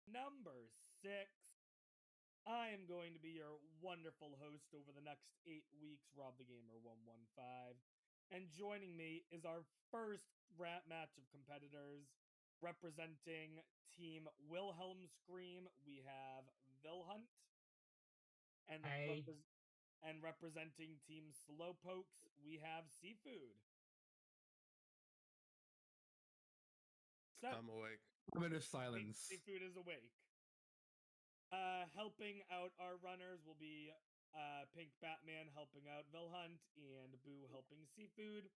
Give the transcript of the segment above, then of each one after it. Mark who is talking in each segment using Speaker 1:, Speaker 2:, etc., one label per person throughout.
Speaker 1: number 6. I am going to be your wonderful host over the next 8 weeks, Rob the Gamer 115. And joining me is our first match of competitors. Representing Team Wilhelm Scream, we have vhunter. And, and representing Team Slowpokes, we have CFood. So,
Speaker 2: I'm awake.
Speaker 3: I'm in a silence.
Speaker 1: CFood is awake. Helping out our runners will be Pink Batman helping out vhunter and Boo helping CFood.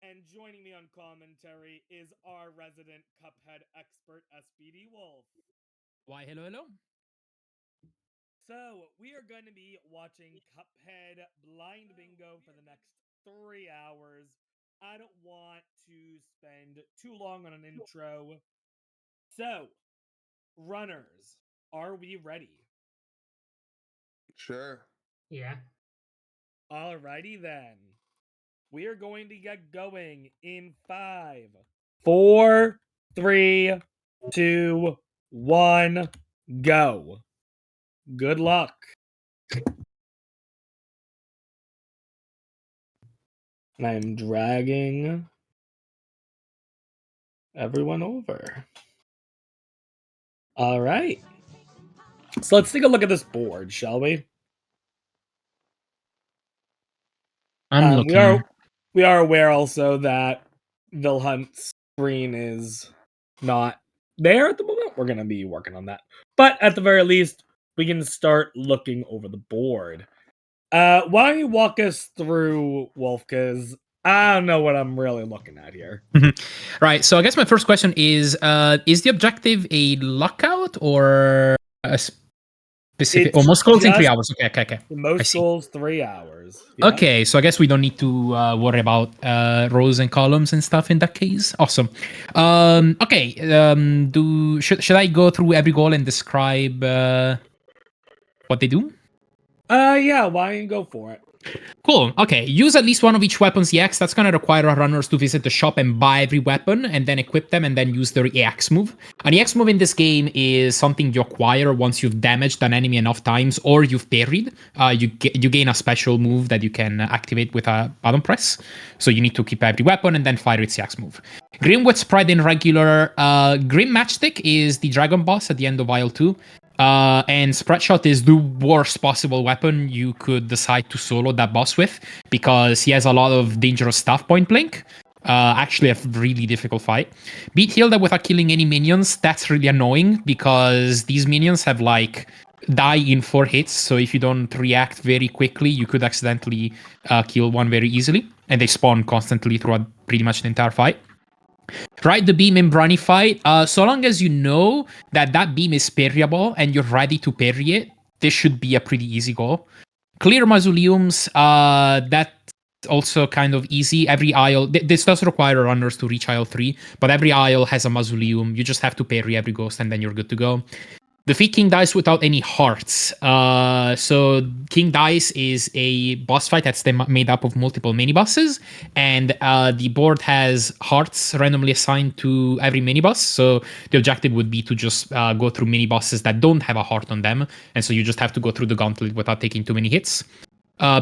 Speaker 1: And joining me on commentary is our resident Cuphead expert, SPD Wolf.
Speaker 4: Why, hello.
Speaker 1: So, we are going to be watching Cuphead Blind Bingo for the next 3 hours. I don't want to spend too long on an intro. So, runners, are we ready?
Speaker 2: Sure.
Speaker 3: Yeah.
Speaker 1: Alrighty then. We are going to get going in 5, 4, 3, 2, 1, go. Good luck. I'm dragging everyone over. All right. So let's take a look at this board, shall we?
Speaker 4: I'm looking.
Speaker 1: We are aware also that vhunter's screen is not there at the moment. We're going to be working on that. But at the very least, we can start looking over the board. Why don't you walk us through, Wolf, because I don't know what I'm really looking at here.
Speaker 4: Right, so I guess my first question is the objective a lockout or a specific... most goals in 3 hours. Okay.
Speaker 1: Most goals, 3 hours. Yeah.
Speaker 4: Okay, so I guess we don't need to worry about rows and columns and stuff in that case. Awesome. Okay, should I go through every goal and describe what they do?
Speaker 1: Yeah, why don't you go for it?
Speaker 4: Cool. Okay. Use at least one of each weapon's EX. That's going to require our runners to visit the shop and buy every weapon and then equip them and then use their EX move. An EX move in this game is something you acquire once you've damaged an enemy enough times or you've parried. You gain a special move that you can activate with a button press. So you need to keep every weapon and then fire its EX move. Grimwood Spread in regular. Grim Matchstick is the dragon boss at the end of Isle 2. And Spreadshot is the worst possible weapon you could decide to solo that boss with because he has a lot of dangerous stuff point blank. Actually a really difficult fight. Beat Hilda without killing any minions. That's really annoying because these minions have die in 4 hits. So if you don't react very quickly, you could accidentally kill one very easily. And they spawn constantly throughout pretty much the entire fight. Ride the beam in Briny fight. So long as you know that beam is parryable and you're ready to parry it, this should be a pretty easy goal. Clear mausoleums. That's also kind of easy. Every aisle. This does require runners to reach aisle 3, but every aisle has a mausoleum. You just have to parry every ghost and then you're good to go. Defeat King Dice without any hearts. So King Dice is a boss fight that's made up of multiple mini-bosses, and the board has hearts randomly assigned to every mini-boss. So the objective would be to just go through mini-bosses that don't have a heart on them, and so you just have to go through the gauntlet without taking too many hits.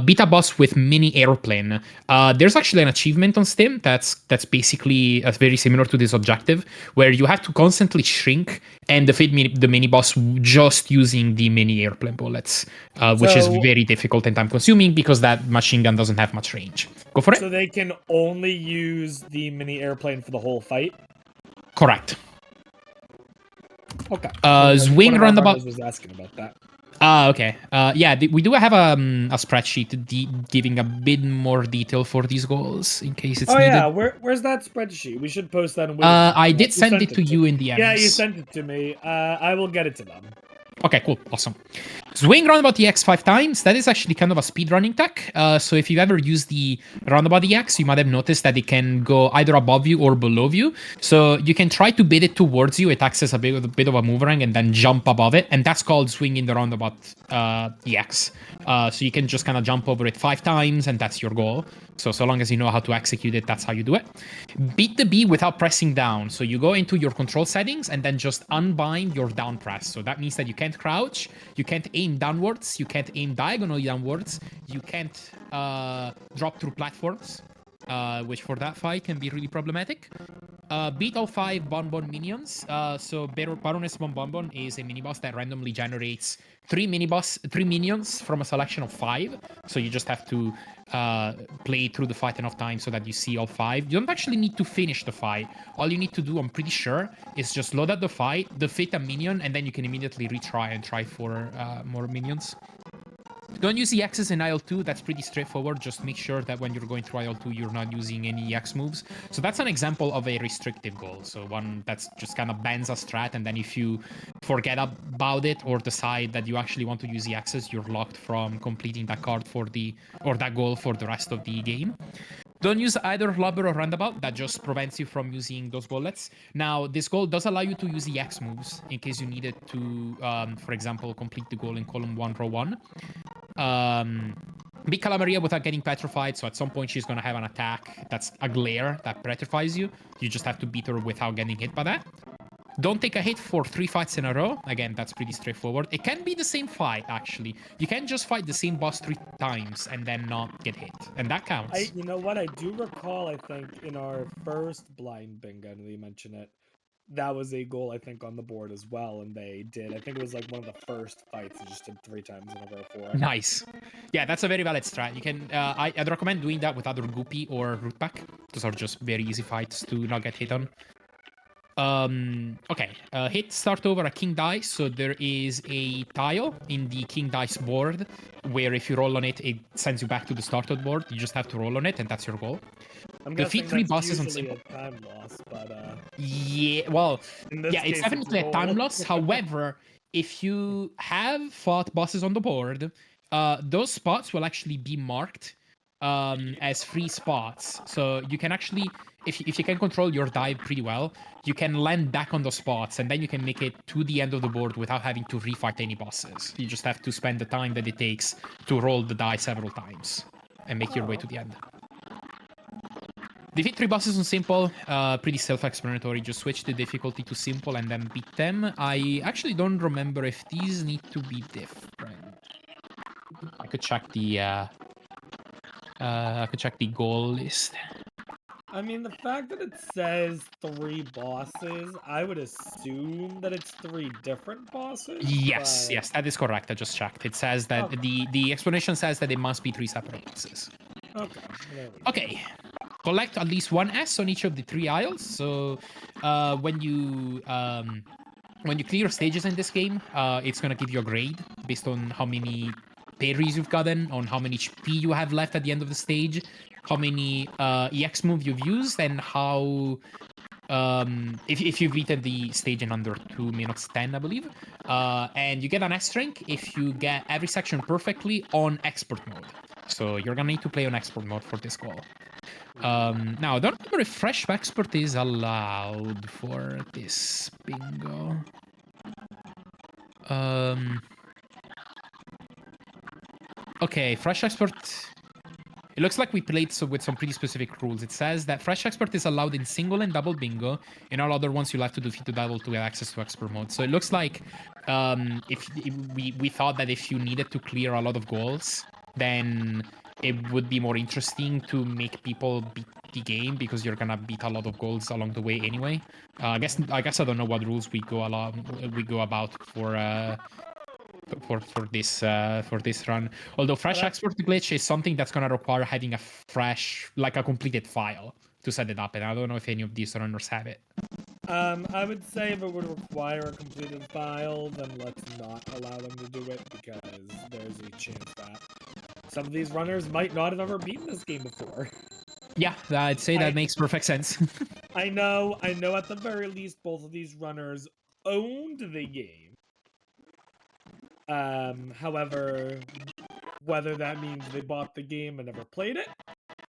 Speaker 4: Beat a boss with mini airplane. There's actually an achievement on Steam that's basically very similar to this objective, where you have to constantly shrink and defeat the mini boss just using the mini airplane bullets, which is very difficult and time consuming because that machine gun doesn't have much range. Go for it.
Speaker 1: So they can only use the mini airplane for the whole fight?
Speaker 4: Correct.
Speaker 1: Okay.
Speaker 4: Zwing roundabout
Speaker 1: was asking about that.
Speaker 4: Okay. Yeah, we do have a spreadsheet giving a bit more detail for these goals in case it's needed.
Speaker 1: Yeah, where's that spreadsheet? We should post that.
Speaker 4: I did send it to you in the DMs.
Speaker 1: Yeah, you sent it to me. I will get it to them.
Speaker 4: Okay, cool, awesome. Swing roundabout EX 5 times. That is actually kind of a speedrunning tech. So if you've ever used the roundabout EX, you might have noticed that it can go either above you or below you. So you can try to bait it towards you. It acts as a bit of a boomerang and then jump above it. And that's called swinging the roundabout EX. So you can just kind of jump over it 5 times and that's your goal. So long as you know how to execute it, that's how you do it. Beat the B without pressing down. So you go into your control settings and then just unbind your down press. So that means that you can't crouch, you can't aim downwards, you can't aim diagonally downwards, you can't drop through platforms, which for that fight can be really problematic. Beat all 5 Bonbon minions. So Baroness Bonbon is a mini boss that randomly generates 3 minions from a selection of 5. So you just have to play through the fight enough times so that you see all 5. You don't actually need to finish the fight. All you need to do, I'm pretty sure, is just load out the fight, defeat a minion, and then you can immediately retry and try for more minions. Don't use EXs in IL2, that's pretty straightforward. Just make sure that when you're going through IL2, you're not using any EX moves. So that's an example of a restrictive goal. So one that's just kind of bans a strat, and then if you forget about it or decide that you actually want to use EXs, you're locked from completing that card or that goal for the rest of the game. Don't use either Lobber or Roundabout. That just prevents you from using those bullets. Now, this goal does allow you to use EX moves in case you needed to, for example, complete the goal in column 1, row 1. Beat Calamaria without getting petrified, so at some point she's gonna have an attack that's a glare that petrifies you. You just have to beat her without getting hit by that. Don't take a hit for 3 fights in a row. Again, that's pretty straightforward. It can be the same fight, actually. You can just fight the same boss 3 times and then not get hit, and that counts.
Speaker 1: You know what? I do recall, I think, in our first blind bingo, and you mentioned it, that was a goal, I think, on the board as well, and they did. I think it was like one of the first fights they just did 3 times in a row for it.
Speaker 4: Nice. Yeah, that's a very valid strat. You can, I'd recommend doing that with either Goopy or Rootback. Those are just very easy fights to not get hit on. Okay, hit start over a king dice. So there is a tile in the king dice board where if you roll on it, it sends you back to the started board. You just have to roll on it, and that's your goal.
Speaker 1: I'm
Speaker 4: Defeat 3 bosses on
Speaker 1: usually
Speaker 4: simple.
Speaker 1: a time loss, but
Speaker 4: yeah, well, yeah, it's
Speaker 1: case,
Speaker 4: definitely a time loss. However, if you have fought bosses on the board, those spots will actually be marked as free spots. So you can actually, if you can control your dive pretty well, you can land back on those spots, and then you can make it to the end of the board without having to refight any bosses. You just have to spend the time that it takes to roll the die several times and make your way to the end. Defeat 3 bosses on simple, pretty self-explanatory. Just switch the difficulty to simple and then beat them. I actually don't remember if these need to be different. I could check the goal list.
Speaker 1: I mean, the fact that it says 3 bosses, I would assume that it's 3 different bosses.
Speaker 4: Yes, yes, that is correct. I just checked. It says that the explanation says that it must be 3 separate bosses.
Speaker 1: Okay.
Speaker 4: Okay. Collect at least 1 S on each of the 3 aisles. So when you clear stages in this game, it's gonna give you a grade based on how many parries you've gotten, on how many HP you have left at the end of the stage, how many EX move you've used, and how if you've beaten the stage in under 2 minutes 10, I believe. And you get an S rank if you get every section perfectly on expert mode. So you're gonna need to play on expert mode for this goal. Now, I don't remember if fresh expert is allowed for this bingo. Okay, fresh expert. It looks like we played with some pretty specific rules. It says that fresh expert is allowed in single and double bingo. In all other ones, you'll have to defeat the double to get access to expert mode. So it looks like if we thought that if you needed to clear a lot of goals, then it would be more interesting to make people beat the game because you're gonna beat a lot of goals along the way anyway. I guess I don't know what rules we go about for this run. Although fresh export glitch is something that's gonna require having a fresh, like a completed file to set it up, and I don't know if any of these runners have it.
Speaker 1: I would say if it would require a completed file, then let's not allow them to do it, because there's a chance that some of these runners might not have ever beaten this game before.
Speaker 4: Yeah, I'd say that makes perfect sense.
Speaker 1: I know at the very least both of these runners owned the game. However, whether that means they bought the game and never played it,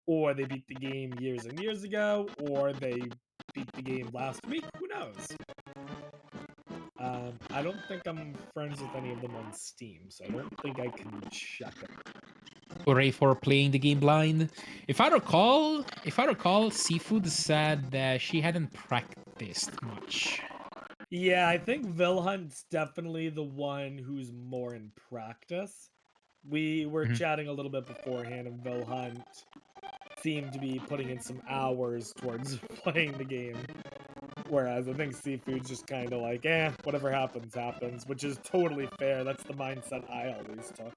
Speaker 1: or they beat the game years and years ago, or they beat the game last week, who knows? I don't think I'm friends with any of them on Steam, so I don't think I can check it.
Speaker 4: Hooray for playing the game blind. If I recall, CFood said that she hadn't practiced much.
Speaker 1: Yeah, I think Wilhelm's definitely the one who's more in practice. We were chatting a little bit beforehand, and Wilhelm seemed to be putting in some hours towards playing the game. Whereas I think CFood's just kind of like, whatever happens, happens, which is totally fair. That's the mindset I always took.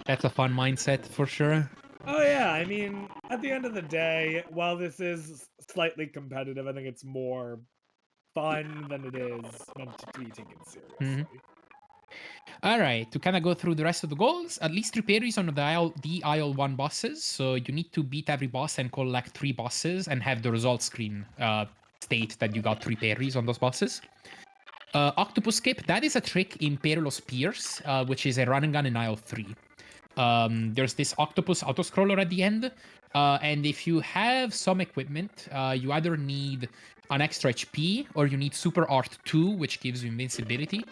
Speaker 4: That's a fun mindset for sure.
Speaker 1: Oh yeah, I mean, at the end of the day, while this is slightly competitive, I think it's more fun than it is meant to be taken seriously.
Speaker 4: All right, to kind of go through the rest of the goals, at least 3 parries on the Isle 1 bosses. So you need to beat every boss and collect 3 bosses and have the results screen state that you got 3 parries on those bosses. Octopus Skip, that is a trick in Perilous Pierce, which is a run and gun in Isle 3. There's this octopus autoscroller at the end, and if you have some equipment, you either need an extra HP or you need Super Art 2, which gives you invincibility.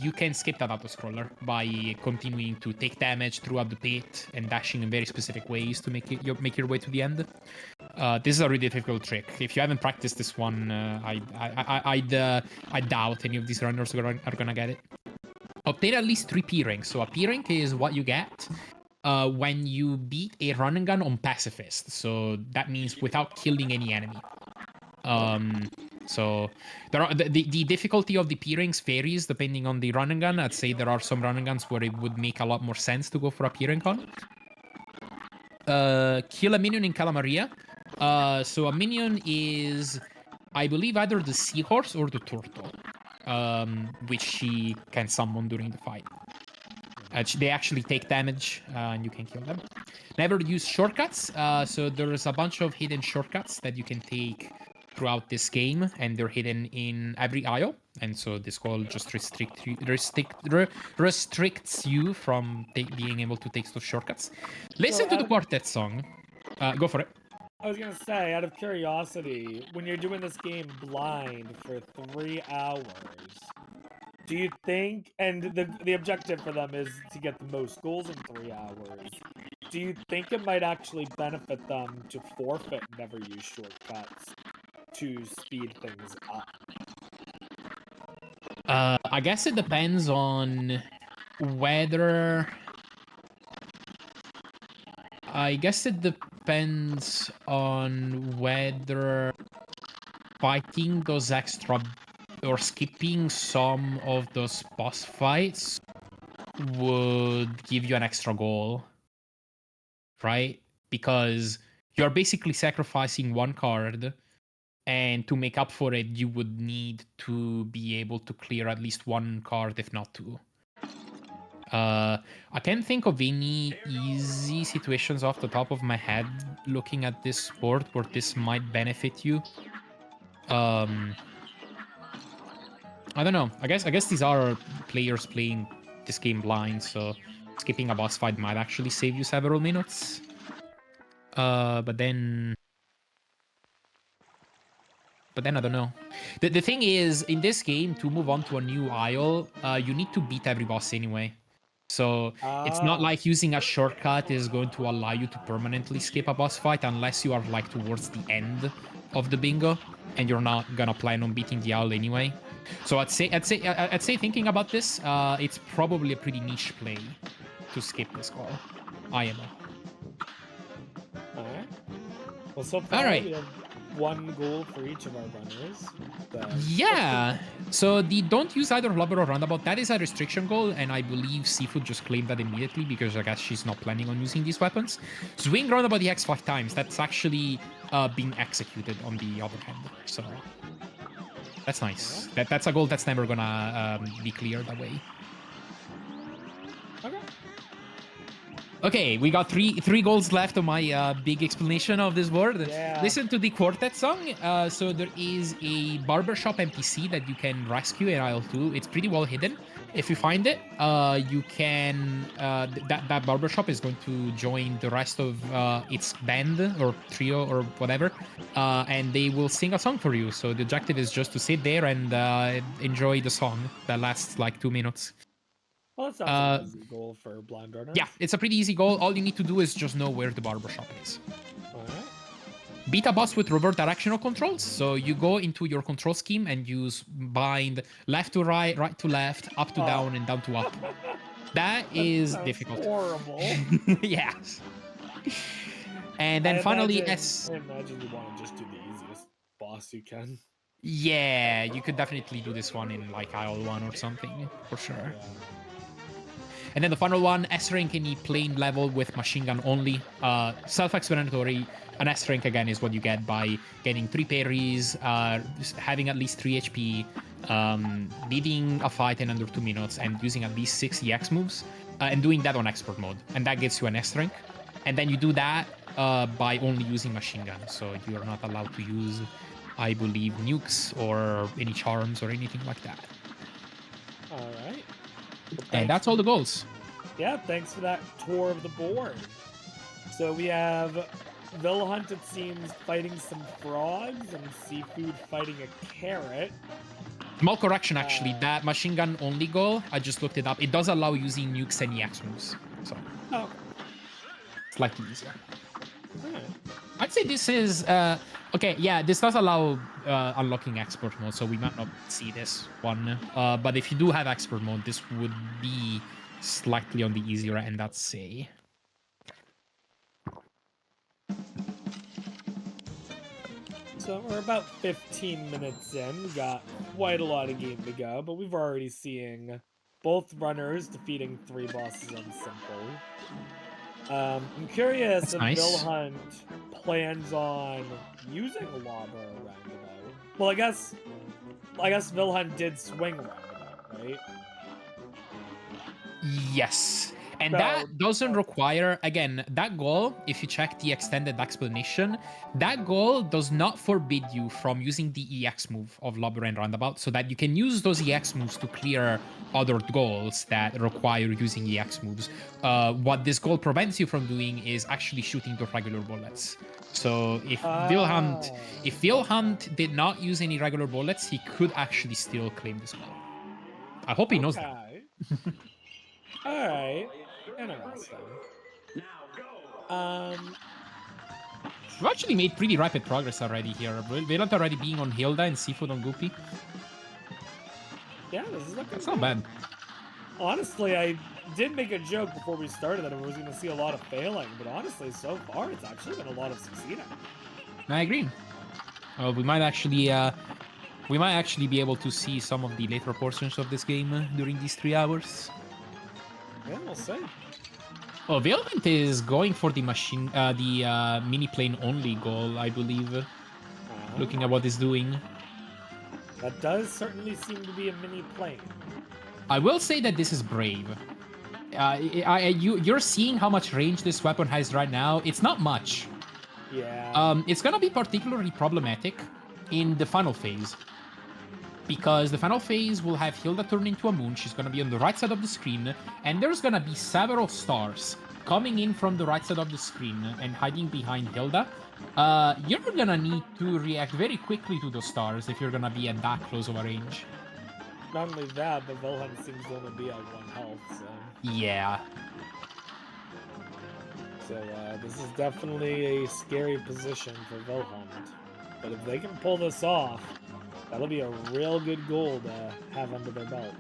Speaker 4: You can skip that autoscroller by continuing to take damage throughout the pit and dashing in very specific ways to make your way to the end. This is a really difficult trick. If you haven't practiced this one, I doubt any of these runners are gonna get it. Obtain at least 3 P ranks. So a P rank is what you get when you beat a run and gun on pacifist. So that means without killing any enemy. So there are the difficulty of the P ranks varies depending on the run and gun. I'd say there are some run and guns where it would make a lot more sense to go for a P rank on. Kill a minion in Calamaria. So a minion is, I believe, either the seahorse or the turtle, which she can summon during the fight. They actually take damage, and you can kill them. Never use shortcuts. So there's a bunch of hidden shortcuts that you can take throughout this game, and they're hidden in every aisle. And so this goal just restricts you from being able to take those shortcuts. Listen to the quartet song. Go for it.
Speaker 1: I was gonna say, out of curiosity, when you're doing this game blind for 3 hours, do you think, and the objective for them is to get the most goals in 3 hours, do you think it might actually benefit them to forfeit and never use shortcuts to speed things up?
Speaker 4: I guess it depends on whether... I guess it depends on whether fighting those extra or skipping some of those boss fights would give you an extra goal, right? Because you're basically sacrificing one card, and to make up for it, you would need to be able to clear at least one card, if not 2. I can't think of any easy situations off the top of my head looking at this board where this might benefit you. I don't know. I guess these are players playing this game blind, so skipping a boss fight might actually save you several minutes. But then I don't know. The thing is, in this game, to move on to a new aisle, you need to beat every boss anyway. So it's not like using a shortcut is going to allow you to permanently skip a boss fight unless you are like towards the end of the bingo and you're not gonna plan on beating the owl anyway. So I'd say thinking about this, it's probably a pretty niche play to skip this call. IMO.
Speaker 1: Alright. Well, so far we have 1 goal for each of our runners.
Speaker 4: Yeah. So the don't use either lubber or roundabout, that is a restriction goal, and I believe CFood just claimed that immediately because I guess she's not planning on using these weapons. Swing roundabout the X 5 times. That's actually being executed on the other hand. So that's nice. That's a goal that's never gonna be cleared away.
Speaker 1: Okay.
Speaker 4: Okay, we got three goals left on my big explanation of this board.
Speaker 1: Yeah.
Speaker 4: Listen to the quartet song. So there is a barbershop NPC that you can rescue in aisle 2. It's pretty well hidden. If you find it, you can that barbershop is going to join the rest of its band or trio or whatever, and they will sing a song for you. So the objective is just to sit there and enjoy the song that lasts like 2 minutes.
Speaker 1: Well, that sounds an easy goal for blind runners.
Speaker 4: Yeah, it's a pretty easy goal. All you need to do is just know where the barbershop is.
Speaker 1: Alright.
Speaker 4: Beat a boss with revert directional controls. So you go into your control scheme and use bind left to right, right to left, up to down, and down to up. That is difficult.
Speaker 1: Horrible.
Speaker 4: Yeah. And then finally,
Speaker 1: I imagine you want to just do the easiest boss you can.
Speaker 4: Yeah, you could definitely do this one in like aisle 1 or something, for sure.
Speaker 1: Yeah.
Speaker 4: And then the final one, S rank any plane level with machine gun only. Self-explanatory. An S rank again is what you get by getting 3 parries, having at least 3 HP, leading a fight in under 2 minutes, and using at least 6 EX moves, and doing that on expert mode. And that gets you an S rank. And then you do that by only using machine gun. So you're not allowed to use, I believe, nukes or any charms or anything like that.
Speaker 1: All right.
Speaker 4: And that's all the goals.
Speaker 1: Yeah, thanks for that tour of the board. So we have Wilhelm, it seems, fighting some frogs, and CFood fighting a carrot.
Speaker 4: Small correction, actually. That machine gun only goal, I just looked it up. It does allow using nukes and EX moves. So, slightly easier.
Speaker 1: Right.
Speaker 4: I'd say this is... okay, yeah, this does allow unlocking expert mode, so we might not see this one. But if you do have expert mode, this would be slightly on the easier end, I'd say.
Speaker 1: So we're about 15 minutes in. We got quite a lot of game to go, but we've already seeing both runners defeating 3 bosses on simple. I'm curious if Wilhelm plans on using a lava or roundabout. Well, I guess Wilhelm did swing roundabout, right?
Speaker 4: Yes. And that doesn't require, again, that goal, if you check the extended explanation, that goal does not forbid you from using the EX move of Lobber and Roundabout, so that you can use those EX moves to clear other goals that require using EX moves. What this goal prevents you from doing is actually shooting the regular bullets. So if Wilhelm did not use any regular bullets, he could actually still claim this goal. I hope he knows that.
Speaker 1: Alright. Interesting.
Speaker 4: We've actually made pretty rapid progress already here. Wilhelm already being on Hilda and CFood on Goopy.
Speaker 1: Yeah, this is looking
Speaker 4: That's not bad.
Speaker 1: Honestly, I did make a joke before we started that I was going to see a lot of failing, but honestly, so far, it's actually been a lot of succeeding.
Speaker 4: I agree. We might actually be able to see some of the later portions of this game during these 3 hours.
Speaker 1: Yeah, we'll see.
Speaker 4: Oh, Wilhelm is going for the mini plane only goal, I believe. Looking at what he's doing.
Speaker 1: That does certainly seem to be a mini plane.
Speaker 4: I will say that this is brave. You're seeing how much range this weapon has right now. It's not much.
Speaker 1: Yeah.
Speaker 4: It's gonna be particularly problematic in the final phase. Because the final phase will have Hilda turn into a moon. She's going to be on the right side of the screen. And there's going to be several stars coming in from the right side of the screen and hiding behind Hilda. You're going to need to react very quickly to those stars if you're going to be at that close of a range.
Speaker 1: Not only that, but Wilhelm seems to only be at 1 health, so...
Speaker 4: Yeah.
Speaker 1: So, this is definitely a scary position for Wilhelm. But if they can pull this off... that'll be a real good goal to have under their belt.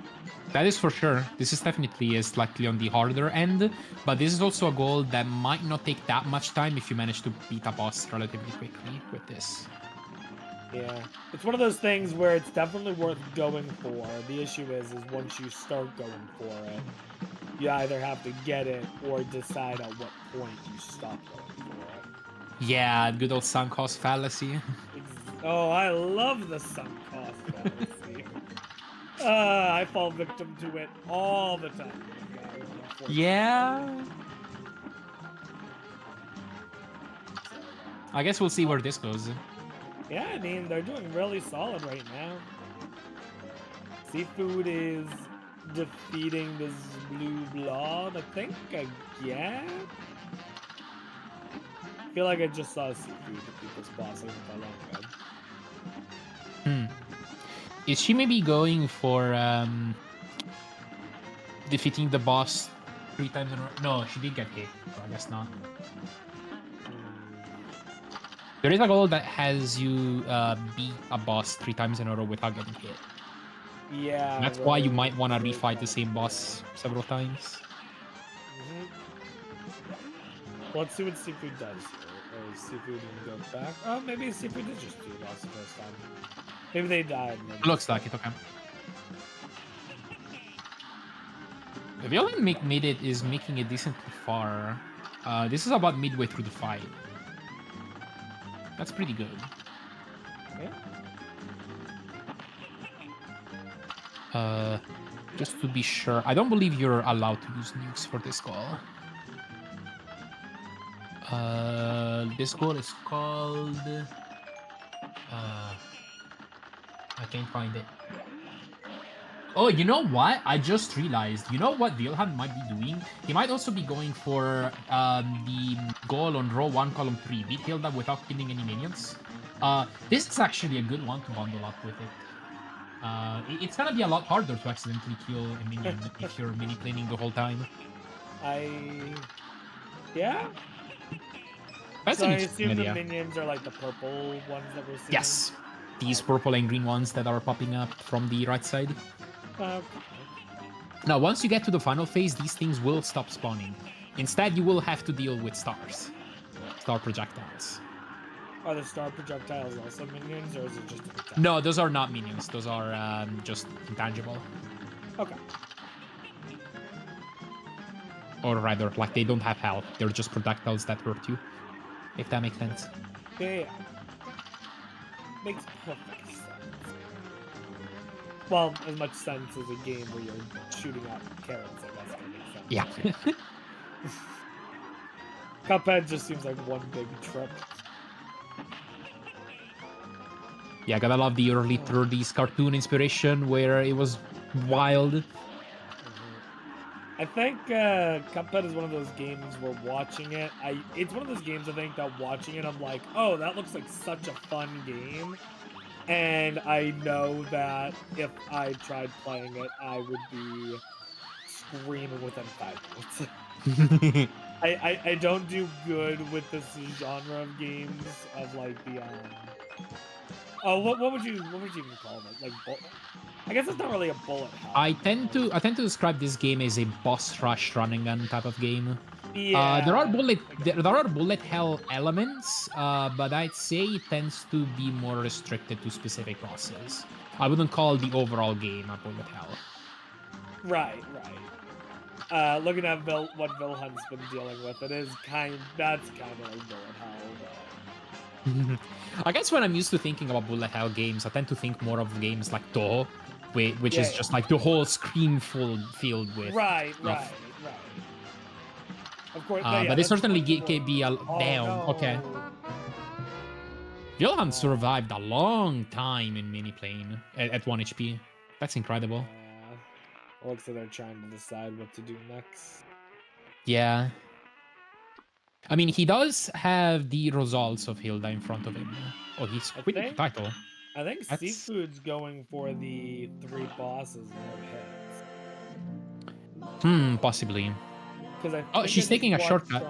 Speaker 4: That is for sure. This is definitely slightly on the harder end, but this is also a goal that might not take that much time if you manage to beat a boss relatively quickly with this.
Speaker 1: Yeah, it's one of those things where it's definitely worth going for. The issue is once you start going for it, you either have to get it or decide at what point you stop going for it.
Speaker 4: Yeah, good old sunk cost fallacy.
Speaker 1: Oh, I love the sunk cost fallacy. I fall victim to it all the time.
Speaker 4: Yeah. I guess we'll see where this goes.
Speaker 1: Yeah, I mean, they're doing really solid right now. CFood is defeating this blue blob, I think, again? I feel like I just saw CFood defeat this boss like not that long ago.
Speaker 4: Is she maybe going for defeating the boss 3 times in a row? No, she did get hit, so I guess not. There is a goal that has you beat a boss 3 times in a row without getting hit.
Speaker 1: Yeah,
Speaker 4: That's why you might want to
Speaker 1: Rose
Speaker 4: refight the
Speaker 1: got
Speaker 4: same
Speaker 1: hit.
Speaker 4: boss several times.
Speaker 1: Let's see what CFood does. Or is CFood gonna go back? Oh, maybe CFood did just do the boss the first time. Maybe they died. And then
Speaker 4: Looks like it, okay. Wilhelm made it is making it decently far. This is about midway through the fight. That's pretty good.
Speaker 1: Yeah.
Speaker 4: Just to be sure, I don't believe you're allowed to use nukes for this goal. This goal is called. I can't find it. Oh, you know what? I just realized. You know what Wilhelm might be doing? He might also be going for the goal on row 1, column 3. Beat Hilda without killing any minions. This is actually a good one to bundle up with it. It's gonna be a lot harder to accidentally kill a minion if you're mini planing the whole time.
Speaker 1: Yeah?
Speaker 4: That's
Speaker 1: So
Speaker 4: an
Speaker 1: I
Speaker 4: interesting
Speaker 1: assume the
Speaker 4: idea.
Speaker 1: minions are like the purple ones that we're seeing?
Speaker 4: Yes. These purple and green ones that are popping up from the right side. Now, once you get to the final phase, these things will stop spawning. Instead, you will have to deal with stars. Star projectiles.
Speaker 1: Are the star projectiles also minions, or is it just an attack?
Speaker 4: No, those are not minions. Those are just intangible.
Speaker 1: Okay.
Speaker 4: Or rather, like, they don't have health. They're just projectiles that hurt you. If that makes sense.
Speaker 1: Yeah. Makes perfect sense. Well, as much sense as a game where you're shooting at carrots, I guess that makes sense.
Speaker 4: Yeah.
Speaker 1: Cuphead just seems like one big trip.
Speaker 4: Yeah, gotta love the early 30s cartoon inspiration where it was wild.
Speaker 1: I think Cuphead is one of those games where watching it, it's one of those games I think that watching it, I'm like, oh, that looks like such a fun game. And I know that if I tried playing it, I would be screaming within 5 minutes. I don't do good with this genre of games of like the oh, what would you even call it? Like I guess it's not really a bullet hell.
Speaker 4: I tend to describe this game as a boss rush running gun type of game.
Speaker 1: Yeah.
Speaker 4: There are bullet hell elements, but I'd say it tends to be more restricted to specific bosses. I wouldn't call the overall game a bullet hell.
Speaker 1: Right. Looking at what Wilhelm's been dealing with, that's kind of like bullet hell.
Speaker 4: I guess when I'm used to thinking about bullet hell games, I tend to think more of games like Toho, which is just like the whole screen filled with
Speaker 1: right. Of course,
Speaker 4: but it certainly can be a damn.
Speaker 1: No.
Speaker 4: Okay. Wilhelm survived a long time in mini plane at 1 HP. That's incredible.
Speaker 1: Looks like they're trying to decide what to do next.
Speaker 4: Yeah. I mean, he does have the results of Hilda in front of him. Oh, he's quitting the title.
Speaker 1: I think CFood's going for the 3 bosses no hits.
Speaker 4: Possibly.
Speaker 1: Oh,
Speaker 4: she's taking a shortcut.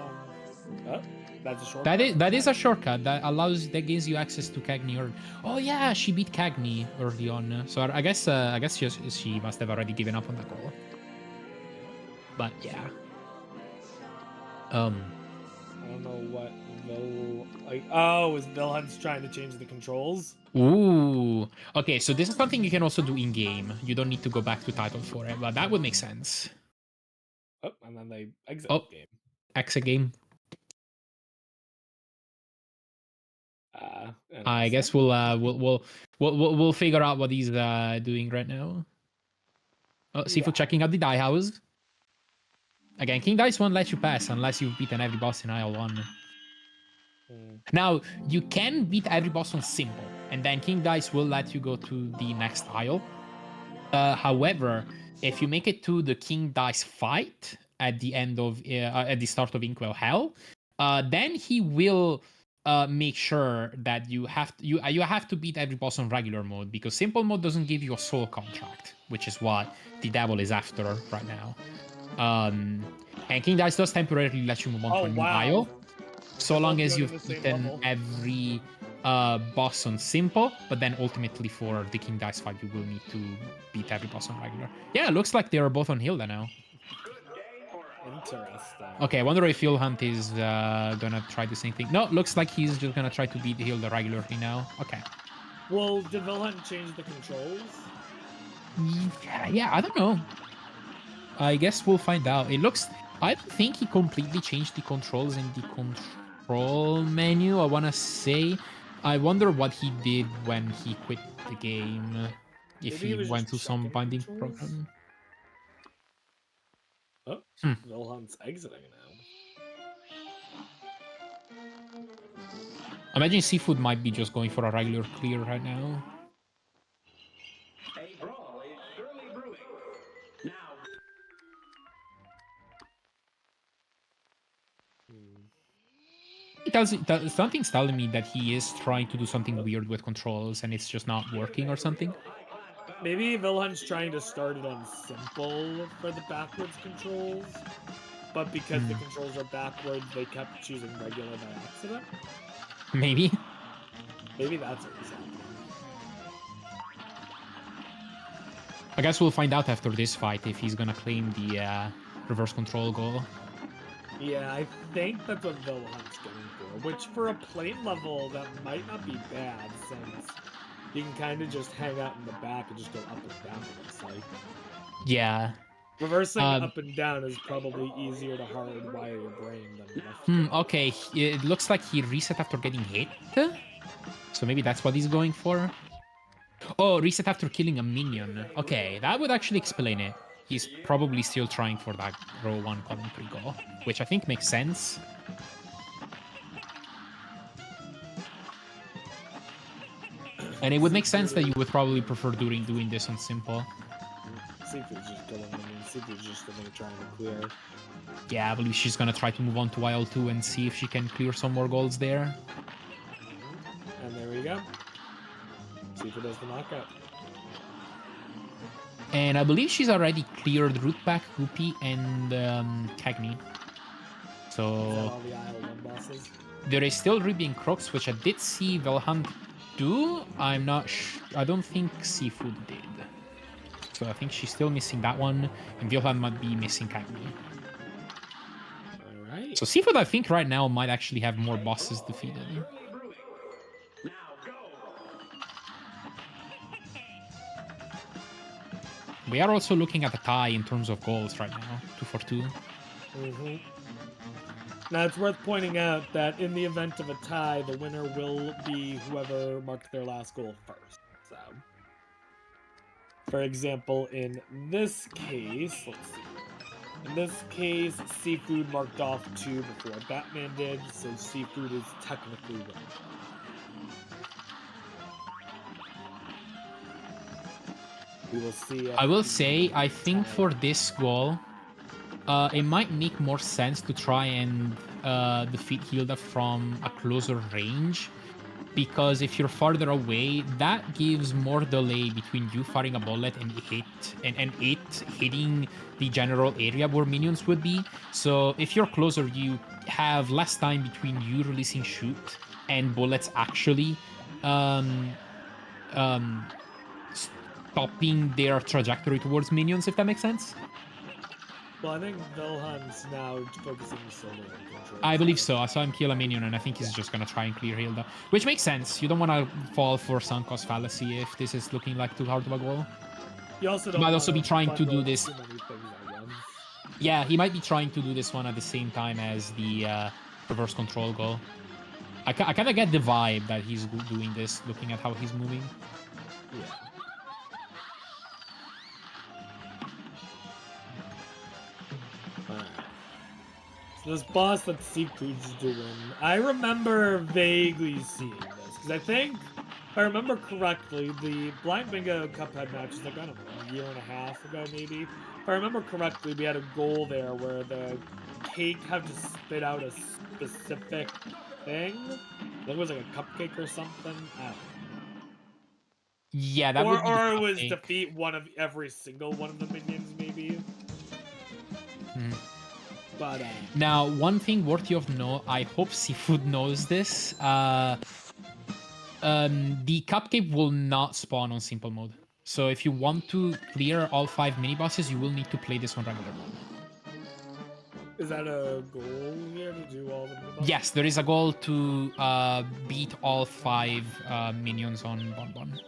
Speaker 1: Oh, that's a shortcut.
Speaker 4: That is a shortcut that gives you access to Cagney. Oh yeah, she beat Cagney early on. So I guess she must have already given up on that goal. But yeah. I
Speaker 1: don't know what is Wilhelm's trying to change the controls?
Speaker 4: Ooh. Okay, so this is something you can also do in game. You don't need to go back to title for it, but that would make sense.
Speaker 1: Oh, and then they exit the game.
Speaker 4: Exit game. I guess we'll figure out what he's doing right now. Oh, CFood checking out the die house. Again, King Dice won't let you pass unless you've beaten every boss in aisle 1. Now, you can beat every boss on simple, and then King Dice will let you go to the next aisle. However, if you make it to the King Dice fight at the end of at the start of Inkwell Hell, then he will make sure that you have to beat every boss on regular mode, because simple mode doesn't give you a soul contract, which is what the devil is after right now. And King Dice does temporarily let you move on to a new aisle, so long as you've beaten every boss on simple, but then ultimately for the King Dice fight, you will need to beat every boss on regular. Yeah, it looks like they are both on Hilda now.
Speaker 1: Interesting.
Speaker 4: Okay, I wonder if Wilhelm is gonna try the same thing. No, looks like he's just gonna try to beat Hilda regularly now. Okay.
Speaker 1: Well, did Wilhelm change the controls?
Speaker 4: Yeah, I don't know. I guess we'll find out. It looks... I don't think he completely changed the controls in the control menu, I want to say. I wonder what he did when he quit the game. If
Speaker 1: Maybe
Speaker 4: he
Speaker 1: was
Speaker 4: went
Speaker 1: just
Speaker 4: to some
Speaker 1: checking
Speaker 4: binding
Speaker 1: controls?
Speaker 4: program.
Speaker 1: Oh, Wilhelm's exiting now.
Speaker 4: Imagine CFood might be just going for a regular clear right now.
Speaker 2: A brawl is surely brewing. Now.
Speaker 4: Something's telling me that he is trying to do something weird with controls and it's just not working or something.
Speaker 1: Maybe Wilhelm's trying to start it on simple for the backwards controls, but because the controls are backwards, they kept choosing regular by accident?
Speaker 4: Maybe.
Speaker 1: Maybe that's what was happening.
Speaker 4: I guess we'll find out after this fight if he's gonna claim the reverse control goal.
Speaker 1: Yeah, I think that's what Wilhelm's going for, which for a plane level, that might not be bad, since you can kind of just hang out in the back and just go up and down, it looks like.
Speaker 4: Yeah.
Speaker 1: Reversing up and down is probably easier to hardwire your brain than left.
Speaker 4: Okay, it looks like he reset after getting hit. So maybe that's what he's going for. Oh, reset after killing a minion. Okay, that would actually explain it. He's probably still trying for that row 1 column 3 goal, which I think makes sense. And it would make sense that you would probably prefer doing this on simple.
Speaker 1: CFood's just going, CFood's just going to try and clear.
Speaker 4: Yeah, I believe she's gonna try to move on to aisle 2 and see if she can clear some more goals there.
Speaker 1: And there we go. CFood does the knockout.
Speaker 4: And I believe she's already cleared Rootback, Goopy, and Cagney. So
Speaker 1: all the aisle 1 bosses?
Speaker 4: There is still Ruby and Crocs, which I did see Wilhelm do. I'm not sure. I don't think CFood did. So I think she's still missing that one, and Wilhelm might be missing Cagney.
Speaker 1: Alright.
Speaker 4: So CFood, I think, right now might actually have more bosses defeated. We are also looking at a tie in terms of goals right now, 2 for 2.
Speaker 1: Now, it's worth pointing out that in the event of a tie, the winner will be whoever marked their last goal first. So, for example, in this case, let's see. In this case, CFood marked off 2 before Batman did, so CFood is technically winning. We will see.
Speaker 4: I will say, I think for this goal, it might make more sense to try and defeat Hilda from a closer range, because if you're farther away, that gives more delay between you firing a bullet and it hitting the general area where minions would be. So if you're closer, you have less time between you releasing shoot and bullets actually stopping their trajectory towards minions, if that makes sense.
Speaker 1: Well, I think Wilhelm's now focusing solely on control.
Speaker 4: I believe so. I saw him kill a minion, and I think he's just gonna try and clear Hilda. Which makes sense. You don't want to fall for sunk cost fallacy if this is looking like too hard of a goal.
Speaker 1: You also don't
Speaker 4: might also be trying to do this. Yeah, he might be trying to do this one at the same time as the reverse control goal. I kind of get the vibe that he's doing this, looking at how he's moving.
Speaker 1: Yeah. this boss that CFood's doing, I remember vaguely seeing this, because I think, if I remember correctly, the Blind Bingo Cuphead match was like, I don't know, a year and a half ago, maybe? If I remember correctly, we had a goal there where the cake had to spit out a specific thing. I think it was like a cupcake or something. I don't know.
Speaker 4: Yeah, that would be the
Speaker 1: Or it was
Speaker 4: cupcake.
Speaker 1: defeat one of every single one of the minions, maybe. But
Speaker 4: Now, one thing worthy of note, I hope CFood knows this. The cupcake will not spawn on simple mode. So if you want to clear all 5 mini bosses, you will need to play this on regular mode.
Speaker 1: is that a goal here to do all the mini-bosses?
Speaker 4: Yes, there is a goal to beat all 5 minions on Bonbon.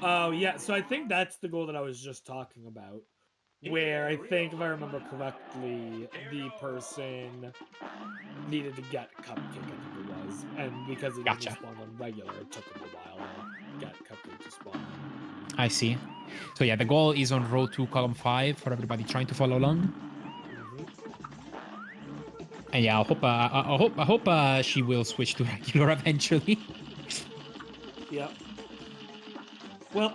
Speaker 1: Oh yeah, so I think that's the goal that I was just talking about. Where I think, if I remember correctly, the person needed to get Cupcake, I think it was. And because it
Speaker 4: Gotcha.
Speaker 1: only spawned on regular, it took him a while to get Cupcake to spawn.
Speaker 4: I see. So yeah, the goal is on row 2, column 5 for everybody trying to follow along. And yeah, I hope she will switch to regular eventually.
Speaker 1: Yep. Well,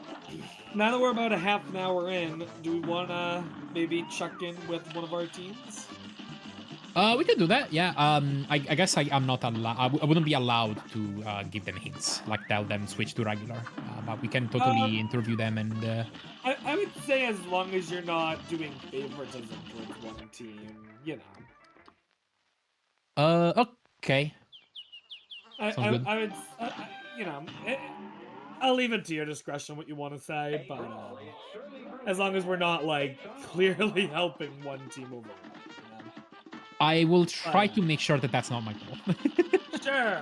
Speaker 1: now that we're about a half an hour in, do we want to maybe check in with one of our teams?
Speaker 4: We can do that. Yeah. I guess I'm not allowed. I wouldn't be allowed to give them hints, like tell them switch to regular. But we can totally interview them and.
Speaker 1: I would say as long as you're not doing favoritism towards one team, you know.
Speaker 4: Okay. Sounds good.
Speaker 1: I would, you know, I'll leave it to your discretion what you want to say, but as long as we're not like clearly helping one team over.
Speaker 4: I will try to make sure that that's not my goal.
Speaker 1: Sure.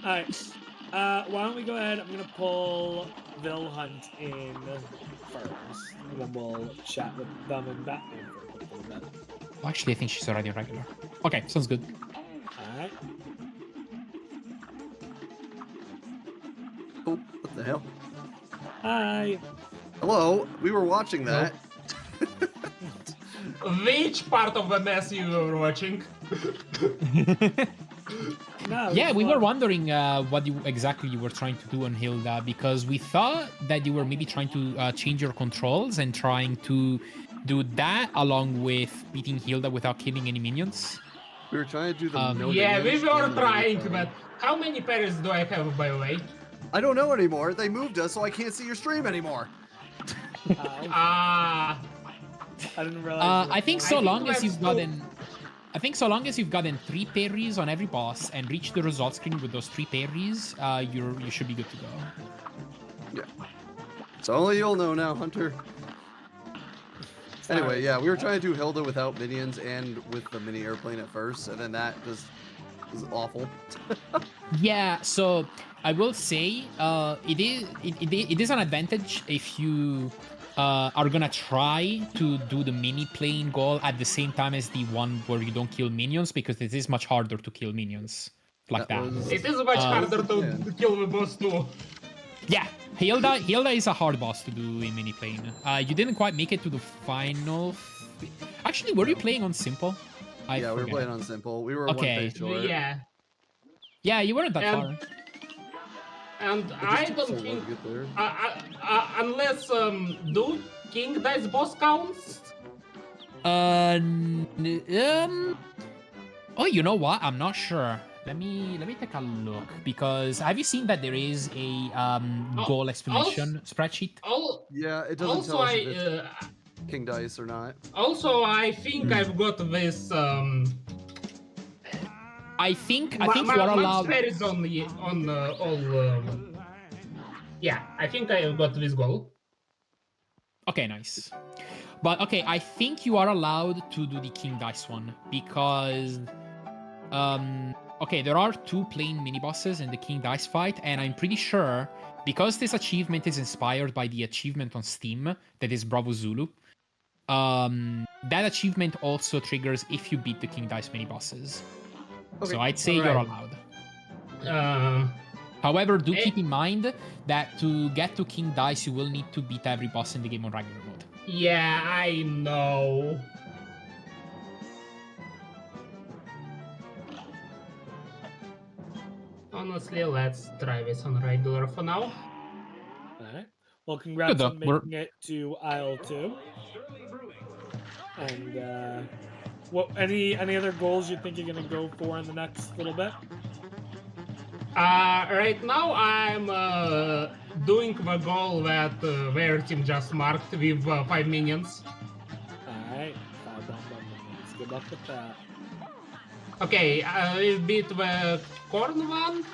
Speaker 1: All right. Why don't we go ahead? I'm gonna pull Wilhunt in first, and then we'll chat with them and Batman for a quick little bit.
Speaker 4: Actually, I think she's already regular. Okay, sounds good.
Speaker 1: All right.
Speaker 5: Oh, what the hell?
Speaker 1: Hi.
Speaker 5: Hello, we were watching that.
Speaker 3: Which part of the mess you were watching?
Speaker 1: No,
Speaker 4: Yeah, we were
Speaker 1: fun.
Speaker 4: wondering what exactly you were trying to do on Hilda, because we thought that you were maybe trying to change your controls and trying to do that along with beating Hilda without killing any minions.
Speaker 5: We were trying to do the no
Speaker 3: Yeah, we
Speaker 5: minions
Speaker 3: were
Speaker 5: and the
Speaker 3: trying,
Speaker 5: mini
Speaker 3: but how many parries do I have, by the way?
Speaker 5: I don't know anymore. They moved us, so I can't see your stream anymore.
Speaker 3: Ah,
Speaker 1: I didn't realize.
Speaker 4: I think
Speaker 3: I
Speaker 4: so
Speaker 3: think
Speaker 4: long as
Speaker 3: let's
Speaker 4: you've
Speaker 3: do-
Speaker 4: gotten, I think so long as you've gotten 3 parries on every boss and reached the result screen with those 3 parries, you should be good to go.
Speaker 5: Yeah. So only you'll know now, Hunter. Anyway, yeah, we were trying to do Hilda without minions and with the mini airplane at first, and then that just was awful.
Speaker 4: Yeah, so I will say it is an advantage if you are gonna try to do the mini plane goal at the same time as the one where you don't kill minions, because it is much harder to kill minions like that.
Speaker 3: it is much harder to kill the boss too.
Speaker 4: Yeah, Hilda is a hard boss to do in mini plane. You didn't quite make it to the final. Actually, were you playing on simple?
Speaker 5: Yeah, we were playing on simple. We were one phase short.
Speaker 3: Yeah,
Speaker 4: Yeah, you weren't that far.
Speaker 3: and
Speaker 5: It
Speaker 3: I
Speaker 5: just took
Speaker 3: don't
Speaker 5: so long
Speaker 3: think
Speaker 5: to get there.
Speaker 3: unless do King Dice boss counts.
Speaker 4: Oh, you know what? I'm not sure. Let me take a look, because have you seen that there is a goal explanation spreadsheet?
Speaker 5: Yeah, it doesn't
Speaker 3: Also,
Speaker 5: tell us if it's King Dice or not.
Speaker 3: Also, I think I've got this.
Speaker 4: I think you are allowed.
Speaker 3: Parries on all. Yeah, I think I've got this goal.
Speaker 4: Okay, nice. But okay, I think you are allowed to do the King Dice one, because okay, there are 2 plain mini bosses in the King Dice fight, and I'm pretty sure because this achievement is inspired by the achievement on Steam that is Bravo Zulu. That achievement also triggers if you beat the King Dice mini bosses.
Speaker 5: Okay.
Speaker 4: So I'd say you're allowed. However, do keep in mind that to get to King Dice, you will need to beat every boss in the game on regular mode.
Speaker 3: Yeah, I know. honestly, let's try this on regular for now.
Speaker 1: Alright. Well, congrats
Speaker 4: though.
Speaker 1: on making it to aisle 2. And what any other goals you think you're gonna go for in the next little bit?
Speaker 3: Right now, I'm doing the goal that their team just marked with 5 minions.
Speaker 1: Alright, 5 bomb minions. Good luck with that.
Speaker 3: Okay, we beat the corn one.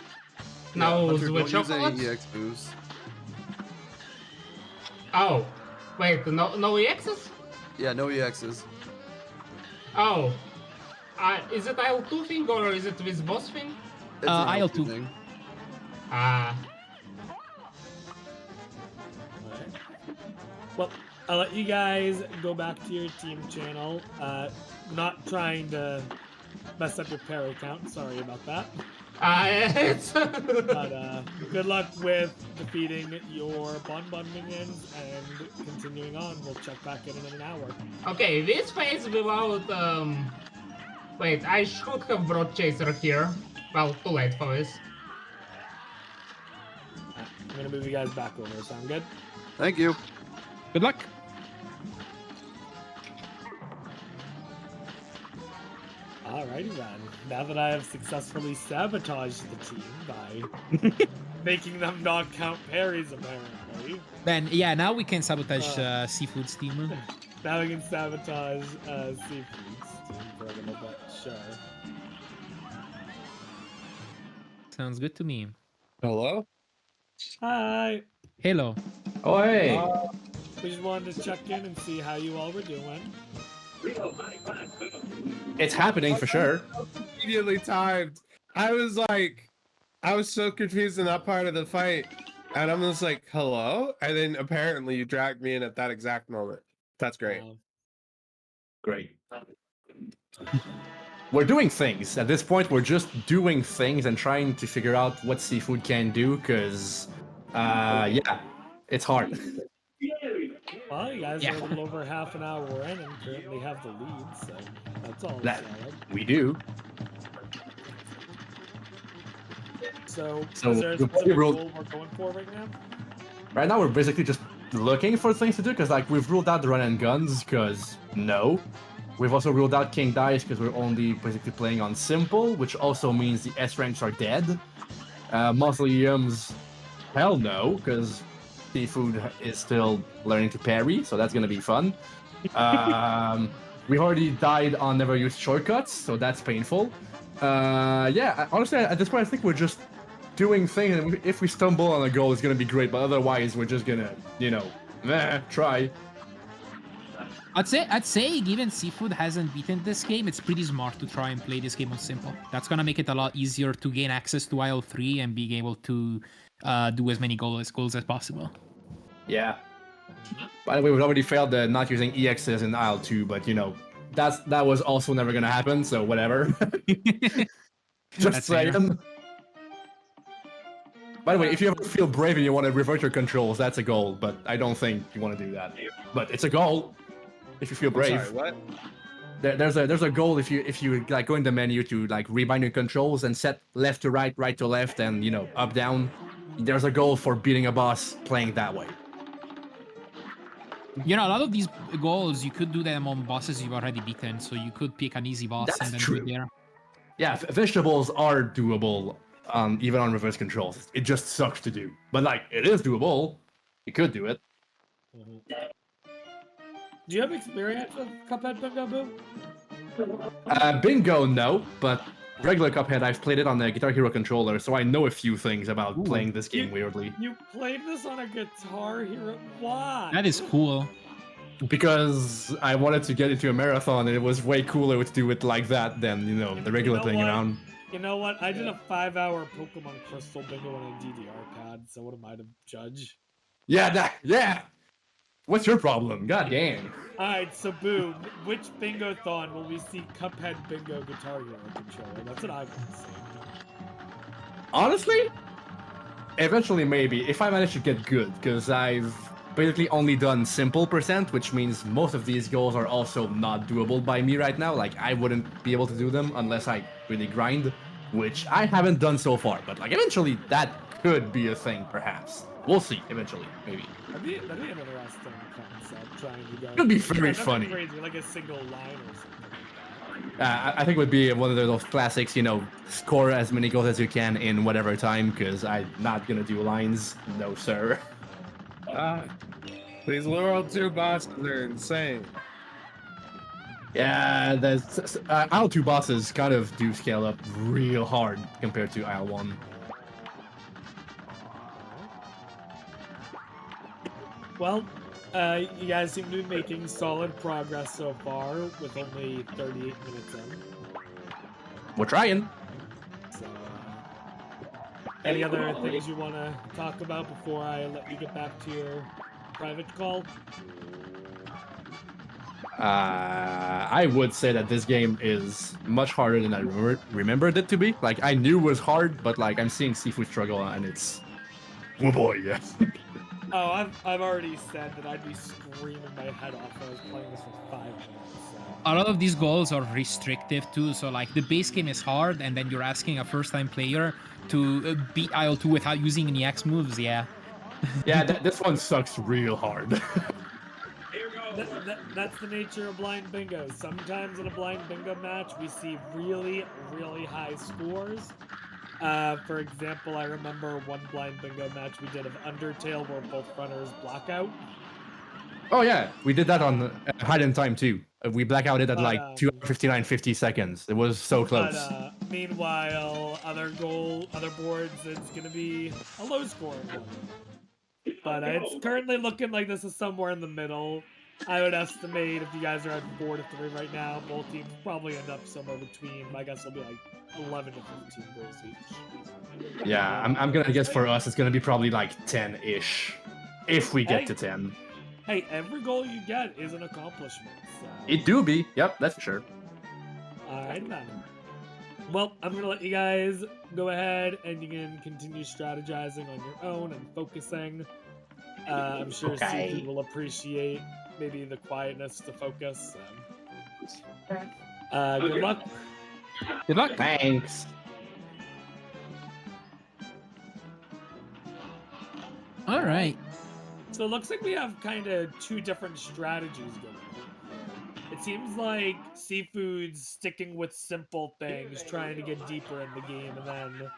Speaker 3: Now
Speaker 5: Hunter,
Speaker 3: the
Speaker 5: don't use
Speaker 3: chocolate.
Speaker 5: any EX boost.
Speaker 3: Oh, wait, no EXs?
Speaker 5: Yeah, no EXs.
Speaker 3: Oh, is it IL2 thing or is it this boss thing?
Speaker 5: It's an
Speaker 4: IL2
Speaker 5: thing.
Speaker 3: Ah,
Speaker 1: Alright. Well, I'll let you guys go back to your team channel. Not trying to mess up your parry count. Sorry about that.
Speaker 3: it's
Speaker 1: But good luck with defeating your Bon minions and continuing on. We'll check back in an hour.
Speaker 3: okay. This phase without wait, I should have brought Chaser here. Well, too late for this.
Speaker 1: I'm gonna move you guys back over. Sound good?
Speaker 5: Thank you.
Speaker 4: Good luck.
Speaker 1: Alrighty then. Now that I have successfully sabotaged the team by making them not count parries, apparently.
Speaker 4: Then yeah, now we can sabotage CFood's team.
Speaker 1: Now we can sabotage CFood's team for a little bit, sure.
Speaker 4: Sounds good to me.
Speaker 6: Hello?
Speaker 1: Hi!
Speaker 4: Hello.
Speaker 6: Oh, hey.
Speaker 1: We just wanted to check in and see how you all were doing.
Speaker 6: It's happening for sure. Immediately timed. I was so confused in that part of the fight. And I'm just like, hello? And then apparently you dragged me in at that exact moment. That's great.
Speaker 2: Great. We're doing things. At this point, we're just doing things and trying to figure out what CFood can do, because, yeah, it's hard.
Speaker 1: Well, you guys
Speaker 4: Yeah.
Speaker 1: are a little over half an hour in and currently have the lead, so that's all
Speaker 2: That-
Speaker 1: solid.
Speaker 2: We do.
Speaker 1: So
Speaker 2: So
Speaker 1: is there a
Speaker 2: the
Speaker 1: specific
Speaker 2: rule-
Speaker 1: goal we're going for right now?
Speaker 2: Right now, we're basically just looking for things to do, because, like, we've ruled out the run and guns, because no. We've also ruled out King Dice, because we're only basically playing on simple, which also means the S ranks are dead. Mausoleums, hell no, because CFood is still learning to parry, so that's gonna be fun. We already died on never used shortcuts, so that's painful. Yeah, honestly, at this point, I think we're just doing things, and if we stumble on a goal, it's gonna be great, but otherwise, we're just gonna, try.
Speaker 4: I'd say given CFood hasn't beaten this game, it's pretty smart to try and play this game on simple. That's gonna make it a lot easier to gain access to IL3 and being able to do as many goals as possible.
Speaker 2: Yeah. By the way, we've already failed the not using EXs in Isle 2, but that was also never gonna happen, so whatever. Just
Speaker 4: That's fair.
Speaker 2: saying. By the way, if you ever feel brave and you want to revert your controls, that's a goal, but I don't think you want to do that. But it's a goal. If you feel brave.
Speaker 6: Sorry, what?
Speaker 2: There's a goal if you like go in the menu to like rebind your controls and set left to right, right to left, and up down. There's a goal for beating a boss playing that way.
Speaker 4: A lot of these goals, you could do them on bosses you've already beaten, so you could pick an easy boss
Speaker 2: That's
Speaker 4: and then
Speaker 2: true.
Speaker 4: do it there.
Speaker 2: Yeah, vegetables are doable, even on reverse controls. It just sucks to do, but like it is doable. You could do it.
Speaker 1: Do you have experience with Cuphead Bingo Boo?
Speaker 2: Bingo, no, but regular Cuphead, I've played it on the Guitar Hero controller, so I know a few things about playing this game weirdly.
Speaker 1: You played this on a Guitar Hero? Why?
Speaker 4: That is cool.
Speaker 2: Because I wanted to get into a marathon, and it was way cooler to do it like that than the regular
Speaker 1: know
Speaker 2: playing
Speaker 1: what?
Speaker 2: around.
Speaker 1: You know what? I did a 5-hour Pokemon Crystal Bingo on a DDR pad, so what am I to judge?
Speaker 2: Yeah. What's your problem? God damn.
Speaker 1: Alright, so Boo, which Bingo-thon will we see Cuphead Bingo Guitar Hero controller? That's what I want to see.
Speaker 2: Honestly, eventually maybe, if I manage to get good, because I've basically only done simple %, which means most of these goals are also not doable by me right now. Like, I wouldn't be able to do them unless I really grind. which I haven't done so far. But like eventually that could be a thing, perhaps. We'll see. Eventually, maybe.
Speaker 1: That'd be an interesting concept. Trying to go.
Speaker 2: It'll be very
Speaker 1: nothing
Speaker 2: funny.
Speaker 1: Crazy, like a single line or something like
Speaker 2: I think it would be one of those classics, you know, score as many goals as you can in whatever time, because I'm not gonna do lines. No, sir.
Speaker 6: These World 2 bosses are insane.
Speaker 2: Yeah, there's Isle 2 bosses kind of do scale up real hard compared to Isle 1.
Speaker 1: Well, you guys seem to be making solid progress so far, with only 38 minutes in.
Speaker 2: We're trying.
Speaker 1: So, any other things you want to talk about before I let you get back to your private call?
Speaker 2: I would say that this game is much harder than I remembered it to be. Like, I knew it was hard, but like, I'm seeing CFood struggle, and it's... Oh boy, yeah.
Speaker 1: Oh, I've already said that I'd be screaming my head off if I was playing this for 5 minutes. So.
Speaker 4: A lot of these goals are restrictive too, so like the base game is hard, and then you're asking a first-time player to beat IL2 without using any X moves, yeah.
Speaker 2: Yeah, this one sucks real hard.
Speaker 1: That's the nature of blind bingo. Sometimes in a blind bingo match, we see really, really high scores. For example, I remember one blind bingo match we did of Undertale where both runners block out.
Speaker 2: Oh yeah, we did that on Hide in Time too. We blackouted at like 259.50 seconds. It was so close.
Speaker 1: But meanwhile, other boards, it's gonna be a low scoring one. But it's currently looking like this is somewhere in the middle. I would estimate if you guys are at 4-3 right now, both teams probably end up somewhere between, I guess it'll be like 11 to 15 goals each.
Speaker 2: Yeah, I'm gonna guess for us it's gonna be probably like 10-ish. If we get to 10.
Speaker 1: Hey, every goal you get is an accomplishment. So.
Speaker 2: It do be. Yep, that's for sure.
Speaker 1: Alright then. Well, I'm gonna let you guys go ahead and you can continue strategizing on your own and focusing. I'm sure CFood will appreciate maybe the quietness to focus. Good luck.
Speaker 4: Good luck.
Speaker 2: Thanks.
Speaker 4: All right.
Speaker 1: So it looks like we have kind of two different strategies going on. It seems like CFood's sticking with simple things, trying to get deeper in the game, and then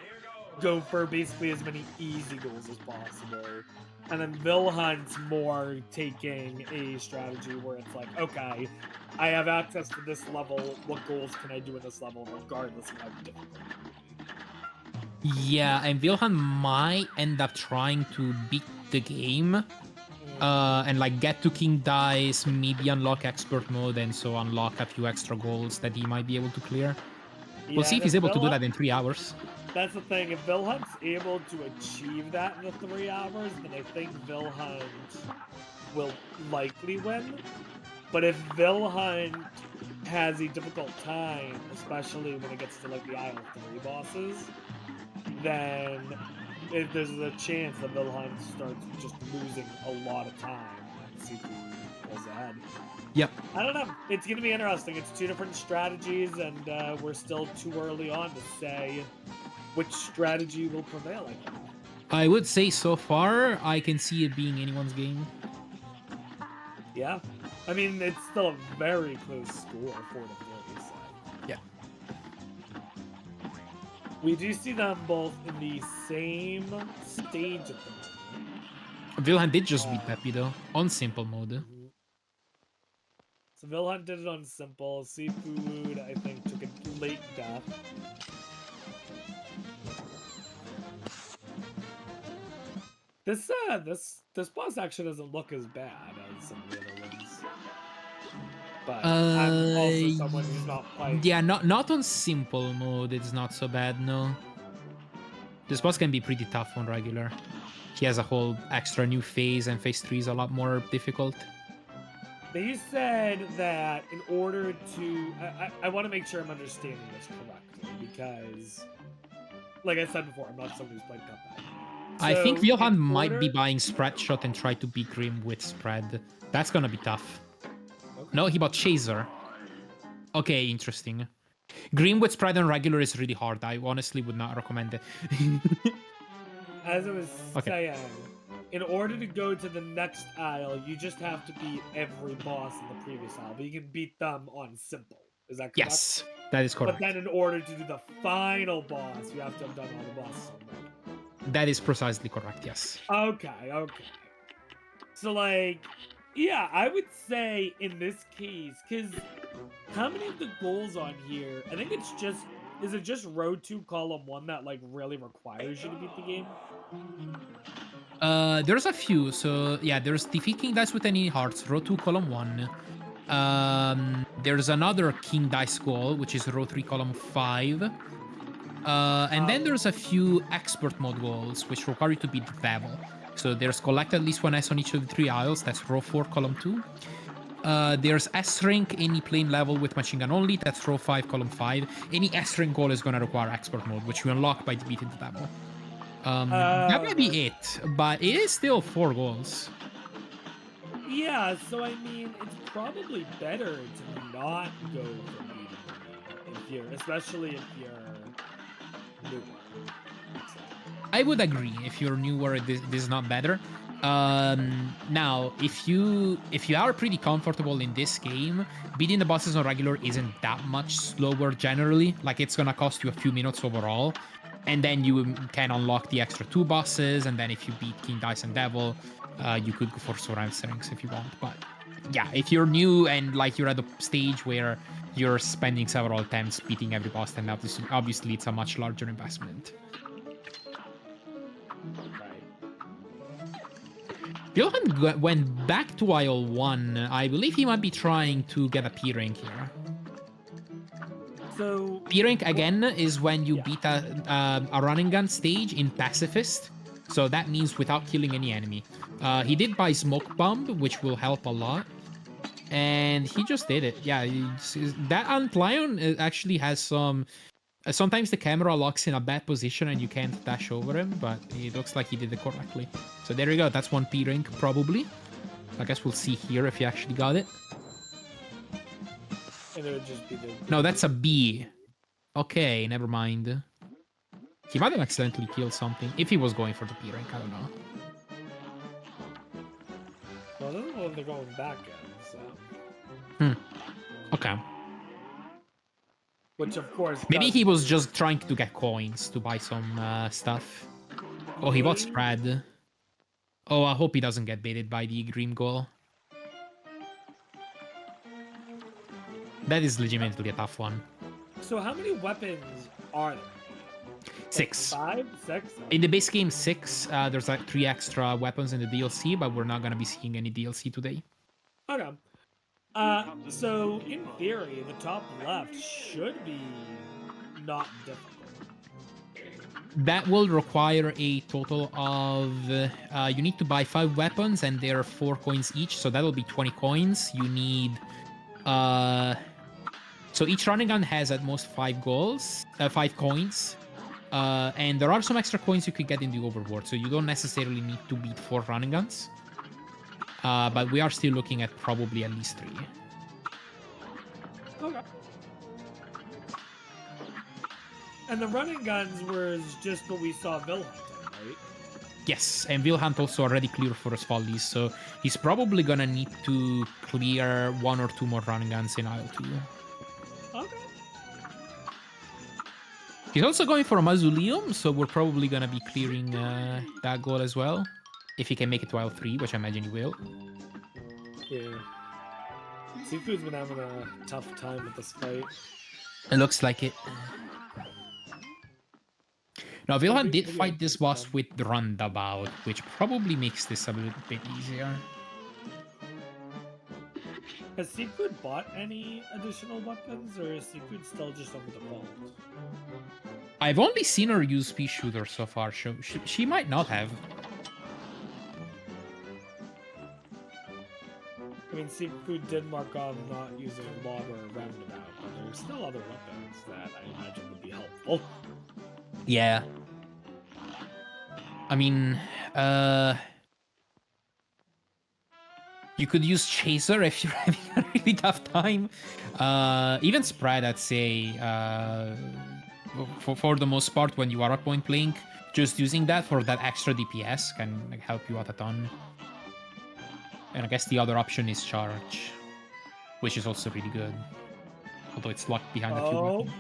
Speaker 1: go for basically as many easy goals as possible. And then Wilhelm's more taking a strategy where it's like, okay, I have access to this level, what goals can I do in this level regardless of how difficult it may be?
Speaker 4: Yeah, and Wilhelm might end up trying to beat the game. And like get to King Dice, maybe unlock expert mode, and so unlock a few extra goals that he might be able to clear. We'll see if he's able to do that in 3 hours.
Speaker 1: That's the thing. If Wilhelm's able to achieve that in the 3 hours, then I think Wilhelm will likely win. But if Wilhelm has a difficult time, especially when it gets to like the Isle 3 bosses, then there's a chance that Wilhelm starts just losing a lot of time and CFood pulls ahead.
Speaker 4: Yep.
Speaker 1: I don't know. It's going to be interesting. It's two different strategies, and we're still too early on to say which strategy will prevail, I think.
Speaker 4: I would say so far, I can see it being anyone's game.
Speaker 1: Yeah. I mean, it's still a very close score, 4-3. So.
Speaker 4: Yeah.
Speaker 1: We do see them both in the same stage at the moment.
Speaker 4: Wilhelm did just beat Peppy though, on simple mode.
Speaker 1: So Wilhelm did it on simple. CFood, I think, took a late death. This boss actually doesn't look as bad as some of the other ones. But I'm also someone who's not playing.
Speaker 4: Yeah, not on simple mode, it's not so bad, no. This boss can be pretty tough on regular. He has a whole extra new phase, and phase 3 is a lot more difficult.
Speaker 1: They said that in order to... I want to make sure I'm understanding this correctly, because, like I said before, I'm not someone who's played Cuphead. So
Speaker 4: I think Wilhelm might be buying Spread Shot and try to beat Grim with Spread. That's gonna be tough. Okay. No, he bought Chaser. Okay, interesting. Green with spread and regular is really hard. I honestly would not recommend it.
Speaker 1: As I was
Speaker 4: Okay.
Speaker 1: saying, in order to go to the next aisle, you just have to beat every boss in the previous aisle, but you can beat them on simple. Is that correct?
Speaker 4: Yes, that is correct.
Speaker 1: But then in order to do the final boss, you have to have done all the bosses on regular.
Speaker 4: That is precisely correct, yes.
Speaker 1: Okay, okay. So, like, yeah, I would say in this case, because how many of the goals on here? I think it's just, is it just row 2, column 1 that, like, really requires you to beat the game?
Speaker 4: There's a few. So, yeah, there's Defeat King Dice with any hearts, row 2, column 1. There's another King Dice goal, which is row 3, column 5. And then there's a few expert mode goals, which require you to beat the devil. So there's collect at least 1 S on each of the 3 aisles. That's row 4, column 2. There's S-Rank, any plane level with machine gun only. That's row 5, column 5. Any S-Rank goal is going to require expert mode, which you unlock by defeating the devil. That might be it, but it is still 4 goals.
Speaker 1: Yeah, so I mean, it's probably better to not go for beating the game if you're, especially if you're newer.
Speaker 4: I would agree. If you're newer, this is not better. Now, if you are pretty comfortable in this game, beating the bosses on regular isn't that much slower generally. Like, it's gonna cost you a few minutes overall, and then you can unlock the extra 2 bosses. And then if you beat King Dice and Devil, you could go for Surround Strings if you want. But yeah, if you're new and like you're at the stage where you're spending several attempts beating every boss, then obviously it's a much larger investment. Wilhelm went back to aisle 1. I believe he might be trying to get a P rank here.
Speaker 1: So
Speaker 4: P rank again is when you beat a running gun stage in pacifist. So that means without killing any enemy. He did buy Smoke Bomb, which will help a lot. And he just did it. Yeah, that Antlion actually has some... sometimes the camera locks in a bad position and you can't dash over him, but it looks like he did it correctly. So there you go. That's 1 P rank, probably. I guess we'll see here if he actually got it.
Speaker 1: And it would just be the...
Speaker 4: No, that's a B. Okay, never mind. He might have accidentally killed something. If he was going for the P rank, I don't know.
Speaker 1: Well, I don't know if they're going back in, so...
Speaker 4: Okay.
Speaker 1: Which, of course...
Speaker 4: Maybe he was just trying to get coins to buy some stuff. Oh, he bought spread. Oh, I hope he doesn't get baited by the green goal. That is legitimately a tough one.
Speaker 1: So how many weapons are there?
Speaker 4: 6.
Speaker 1: Like 5? 6?
Speaker 4: In the base game, 6. There's like 3 extra weapons in the DLC, but we're not going to be seeing any DLC today.
Speaker 1: Okay. So in theory, the top left should be not difficult.
Speaker 4: That will require a total of... you need to buy 5 weapons, and there are 4 coins each, so that'll be 20 coins. You need... So each running gun has at most 5 goals, 5 coins. And there are some extra coins you could get in the overworld, so you don't necessarily need to beat 4 running guns. But we are still looking at probably at least 3.
Speaker 1: Okay. And the running guns was just what we saw Wilhelm, right?
Speaker 4: Yes, and Wilhelm also already cleared for his follies, so he's probably gonna need to clear 1 or 2 more running guns in aisle 2.
Speaker 1: Okay.
Speaker 4: He's also going for a mausoleum, so we're probably gonna be clearing that goal as well. If he can make it to aisle 3, which I imagine he will.
Speaker 1: Yeah. CFood's been having a tough time with this fight.
Speaker 4: It looks like it. Now, Wilhelm did fight this boss with the Roundabout, which probably makes this a little bit easier.
Speaker 1: Has CFood bought any additional weapons, or is CFood still just on the default?
Speaker 4: I've only seen her use Pea Shooter so far, so she might not have.
Speaker 1: I mean, CFood did mark on not using Lob or Roundabout, but there's still other weapons that I imagine would be helpful.
Speaker 4: Yeah. I mean, You could use Chaser if you're having a really tough time. Even Spread, I'd say, for the most part, when you are up point playing, just using that for that extra DPS can like, help you out a ton. And I guess the other option is Charge, which is also really good. Although it's locked behind a few weapons.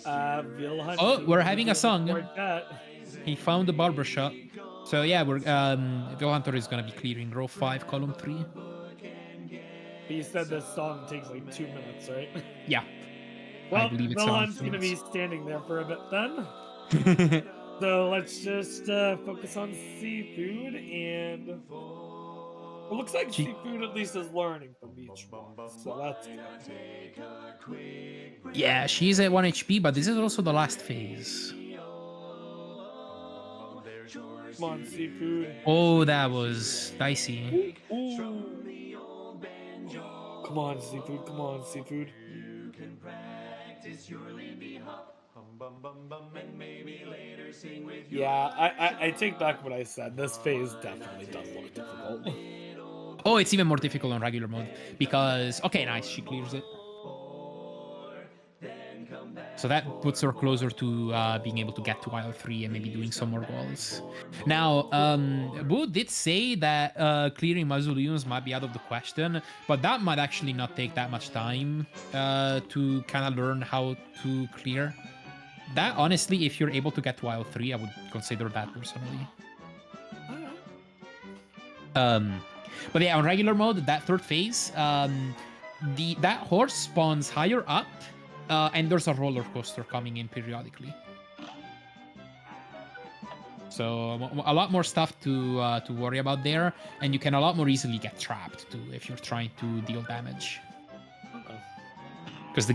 Speaker 1: Wilhelm
Speaker 4: Oh,
Speaker 1: seems
Speaker 4: we're
Speaker 1: to
Speaker 4: having
Speaker 1: be
Speaker 4: a
Speaker 1: doing
Speaker 4: song.
Speaker 1: quite that.
Speaker 4: He found the barbershop. So yeah, we're vhunter is gonna be clearing row 5, column 3.
Speaker 1: You said this song takes like 2 minutes, right?
Speaker 4: Yeah.
Speaker 1: Well,
Speaker 4: I believe it's
Speaker 1: Wilhelm's
Speaker 4: 7
Speaker 1: gonna be
Speaker 4: minutes.
Speaker 1: standing there for a bit then. So let's just focus on CFood, and it looks like CFood at least is learning from each one, so that's good.
Speaker 4: Yeah, she's at 1 HP, but this is also the last phase.
Speaker 1: Come on, CFood.
Speaker 4: Oh, that was dicey.
Speaker 1: Ooh. Come on, CFood. Come on, CFood. Yeah, I take back what I said. This phase definitely does look difficult.
Speaker 4: Oh, it's even more difficult on regular mode because okay, nice, she clears it. So that puts her closer to being able to get to aisle 3 and maybe doing some more goals. Now, Boo did say that clearing mausoleums might be out of the question, but that might actually not take that much time to kind of learn how to clear. That, honestly, if you're able to get to aisle 3, I would consider that personally. But yeah, on regular mode, that third phase, that horse spawns higher up, and there's a roller coaster coming in periodically. So a lot more stuff to worry about there, and you can a lot more easily get trapped too if you're trying to deal damage. Because the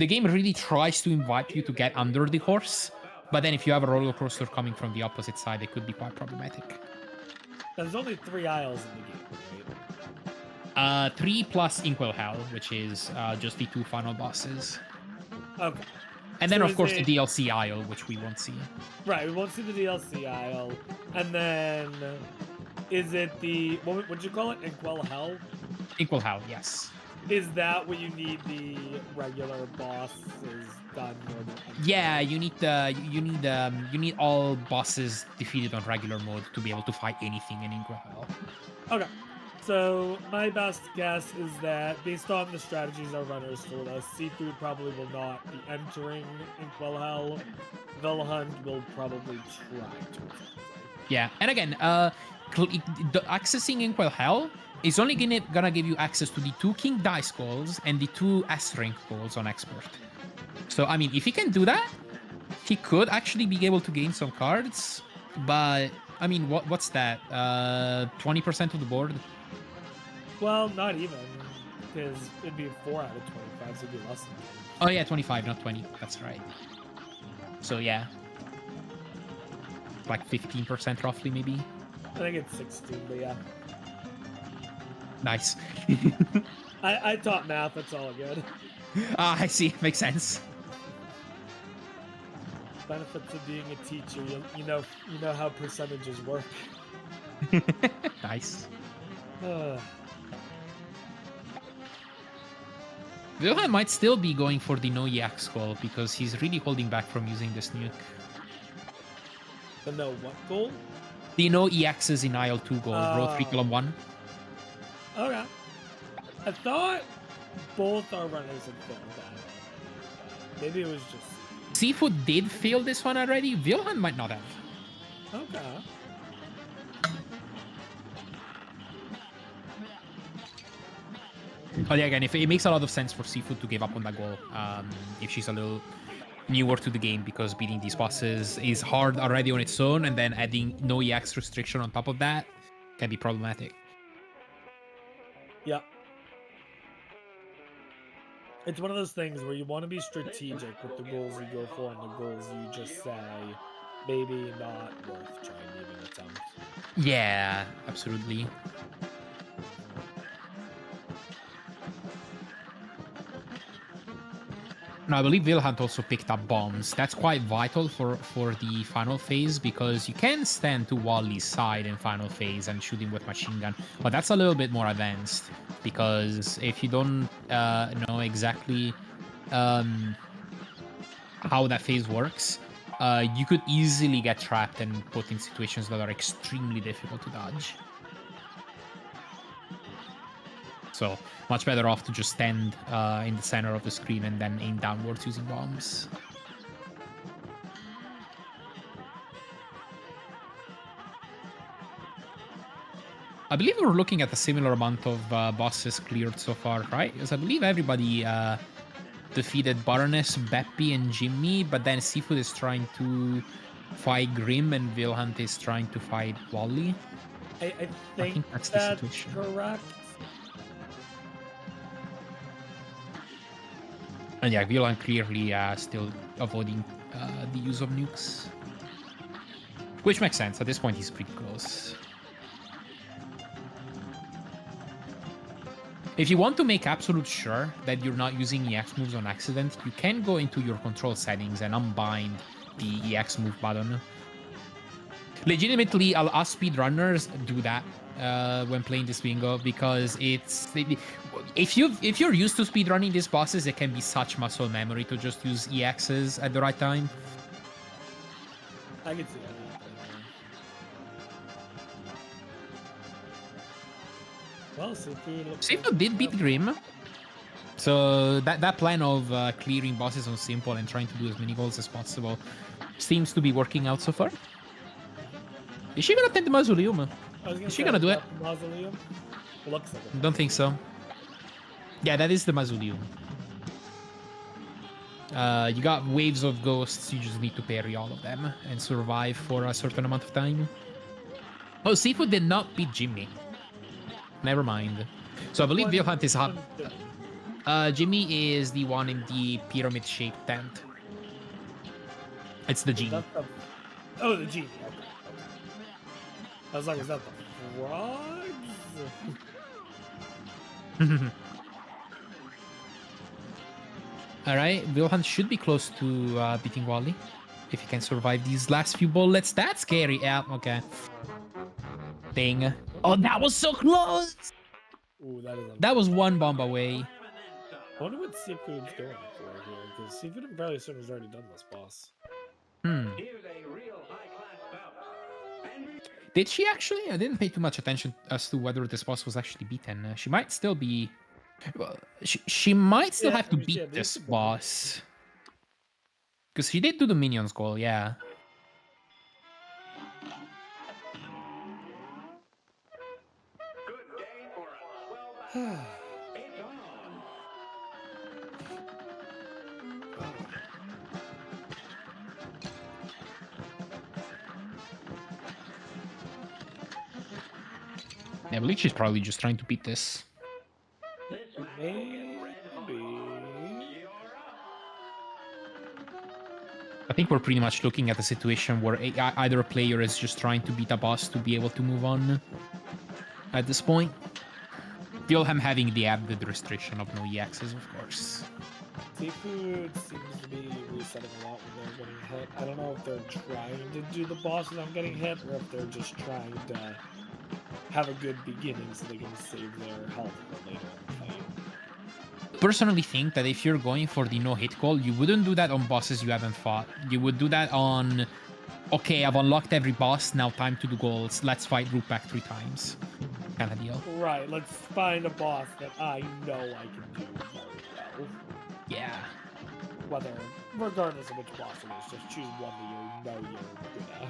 Speaker 4: game really tries to invite you to get under the horse, but then if you have a roller coaster coming from the opposite side, it could be quite problematic.
Speaker 1: There's only 3 aisles in the game, right?
Speaker 4: 3 plus Inkwell Hell, which is just the 2 final bosses.
Speaker 1: Okay.
Speaker 4: And then,
Speaker 1: So
Speaker 4: of course,
Speaker 1: it...
Speaker 4: the DLC aisle, which we won't see.
Speaker 1: Right, we won't see the DLC aisle. And then, is it the... What would you call it? Inkwell Hell?
Speaker 4: Inkwell Hell, yes.
Speaker 1: Is that what you need the regular bosses done?
Speaker 4: Yeah, you need all bosses defeated on regular mode to be able to fight anything in Inkwell Hell.
Speaker 1: Okay. So, my best guess is that, based on the strategies our runners told us, CFood probably will not be entering Inkwell Hell. Wilhelm will probably try to.
Speaker 4: Yeah, and again, accessing Inkwell Hell is only gonna give you access to the 2 King Dice goals and the 2 S-Rank goals on Expert. So, I mean, if he can do that, he could actually be able to gain some cards, but, I mean, what's that? 20% of the board?
Speaker 1: Well, not even, because it'd be 4 out of 25, so it'd be less than 20.
Speaker 4: Oh yeah, 25, not 20. That's right. So yeah. Like 15% roughly, maybe.
Speaker 1: I think it's 16, but yeah.
Speaker 4: Nice.
Speaker 1: I taught math, that's all good.
Speaker 4: Ah, I see. Makes sense.
Speaker 1: Benefits of being a teacher, you know how percentages work.
Speaker 4: Nice. Wilhelm might still be going for the no Yak goal because he's really holding back from using this nuke.
Speaker 1: The no what goal?
Speaker 4: The no EXs in aisle 2 goal, row 3, column 1.
Speaker 1: Okay. I thought both our runners had failed that. Maybe it was just...
Speaker 4: CFood did fail this one already. Wilhelm might not have.
Speaker 1: Okay.
Speaker 4: But yeah, again, if it makes a lot of sense for CFood to give up on that goal, if she's a little newer to the game, because beating these bosses is hard already on its own, and then adding no EX restriction on top of that can be problematic.
Speaker 1: Yeah. It's one of those things where you want to be strategic with the goals you go for and the goals you just say, maybe not worth trying to even attempt.
Speaker 4: Yeah, absolutely. No, I believe Wilhelm also picked up bombs. That's quite vital for the final phase because you can stand to Wally's side in final phase and shoot him with machine gun, but that's a little bit more advanced because if you don't know exactly how that phase works, you could easily get trapped and put in situations that are extremely difficult to dodge. So much better off to just stand in the center of the screen and then aim downwards using bombs. I believe we're looking at a similar amount of bosses cleared so far, right? Because I believe everybody defeated Baroness, Beppy, and Jimmy, but then CFood is trying to fight Grim and Wilhelm is trying to fight Wally.
Speaker 1: I
Speaker 4: I think that's the situation.
Speaker 1: Correct.
Speaker 4: And yeah, Wilhelm clearly still avoiding the use of nukes. Which makes sense. At this point, he's pretty close. If you want to make absolute sure that you're not using EX moves on accident, you can go into your control settings and unbind the EX move button. Legitimately, us speedrunners do that when playing this bingo because it's if you're used to speedrunning these bosses, it can be such muscle memory to just use EXs at the right time.
Speaker 1: I can see that happening. Well,
Speaker 4: CFood did beat Grim. So that plan of clearing bosses on simple and trying to do as many goals as possible seems to be working out so far. Is she gonna take the mausoleum? Is she gonna do it?
Speaker 1: Mausoleum? It looks like it.
Speaker 4: Don't think so. Yeah, that is the mausoleum. You got waves of ghosts, you just need to parry all of them and survive for a certain amount of time. Oh, CFood did not beat Jimmy. Never mind. So I believe Wilhelm is up. Jimmy is the one in the pyramid-shaped tent. It's the genie.
Speaker 1: Oh, the genie. Okay. I was like, is that the frogs?
Speaker 4: Alright, Wilhelm should be close to beating Wally. If he can survive these last few bullets. That's scary. Yeah, okay. Dang. Oh, that was so close!
Speaker 1: Ooh,
Speaker 4: that was one bomb away.
Speaker 1: I wonder what CFood's going for here, because CFood and Barely Certain has already done this boss.
Speaker 4: Did she actually? I didn't pay too much attention as to whether this boss was actually beaten. She might still be... Well, she might still have to beat this boss. Because she did do the minions goal, yeah. Yeah, I believe she's probably just trying to beat this.
Speaker 1: Maybe.
Speaker 4: I think we're pretty much looking at a situation where either a player is just trying to beat a boss to be able to move on at this point. Wilhelm having the added restriction of no EXs, of course.
Speaker 1: CFood seems to be resetting a lot when they're getting hit. I don't know if they're trying to do the boss without getting hit, or if they're just trying to have a good beginning so they can save their health for later in the fight.
Speaker 4: Personally think that if you're going for the no-hit goal, you wouldn't do that on bosses you haven't fought. You would do that on, okay, I've unlocked every boss, now time to do goals. Let's fight Rupak 3 times. Kind of deal.
Speaker 1: Right, let's find a boss that I know I can do very well.
Speaker 4: Yeah.
Speaker 1: Regardless of which boss it is, just choose one that you know you're good at.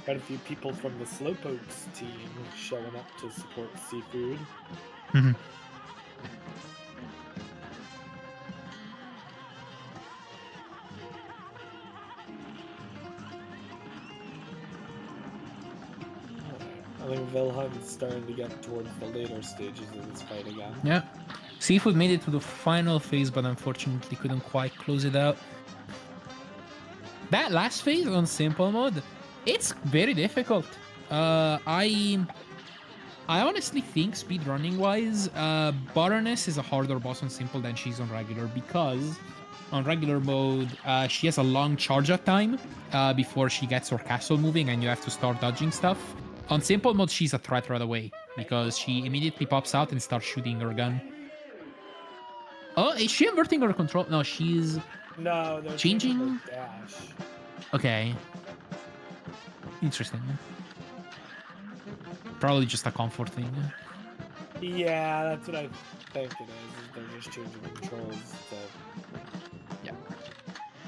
Speaker 1: Quite a few people from the Slowpokes team showing up to support CFood. I think Wilhelm's starting to get towards the later stages of this fight again.
Speaker 4: Yeah. CFood made it to the final phase, but unfortunately couldn't quite close it out. That last phase on simple mode It's very difficult. I honestly think speedrunning wise, Baroness is a harder boss on simple than she's on regular because on regular mode, she has a long charge up time before she gets her castle moving and you have to start dodging stuff. On simple mode, she's a threat right away because she immediately pops out and starts shooting her gun. Oh, is she inverting her control? No, she's
Speaker 1: No, they're
Speaker 4: changing.
Speaker 1: changing their dash.
Speaker 4: Okay. Interesting. Probably just a comfort thing.
Speaker 1: Yeah, that's what I think it is they're just changing controls. So.
Speaker 4: Yeah.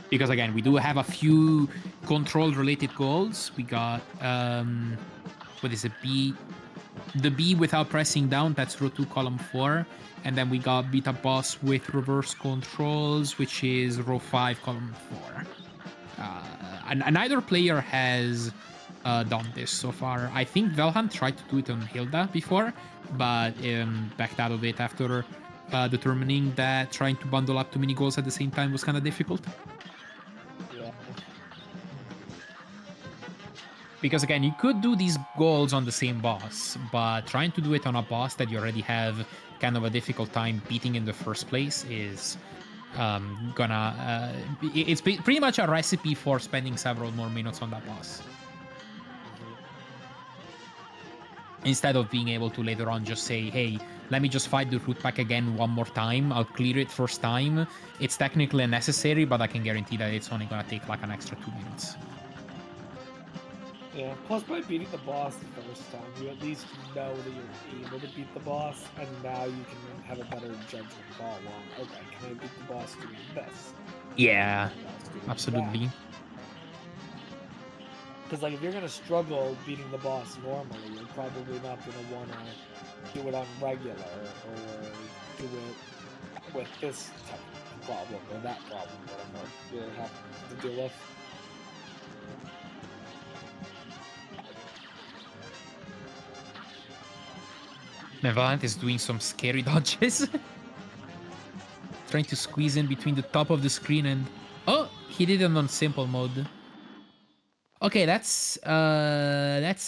Speaker 4: Because again, we do have a few control-related goals. We got what is it? B. The B without pressing down. That's row 2, column 4. And then we got beat a boss with reverse controls, which is row 5, column 4. And neither player has done this so far. I think Velhan tried to do it on Hilda before, but backed out of it after determining that trying to bundle up too many goals at the same time was kind of difficult.
Speaker 1: Yeah.
Speaker 4: Because again, you could do these goals on the same boss, but trying to do it on a boss that you already have kind of a difficult time beating in the first place is it's pretty much a recipe for spending several more minutes on that boss. Instead of being able to later on just say, hey, let me just fight the root pack again one more time, I'll clear it first time. It's technically unnecessary, but I can guarantee that it's only gonna take like an extra 2 minutes.
Speaker 1: Yeah, plus by beating the boss the first time, you at least know that you're able to beat the boss, and now you can have a better judgment call on, okay, can I beat the boss doing this?
Speaker 4: Yeah, absolutely.
Speaker 1: Because like if you're gonna struggle beating the boss normally, you're probably not gonna wanna do it on regular or do it with this type of problem or that problem, whatever you have to deal with.
Speaker 4: Nevalant is doing some scary dodges. Trying to squeeze in between the top of the screen and... Oh, he did it on simple mode. Okay, that's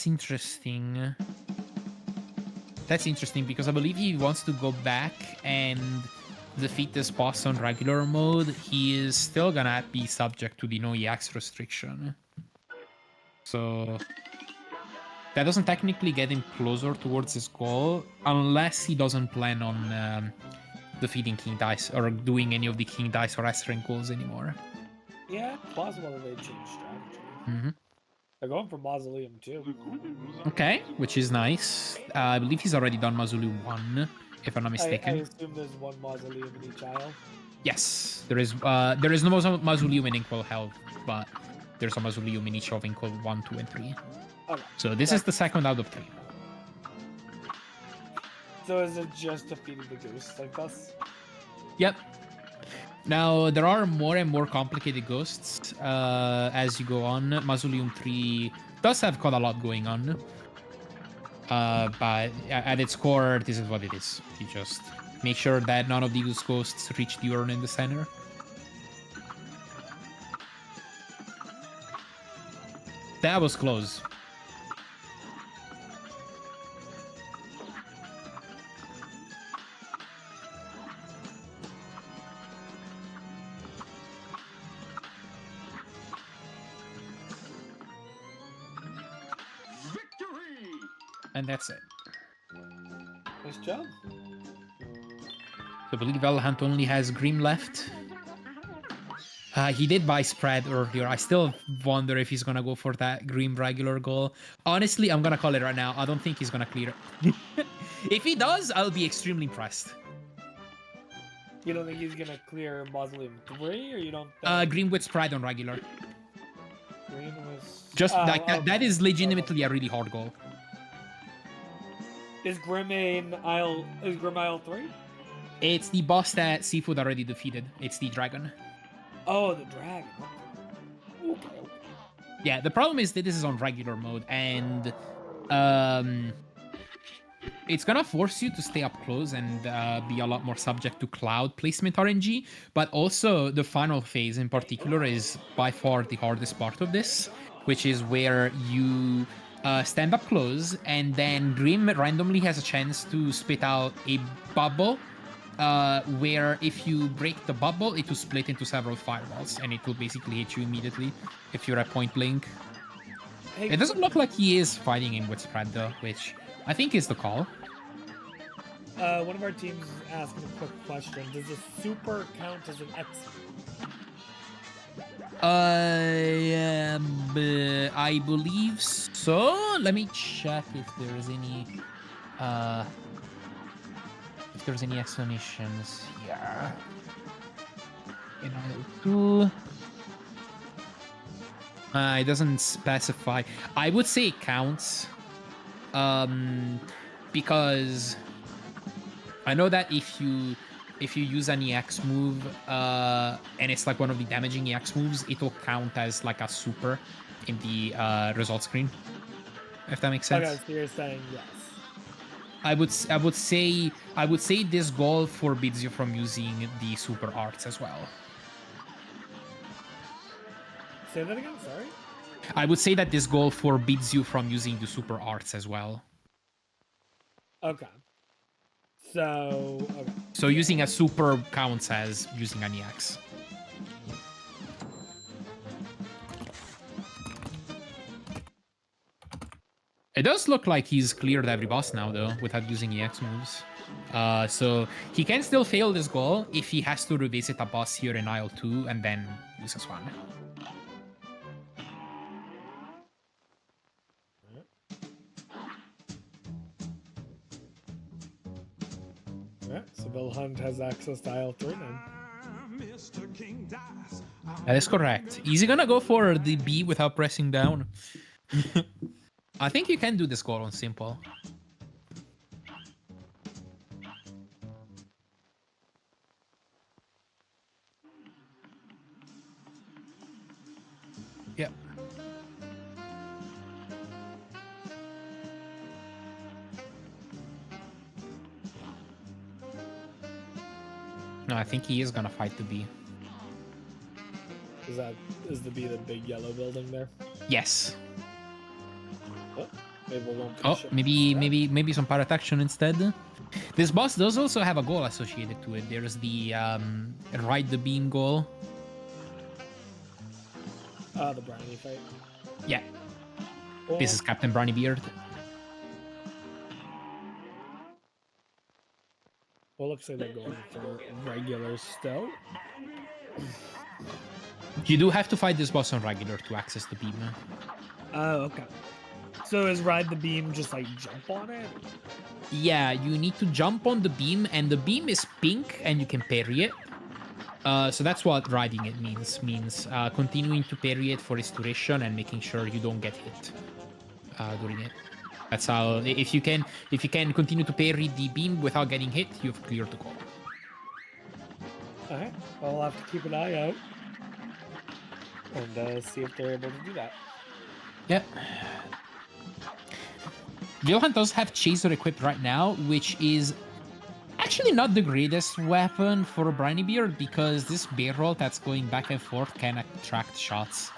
Speaker 4: interesting. That's interesting because I believe he wants to go back and defeat this boss on regular mode. He is still gonna be subject to the no EX restriction. So that doesn't technically get him closer towards his goal unless he doesn't plan on defeating King Dice or doing any of the King Dice or S rank goals anymore.
Speaker 1: Yeah, plausible that they change strategy.
Speaker 4: Mm-hmm.
Speaker 1: They're going for Mausoleum too.
Speaker 4: Okay, which is nice. I believe he's already done Mausoleum 1, if I'm not mistaken.
Speaker 1: I assume there's one Mausoleum in each aisle.
Speaker 4: Yes, there is no Mausoleum in Inkwell Health, but there's a Mausoleum in each of Inkwell 1, 2, and 3.
Speaker 1: Okay.
Speaker 4: So this is the second out of 3.
Speaker 1: So is it just defeating the ghosts like this?
Speaker 4: Yep. Now, there are more and more complicated ghosts as you go on. Mausoleum 3 does have quite a lot going on. But at its core, this is what it is. You just make sure that none of these ghosts reach the urn in the center. That was close. And that's it.
Speaker 1: Nice job.
Speaker 4: I believe Valhant only has Grim left. He did buy spread earlier. I still wonder if he's gonna go for that Grim regular goal. Honestly, I'm gonna call it right now. I don't think he's gonna clear it. If he does, I'll be extremely impressed.
Speaker 1: You don't think he's gonna clear Mausoleum 3, or you don't think...
Speaker 4: Grim with spread on regular.
Speaker 1: Green was...
Speaker 4: Just like that,
Speaker 1: okay.
Speaker 4: that is legitimately a really hard goal.
Speaker 1: Is Grim in aisle... Is Grim aisle 3?
Speaker 4: It's the boss that CFood already defeated. It's the dragon.
Speaker 1: Oh, the dragon. Okay.
Speaker 4: Yeah, the problem is that this is on regular mode, and it's gonna force you to stay up close and be a lot more subject to cloud placement RNG, but also the final phase in particular is by far the hardest part of this, which is where you stand up close, and then Grim randomly has a chance to spit out a bubble, where if you break the bubble, it will split into several fireballs, and it will basically hit you immediately if you're at point blank.
Speaker 1: Hey,
Speaker 4: It doesn't look like he is fighting him with spread though, which I think is the call.
Speaker 1: one of our teams is asking a quick question. Does the super count as an X?
Speaker 4: I believe so. Let me check if there's any explanations here. In IL2. It doesn't specify. I would say it counts. Because I know that if you use an EX move, and it's like one of the damaging EX moves, it'll count as like a super in the result screen. If that makes sense.
Speaker 1: Okay, so you're saying yes.
Speaker 4: I would say this goal forbids you from using the super arts as well.
Speaker 1: Say that again, sorry?
Speaker 4: I would say that this goal forbids you from using the super arts as well.
Speaker 1: Okay. So, okay.
Speaker 4: So using a super counts as using an EX. It does look like he's cleared every boss now, though, without using EX moves. So he can still fail this goal if he has to revisit a boss here in Isle 2 and then uses one.
Speaker 1: Alright, so Wilhelm has access to Isle 3 now.
Speaker 4: That is correct. Is he gonna go for the B without pressing down? I think you can do this goal on simple. Yep. No, I think he is gonna fight the B.
Speaker 1: Is the B the big yellow building there?
Speaker 4: Yes.
Speaker 1: Oh, maybe we won't
Speaker 4: Oh,
Speaker 1: push it
Speaker 4: maybe some pirate action instead. This boss does also have a goal associated to it. There's the ride the beam goal.
Speaker 1: The briny fight.
Speaker 4: Yeah.
Speaker 1: Oh,
Speaker 4: This is Captain Briny Beard.
Speaker 1: well, looks like they're going for regular still.
Speaker 4: You do have to fight this boss on regular to access the beam.
Speaker 1: Oh, okay. So is ride the beam just like jump on it?
Speaker 4: Yeah, you need to jump on the beam, and the beam is pink, and you can parry it. So that's what riding it means. Means continuing to parry it for its duration and making sure you don't get hit during it. That's how. If you can continue to parry the beam without getting hit, you've cleared the goal.
Speaker 1: Alright, well, I'll have to keep an eye out and see if they're able to do that.
Speaker 4: Yep. Wilhelm does have Chaser equipped right now, which is actually not the greatest weapon for a Briny Beard because this barrel that's going back and forth can attract shots.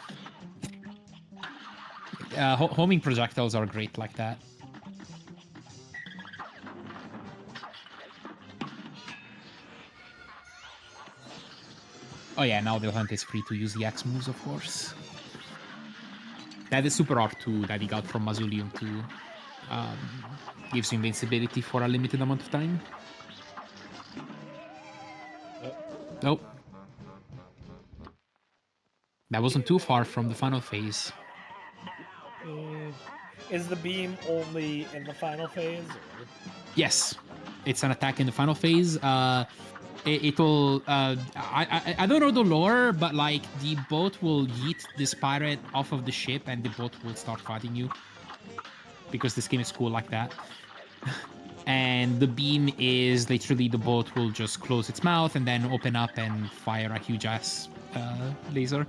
Speaker 4: Homing projectiles are great like that. Oh yeah, now Wilhelm is free to use the X moves, of course. That is Super R2 that he got from Mausoleum 2. Gives you invincibility for a limited amount of time. Nope. That wasn't too far from the final phase.
Speaker 1: Is the beam only in the final phase? Or?
Speaker 4: Yes, it's an attack in the final phase. It'll. I don't know the lore, but like the boat will yeet this pirate off of the ship, and the boat will start fighting you. Because this game is cool like that. And the beam is literally the boat will just close its mouth and then open up and fire a huge ass laser.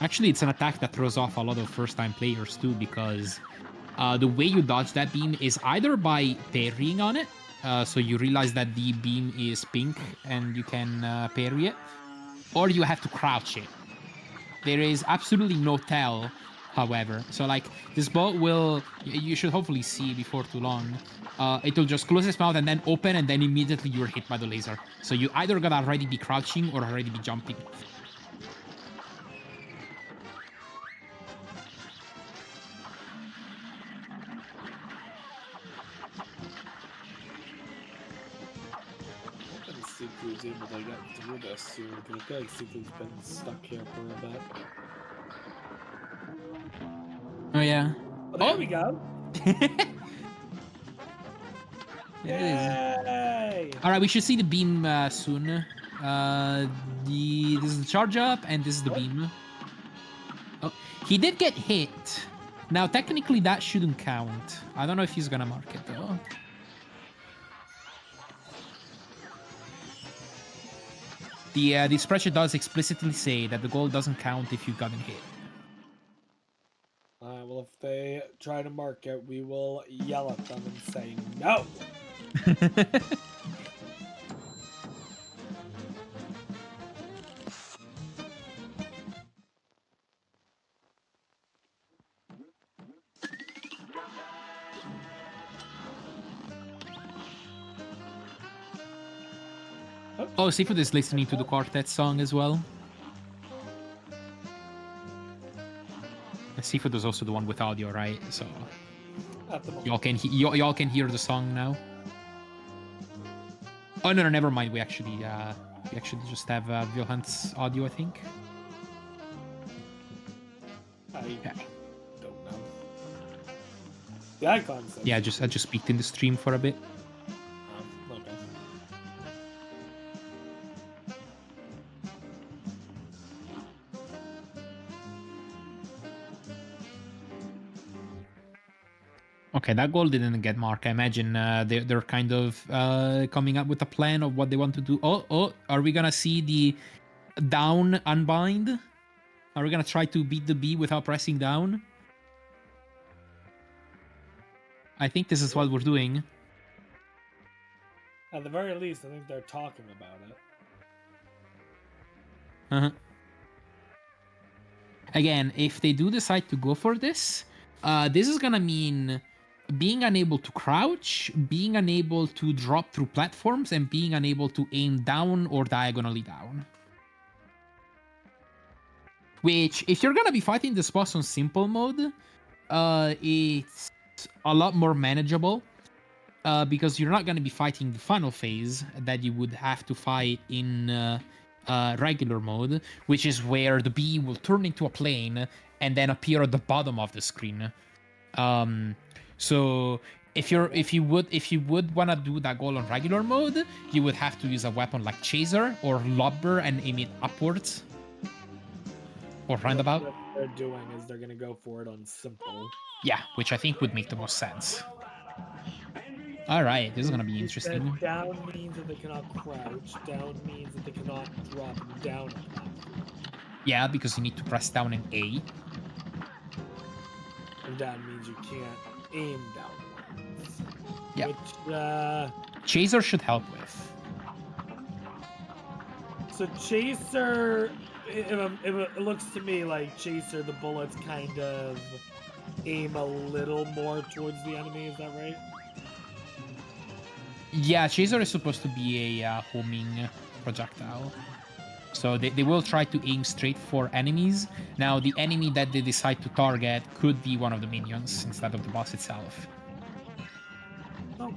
Speaker 4: Actually, it's an attack that throws off a lot of first-time players too, because The way you dodge that beam is either by parrying on it, so you realize that the beam is pink and you can parry it, or you have to crouch it. There is absolutely no tell, however. So like this boat will, you should hopefully see before too long. It'll just close its mouth and then open, and then immediately you're hit by the laser. So you either gotta already be crouching or already be jumping.
Speaker 1: I think CFood's able to get through this soon, because I feel like CFood's been stuck here for a bit.
Speaker 4: Oh yeah.
Speaker 1: Oh, there we go.
Speaker 4: It is.
Speaker 1: Yay!
Speaker 4: All right, we should see the beam soon. This is the charge up, and this is the beam. Oh, he did get hit. Now, technically, that shouldn't count. I don't know if he's gonna mark it though. The spreadsheet does explicitly say that the goal doesn't count if you've gotten hit.
Speaker 1: Well, if they try to mark it, we will yell at them and say no.
Speaker 4: Oh, CFood is listening to the quartet song as well. And CFood was also the one with audio, right? So
Speaker 1: At the moment.
Speaker 4: y'all can hear the song now. Oh no, never mind. We actually just have Wilhelm's audio, I think.
Speaker 1: I
Speaker 4: Yeah.
Speaker 1: don't know. The icon says.
Speaker 4: Yeah, I just peeked in the stream for a bit.
Speaker 1: Okay.
Speaker 4: Okay, that goal didn't get marked. I imagine they're kind of coming up with a plan of what they want to do. Oh, are we gonna see the down unbind? Are we gonna try to beat the bee without pressing down? I think this is what we're doing.
Speaker 1: At the very least, I think they're talking about it.
Speaker 4: Uh-huh. Again, if they do decide to go for this, this is gonna mean being unable to crouch, being unable to drop through platforms, and being unable to aim down or diagonally down. Which, if you're gonna be fighting this boss on simple mode, it's a lot more manageable. Because you're not gonna be fighting the final phase that you would have to fight in regular mode, which is where the bee will turn into a plane and then appear at the bottom of the screen. So if you would wanna do that goal on regular mode, you would have to use a weapon like Chaser or Lobber and aim it upwards. Or roundabout.
Speaker 1: What they're doing is they're gonna go for it on simple.
Speaker 4: Yeah, which I think would make the most sense. Alright, this is gonna be interesting.
Speaker 1: Down means that they cannot crouch. Down means that they cannot drop down.
Speaker 4: Yeah, because you need to press down an A.
Speaker 1: And down means you can't aim downwards.
Speaker 4: Yeah.
Speaker 1: Which,
Speaker 4: Chaser should help with.
Speaker 1: so Chaser, it looks to me like Chaser, the bullets kind of aim a little more towards the enemy, is that right?
Speaker 4: Yeah, Chaser is supposed to be a homing projectile. So they will try to aim straight for enemies. Now, the enemy that they decide to target could be one of the minions instead of the boss itself.
Speaker 1: Okay.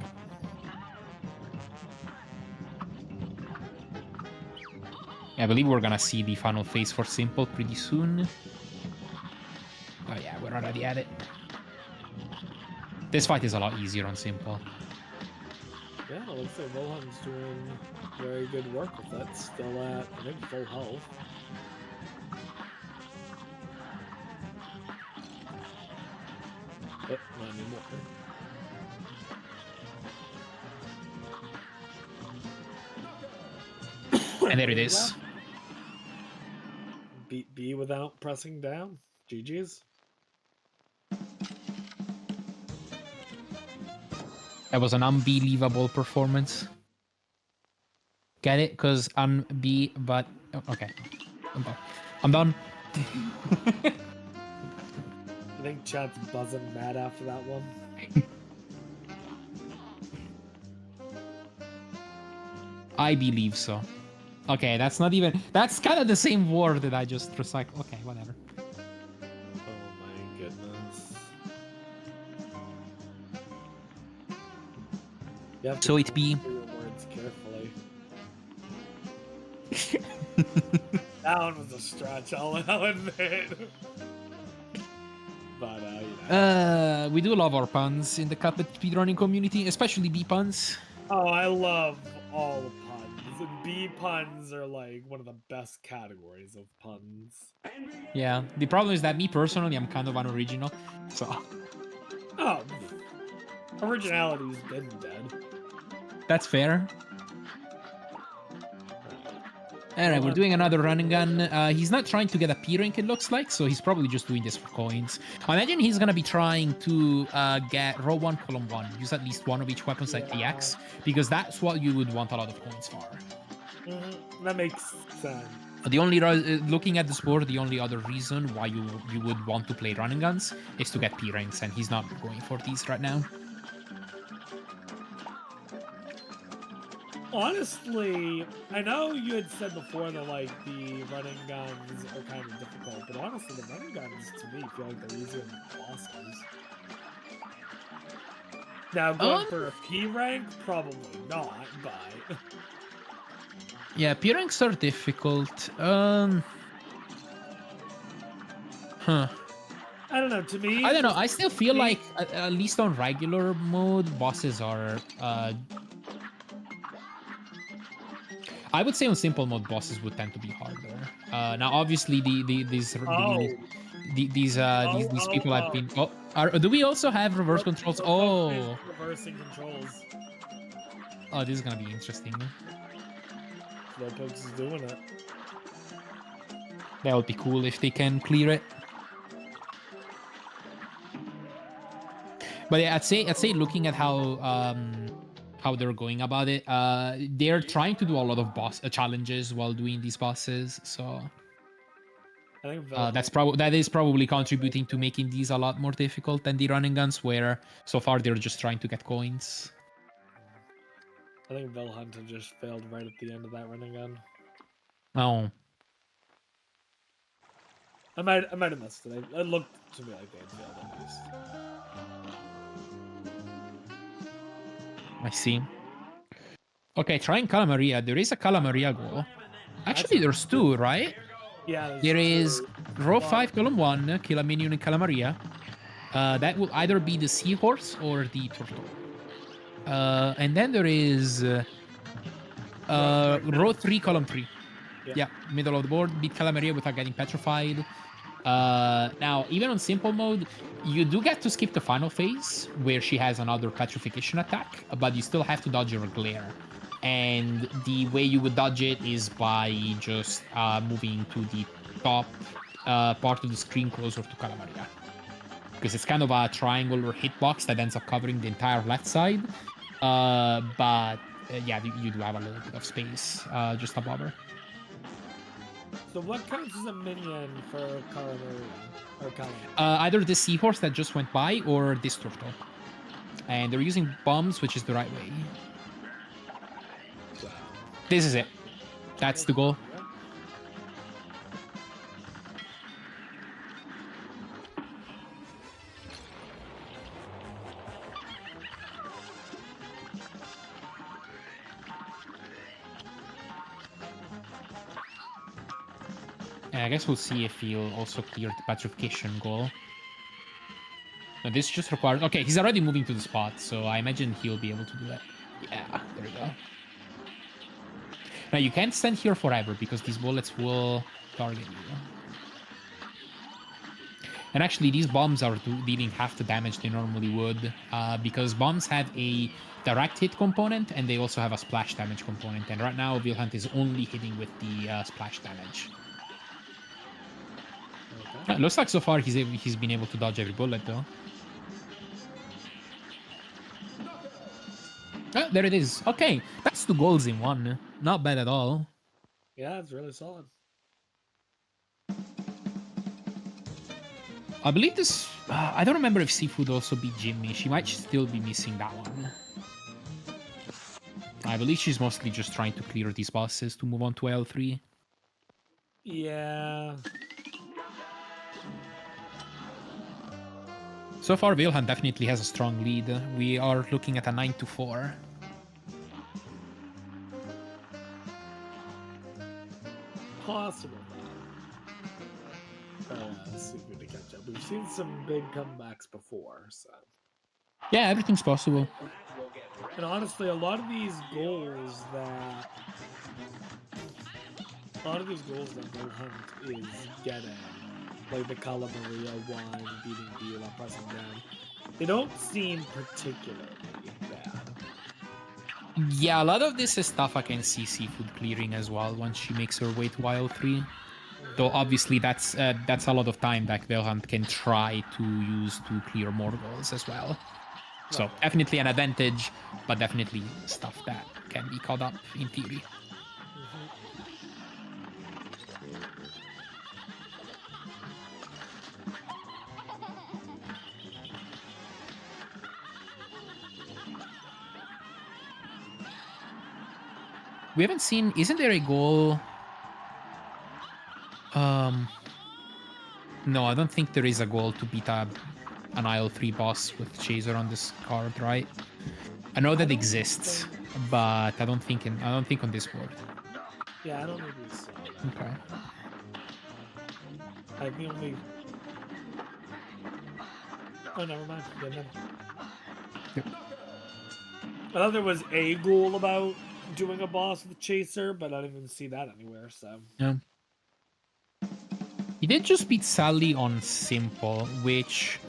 Speaker 4: I believe we're gonna see the final phase for Simple pretty soon. Oh yeah, we're already at it. This fight is a lot easier on Simple.
Speaker 1: Yeah, it looks like Wilhelm's doing very good work with that. Still at, I think, full health. But not anymore.
Speaker 4: And there it is.
Speaker 1: Beat B without pressing down. GG's.
Speaker 4: That was an unbelievable performance. Get it? Because but okay. I'm done.
Speaker 1: I think chat's buzzing mad after that one.
Speaker 4: I believe so. Okay, that's not even... That's kind of the same word that I just recycled. Okay, whatever.
Speaker 1: Oh my goodness. You have to
Speaker 4: So it be...
Speaker 1: choose your words carefully. That one was a stretch, I'll admit. But, you know.
Speaker 4: We do love our puns in the Cuphead speedrunning community, especially B puns.
Speaker 1: Oh, I love all puns. And B puns are like one of the best categories of puns.
Speaker 4: Yeah, the problem is that me personally, I'm kind of unoriginal, so...
Speaker 1: Oh, originality's been dead.
Speaker 4: That's fair. Alright, we're doing another run and gun. He's not trying to get a P rank, it looks like, so he's probably just doing this for coins. I imagine he's gonna be trying to get row 1, column 1. Use at least one of each weapons like the X, because that's what you would want a lot of coins for.
Speaker 1: That makes sense.
Speaker 4: The only looking at the sport, the only other reason why you would want to play run and guns is to get P ranks, and he's not going for these right now.
Speaker 1: Honestly, I know you had said before that like the running guns are kind of difficult, but honestly, the running guns to me feel like they're easier than the bosses. Now, going for a P rank, probably not, but
Speaker 4: yeah, P ranks are difficult. Huh.
Speaker 1: I don't know. To me,
Speaker 4: I don't know. I still feel like at least on regular mode, bosses are. I would say on simple mode, bosses would tend to be harder. Now, obviously, these people have been. Oh, do we also have reverse controls? Oh,
Speaker 1: reversing controls.
Speaker 4: Oh, this is gonna be interesting.
Speaker 1: Slowpokes is doing it.
Speaker 4: That would be cool if they can clear it. But yeah, I'd say looking at how they're going about it, they're trying to do a lot of boss challenges while doing these bosses, so
Speaker 1: I think
Speaker 4: that is probably contributing to making these a lot more difficult than the running guns, where so far they're just trying to get coins.
Speaker 1: I think vhunter just failed right at the end of that running gun.
Speaker 4: Oh.
Speaker 1: I might have missed it. It looked to me like they had failed at least.
Speaker 4: I see. Okay, trying Calamaria. There is a Calamaria goal. Actually, there's two, right?
Speaker 1: Yeah.
Speaker 4: There is row 5, column 1, kill a minion in Calamaria. That will either be the seahorse or the turtle. And then there is row 3, column 3. Yeah, middle of the board. Beat Calamaria without getting petrified. Now, even on simple mode, you do get to skip the final phase, where she has another petrification attack, but you still have to dodge her glare. And the way you would dodge it is by just moving to the top part of the screen closer to Calamaria. Because it's kind of a triangular hitbox that ends up covering the entire left side. But yeah, you do have a little bit of space just above her.
Speaker 1: So what counts as a minion for Calamaria? Or Calamaria?
Speaker 4: Either the seahorse that just went by or this turtle. And they're using bombs, which is the right way. This is it. That's the goal. I guess we'll see if he'll also clear the petrification goal. No, this just requires... Okay, he's already moving to the spot, so I imagine he'll be able to do that. Yeah, there we go. Now, you can't stand here forever, because these bullets will target you. And actually, these bombs are dealing half the damage they normally would, because bombs have a direct hit component, and they also have a splash damage component. And right now, Wilhelm is only hitting with the splash damage. Okay. Looks like so far he's been able to dodge every bullet, though. Oh, there it is. Okay, that's 2 goals in one. Not bad at all.
Speaker 1: Yeah, it's really solid.
Speaker 4: I believe this... I don't remember if CFood also beat Jimmy. She might still be missing that one. I believe she's mostly just trying to clear these bosses to move on to L3.
Speaker 1: Yeah.
Speaker 4: So far, Wilhelm definitely has a strong lead. We are looking at a 9-4.
Speaker 1: Possible. Let's see if we can catch up. We've seen some big comebacks before, so.
Speaker 4: Yeah, everything's possible.
Speaker 1: And honestly, a lot of these goals that Wilhelm is getting, like the Calamaria one, beating Beulah, pressing down, they don't seem particularly bad.
Speaker 4: Yeah, a lot of this is stuff I can see CFood clearing as well once she makes her way to IL3. Though obviously that's a lot of time that Wilhelm can try to use to clear more goals as well. So definitely an advantage, but definitely stuff that can be caught up in theory. We haven't seen... Isn't there a goal? No, I don't think there is a goal to beat an IL3 boss with Chaser on this card, right? I know that exists, but I don't think on this board.
Speaker 1: Yeah, I don't think we saw that.
Speaker 4: Okay.
Speaker 1: I think only. Oh, never mind.
Speaker 4: Yep.
Speaker 1: I thought there was a goal about doing a boss with Chaser, but I didn't even see that anywhere. So
Speaker 4: Yeah. He did just beat Sally on Simple, which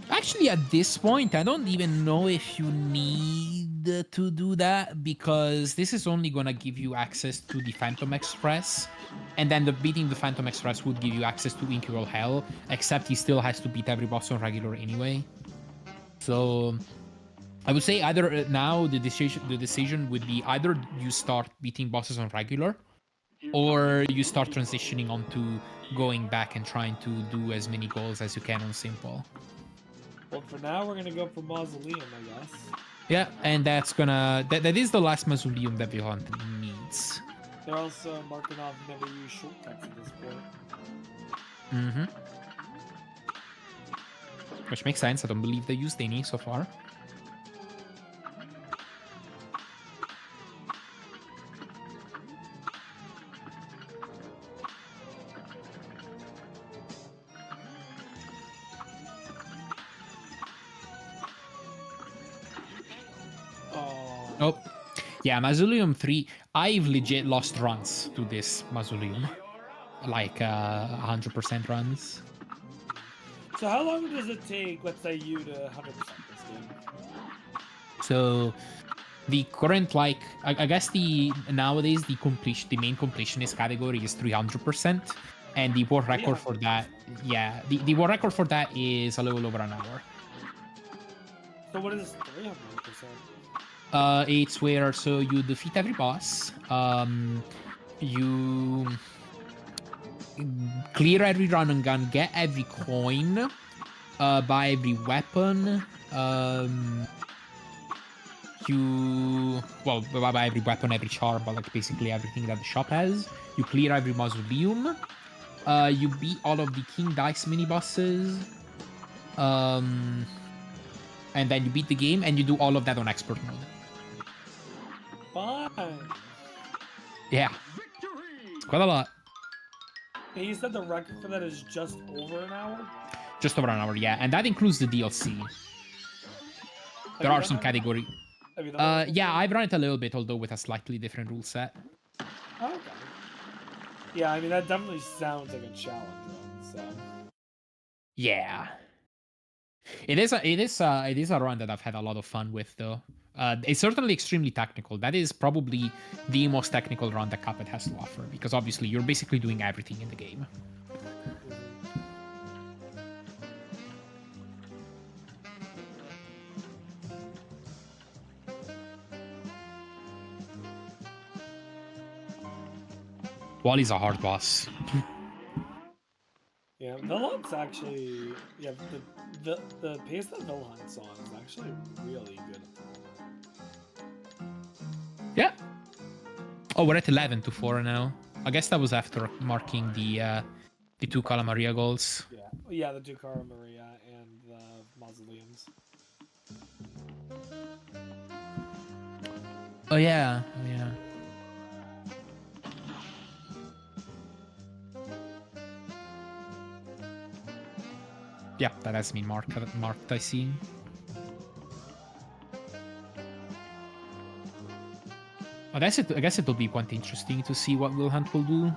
Speaker 4: actually at this point, I don't even know if you need to do that because this is only going to give you access to the Phantom Express. And then beating the Phantom Express would give you access to Incurable Hell, except he still has to beat every boss on regular anyway. So I would say either now the decision would be either you start beating bosses on regular, or you start transitioning onto going back and trying to do as many goals as you can on Simple.
Speaker 1: well, for now we're gonna go for Mausoleum, I guess.
Speaker 4: Yeah, and that's gonna... That is the last Mausoleum that Vihant needs.
Speaker 1: They're also marking off never use shortcuts at this point.
Speaker 4: Mm-hmm. Which makes sense. I don't believe they used any so far. Oh, yeah, Mausoleum 3. I've legit lost runs to this Mausoleum. Like 100% runs.
Speaker 1: So how long does it take, let's say, you to 100% this game?
Speaker 4: So the current, like, I guess nowadays the main completionist category is 300%. And the world record for that, yeah, the world record for that is a little over an hour.
Speaker 1: So what is 300%?
Speaker 4: It's where, so you defeat every boss, you clear every run and gun, get every coin, buy every weapon, you, well, buy every weapon, every charm, but like basically everything that the shop has. You clear every mausoleum, you beat all of the King Dice mini bosses, and then you beat the game, and you do all of that on expert mode.
Speaker 1: Fine.
Speaker 4: Yeah. It's quite a lot.
Speaker 1: And you said the record for that is just over an hour?
Speaker 4: Just over an hour, yeah. And that includes the DLC. There are some category. Yeah, I've run it a little bit, although with a slightly different rule set.
Speaker 1: Okay. Yeah, I mean, that definitely sounds like a challenge run, so.
Speaker 4: Yeah. It is a run that I've had a lot of fun with, though. It's certainly extremely technical. That is probably the most technical run that Cuphead has to offer, because obviously you're basically doing everything in the game. Wally's a hard boss.
Speaker 1: Yeah, Wilhelm's actually the pace that Wilhelm's on is actually really good at the moment.
Speaker 4: Yeah. Oh, we're at 11 to 4 now. I guess that was after marking the 2 Calamaria goals.
Speaker 1: Yeah, the Ducara Maria and the mausoleums.
Speaker 4: Oh yeah, yeah. Yeah, that has been marked, I see. I guess it will be quite interesting to see what Wilhelm will do.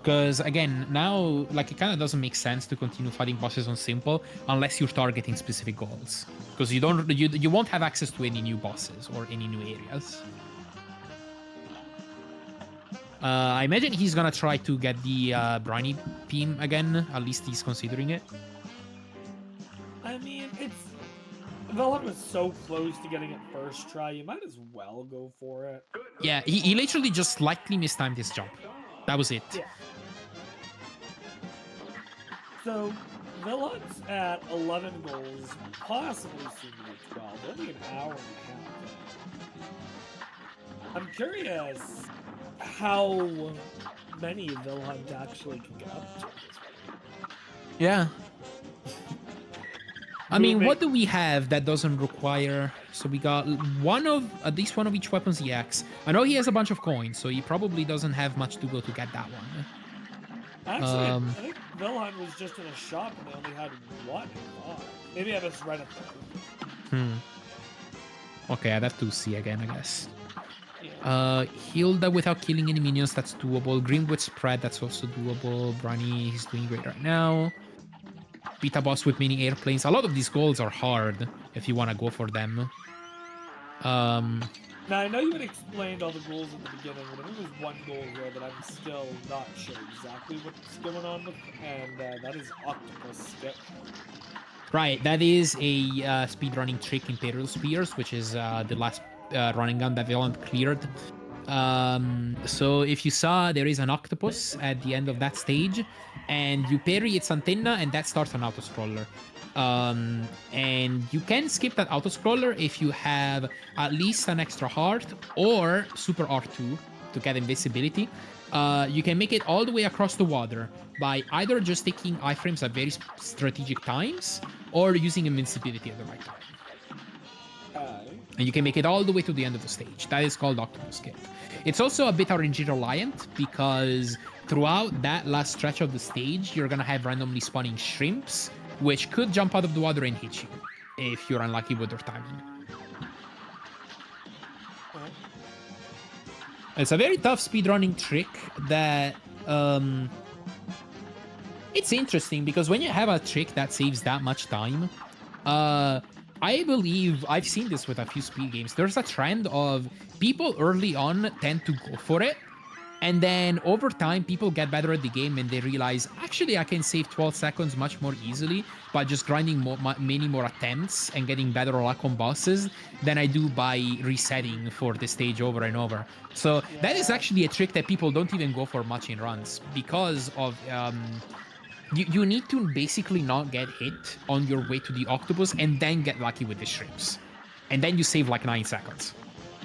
Speaker 4: Because again, now like it kind of doesn't make sense to continue fighting bosses on simple unless you're targeting specific goals. Because you won't have access to any new bosses or any new areas. I imagine he's gonna try to get the briny beam again. At least he's considering it.
Speaker 1: I mean, Wilhelm is so close to getting it first try. You might as well go for it.
Speaker 4: Yeah, he literally just slightly mistimed his jump. That was it.
Speaker 1: Yeah. So, Wilhelm's at 11 goals, possibly soon to be 12. Only an hour and a half. I'm curious how many Wilhelms actually can get up to at this point.
Speaker 4: Yeah. I mean, what do we have that doesn't require... So we got at least one of each weapon's EX. I know he has a bunch of coins, so he probably doesn't have much to go to get that one.
Speaker 1: Actually, I think Wilhelm was just in a shop and they only had one. Maybe I misread it though.
Speaker 4: Okay, I'd have to see again, I guess.
Speaker 1: Yeah.
Speaker 4: Hilda without killing any minions, that's doable. Greenwood spread, that's also doable. Briny, he's doing great right now. Beta boss with mini airplanes. A lot of these goals are hard if you want to go for them.
Speaker 1: Now, I know you had explained all the goals at the beginning, but I think there's one goal here that I'm still not sure exactly what's going on with, and that is Octopus Skip.
Speaker 4: Right, that is a speedrunning trick, Imperial Spears, which is the last running gun that Wilhelm cleared. So if you saw, there is an octopus at the end of that stage, and you parry its antenna, and that starts an auto-scroller. And you can skip that auto-scroller if you have at least an extra heart or super R2 to get invisibility. You can make it all the way across the water by either just taking iframes at very strategic times or using invincibility at the right time. And you can make it all the way to the end of the stage. That is called Octopus Skip. It's also a bit RNG reliant because throughout that last stretch of the stage, you're gonna have randomly spawning shrimps, which could jump out of the water and hit you if you're unlucky with their timing. It's a very tough speedrunning trick that it's interesting because when you have a trick that saves that much time, I believe I've seen this with a few speed games. There's a trend of people early on tend to go for it, and then over time people get better at the game and they realize, actually I can save 12 seconds much more easily by just grinding many more attempts and getting better luck on bosses than I do by resetting for the stage over and over. So that is actually a trick that people don't even go for much in runs because of you need to basically not get hit on your way to the octopus and then get lucky with the shrimps. And then you save like 9 seconds.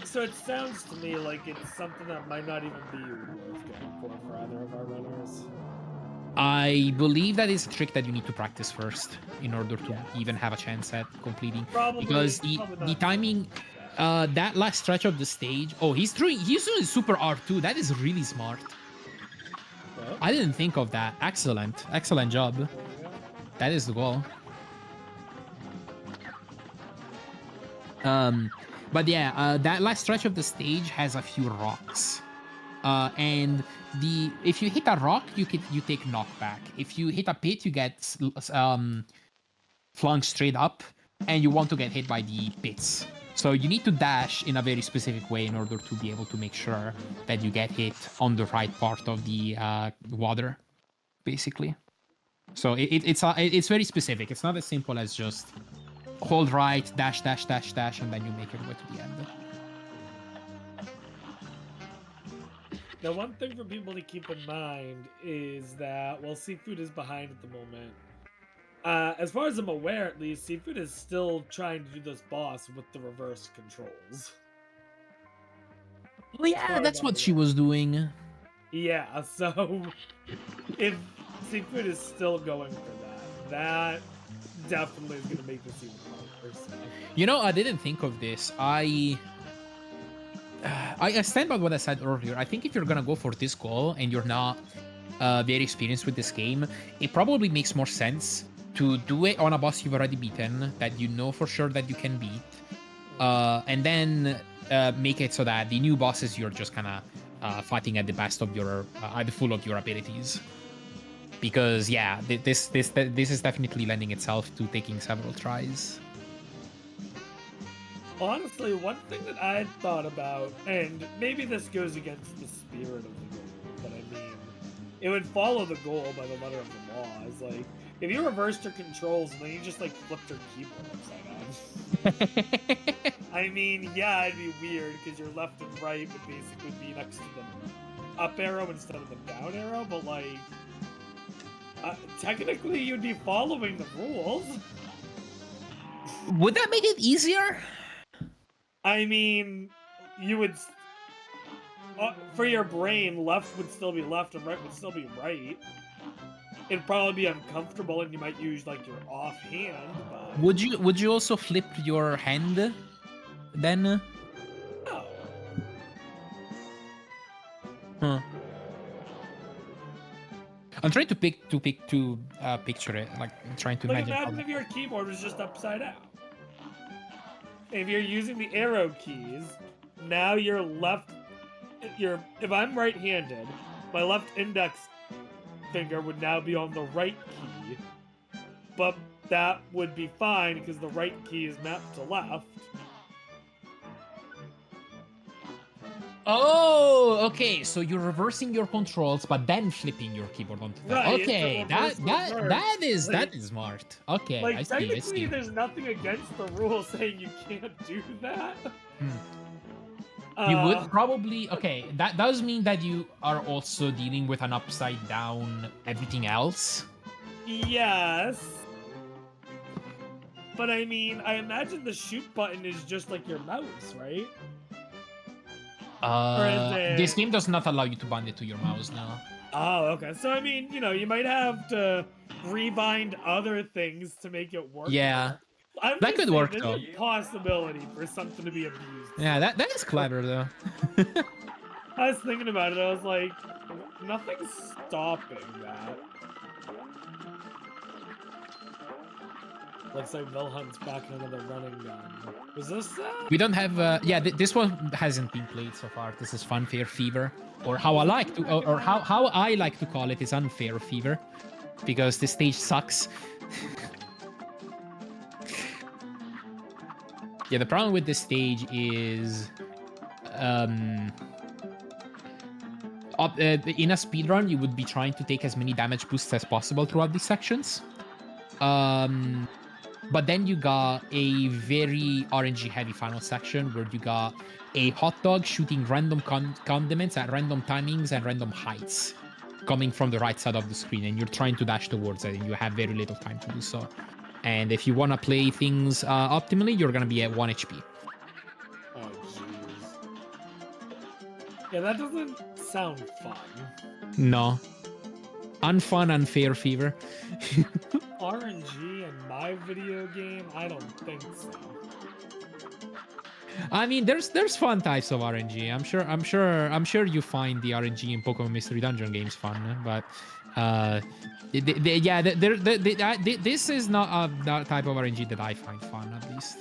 Speaker 1: So it sounds to me like it's something that might not even be worth going for either of our runners.
Speaker 4: I believe that is a trick that you need to practice first in order to even have a chance at completing. Because the timing, that last stretch of the stage... Oh, he's doing super R2. That is really smart.
Speaker 1: What?
Speaker 4: I didn't think of that. Excellent. Excellent job. That is the goal. But yeah, that last stretch of the stage has a few rocks. And if you hit a rock, you take knockback. If you hit a pit, you get flung straight up, and you want to get hit by the pits. So you need to dash in a very specific way in order to be able to make sure that you get hit on the right part of the water, basically. So it's very specific. It's not as simple as just hold right, dash, dash, dash, dash, and then you make your way to the end.
Speaker 1: The one thing for people to keep in mind is that while CFood is behind at the moment, as far as I'm aware, at least, CFood is still trying to do this boss with the reverse controls.
Speaker 4: Oh yeah, that's what she was doing.
Speaker 1: Yeah, so if CFood is still going for that, that definitely is going to make this even harder. So.
Speaker 4: You know, I didn't think of this. I stand by what I said earlier. I think if you're gonna go for this goal and you're not very experienced with this game, it probably makes more sense to do it on a boss you've already beaten that you know for sure that you can beat, and then make it so that the new bosses you're just kind of fighting at the best of your, at the full of your abilities. Because yeah, this is definitely lending itself to taking several tries.
Speaker 1: Honestly, one thing that I had thought about, and maybe this goes against the spirit of the goal, but I mean, it would follow the goal by the letter of the law. Is like, if you reversed your controls and then you just like flipped your keyboard upside down. I mean, yeah, it'd be weird because your left and right would basically be next to the up arrow instead of the down arrow, but like, technically you'd be following the rules.
Speaker 4: Would that make it easier?
Speaker 1: I mean, you would, for your brain, left would still be left and right would still be right. It'd probably be uncomfortable and you might use like your offhand, but...
Speaker 4: Would you also flip your hand then?
Speaker 1: No.
Speaker 4: Huh. I'm trying to picture it, like I'm trying to
Speaker 1: Like
Speaker 4: imagine.
Speaker 1: imagine if your keyboard was just upside down. If you're using the arrow keys, now your left, if I'm right-handed, my left index finger would now be on the right key, but that would be fine because the right key is mapped to left.
Speaker 4: Oh, okay. So you're reversing your controls, but then flipping your keyboard onto that.
Speaker 1: Right, it's a
Speaker 4: Okay,
Speaker 1: reverse reverse.
Speaker 4: that is
Speaker 1: Like-
Speaker 4: smart. Okay,
Speaker 1: Like,
Speaker 4: I
Speaker 1: technically,
Speaker 4: see.
Speaker 1: there's nothing against the rule saying you can't do that.
Speaker 4: You would probably, okay. That does mean that you are also dealing with an upside down everything else.
Speaker 1: Yes. But I mean, I imagine the shoot button is just like your mouse, right? Or is it...
Speaker 4: This game does not allow you to bind it to your mouse now.
Speaker 1: Oh, okay. So I mean, you know, you might have to rebind other things to make it work.
Speaker 4: Yeah.
Speaker 1: I'm
Speaker 4: That
Speaker 1: just
Speaker 4: could
Speaker 1: saying,
Speaker 4: work,
Speaker 1: there's
Speaker 4: though.
Speaker 1: a possibility for something to be abused.
Speaker 4: Yeah, that is clever though.
Speaker 1: I was thinking about it. I was like, nothing's stopping that. Looks like Wilhelm's back in another running gun. Was this that?
Speaker 4: We don't have, yeah, this one hasn't been played so far. This is Funfair Fever, or how I like to, or how I like to call it is Unfair Fever, because this stage sucks. Yeah, the problem with this stage is, in a speedrun, you would be trying to take as many damage boosts as possible throughout these sections. But then you got a very RNG heavy final section where you got a hot dog shooting random condiments at random timings and random heights coming from the right side of the screen, and you're trying to dash towards it and you have very little time to do so. And if you want to play things optimally, you're going to be at 1 HP.
Speaker 1: Oh, jeez. Yeah, that doesn't sound fun.
Speaker 4: No. Unfun, unfair fever.
Speaker 1: RNG in my video game? I don't think so.
Speaker 4: I mean, there's fun types of RNG. I'm sure you find the RNG in Pokemon Mystery Dungeon games fun, but this is not that type of RNG that I find fun, at least.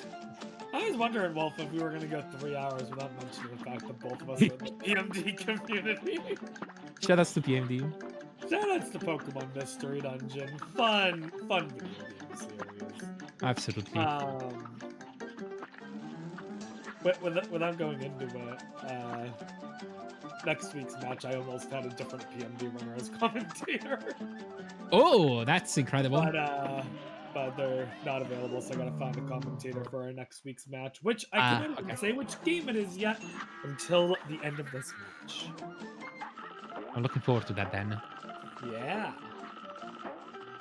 Speaker 1: I was wondering, Wolf, if we were going to go 3 hours without mentioning the fact that both of us are in the PMD community.
Speaker 4: Shoutouts to PMD.
Speaker 1: Shoutouts to Pokemon Mystery Dungeon. Fun video game series.
Speaker 4: Absolutely.
Speaker 1: Without going into it, next week's match, I almost had a different PMD runner as commentator.
Speaker 4: Oh, that's incredible.
Speaker 1: But they're not available, so I gotta find a commentator for our next week's match, which I can't say which game it is yet until the end of this match.
Speaker 4: I'm looking forward to that then.
Speaker 1: Yeah.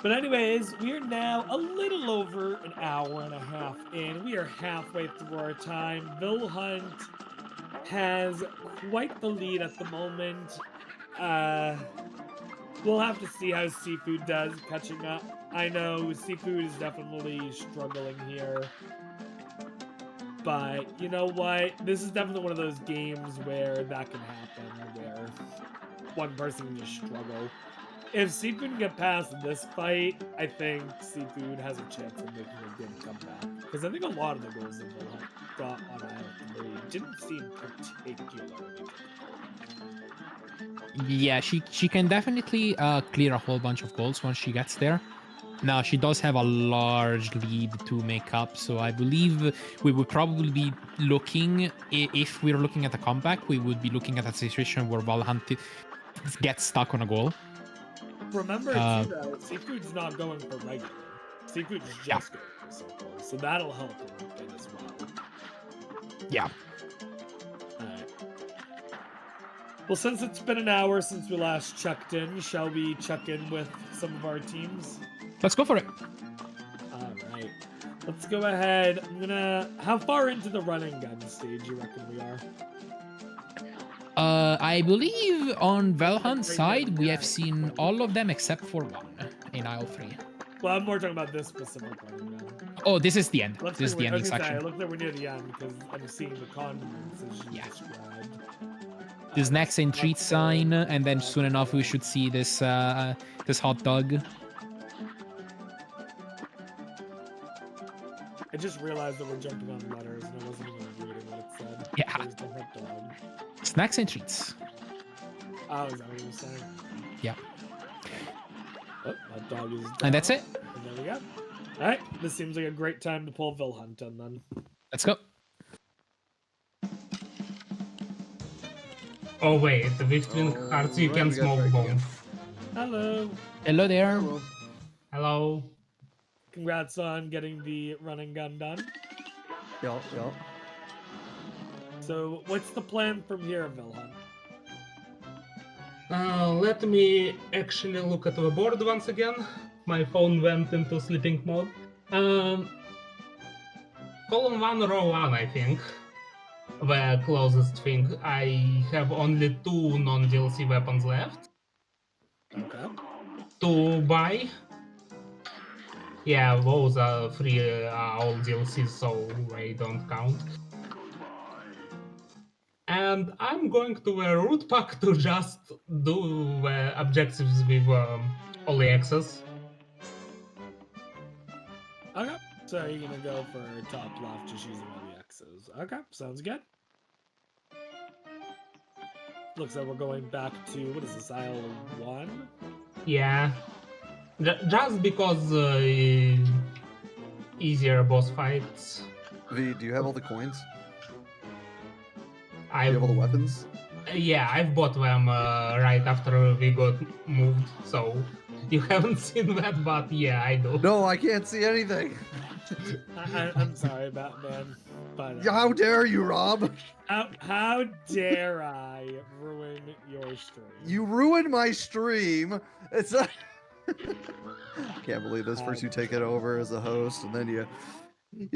Speaker 1: But anyways, we are now a little over an hour and a half in. We are halfway through our time. Wilhunt has quite the lead at the moment. We'll have to see how CFood does catching up. I know CFood is definitely struggling here. But you know what? This is definitely one of those games where that can happen, where one person can just struggle. If CFood can get past this fight, I think CFood has a chance of making a good comeback. Because I think a lot of the goals that Wilhelm got on aisle 3 didn't seem particularly difficult.
Speaker 4: Yeah, she can definitely clear a whole bunch of goals once she gets there. Now, she does have a large lead to make up, so I believe we would probably be looking, if we're looking at a comeback, we would be looking at a situation where Valhunt gets stuck on a goal.
Speaker 1: Remember, too, that CFood's not going for regular. CFood's just going for simple, so that'll help a bit as well.
Speaker 4: Yeah.
Speaker 1: Alright. Well, since it's been an hour since we last checked in, shall we check in with some of our teams?
Speaker 4: Let's go for it.
Speaker 1: Alright. Let's go ahead. How far into the running gun stage you reckon we are?
Speaker 4: I believe on Valhunt's side, we have seen all of them except for one in aisle 3.
Speaker 1: Well, I'm more talking about this specific running gun.
Speaker 4: Oh, this is the end.
Speaker 1: Looks
Speaker 4: This is the ending section.
Speaker 1: It looks like we're near the end because I'm seeing the condiments as you described.
Speaker 4: This next entreat sign, and then soon enough we should see this this hot dog.
Speaker 1: I just realized that we're jumping on letters and I wasn't even reading what it said.
Speaker 4: Yeah.
Speaker 1: There's the hot dog.
Speaker 4: Snacks and treats.
Speaker 1: Oh, is that what you were saying?
Speaker 4: Yeah.
Speaker 1: Oh, hot dog is down.
Speaker 4: And that's it.
Speaker 1: And there we go. Alright, this seems like a great time to pull Wilhunt in then.
Speaker 4: Let's go.
Speaker 3: Oh wait, with twin hearts you can smoke both.
Speaker 1: Hello.
Speaker 4: Hello there.
Speaker 5: Hello.
Speaker 3: Hello.
Speaker 1: Congrats on getting the running gun done.
Speaker 5: Yup.
Speaker 1: So, what's the plan from here, Wilhelm?
Speaker 3: Let me actually look at the board once again. My phone went into sleeping mode. Column 1, row 1, I think. The closest thing. I have only 2 non-DLC weapons left
Speaker 1: Okay.
Speaker 3: to buy. Yeah, those are free all DLCs, so they don't count. And I'm going to wear root pack to just do the objectives with early access.
Speaker 1: Okay. So you're gonna go for top left, just using all the X's. Okay, sounds good. Looks like we're going back to, what is this, aisle 1?
Speaker 3: Yeah. Just because easier boss fights.
Speaker 5: V, do you have all the coins? Do
Speaker 3: I
Speaker 5: you have all the weapons?
Speaker 3: Yeah, I've bought them right after we got moved, so you haven't seen that, but yeah, I do.
Speaker 5: No, I can't see anything.
Speaker 1: I'm sorry, Batman, but
Speaker 5: How dare you, Rob?
Speaker 1: how dare I ruin your stream?
Speaker 5: You ruined my stream. It's a... Can't believe this. First you take it over as a host, and then you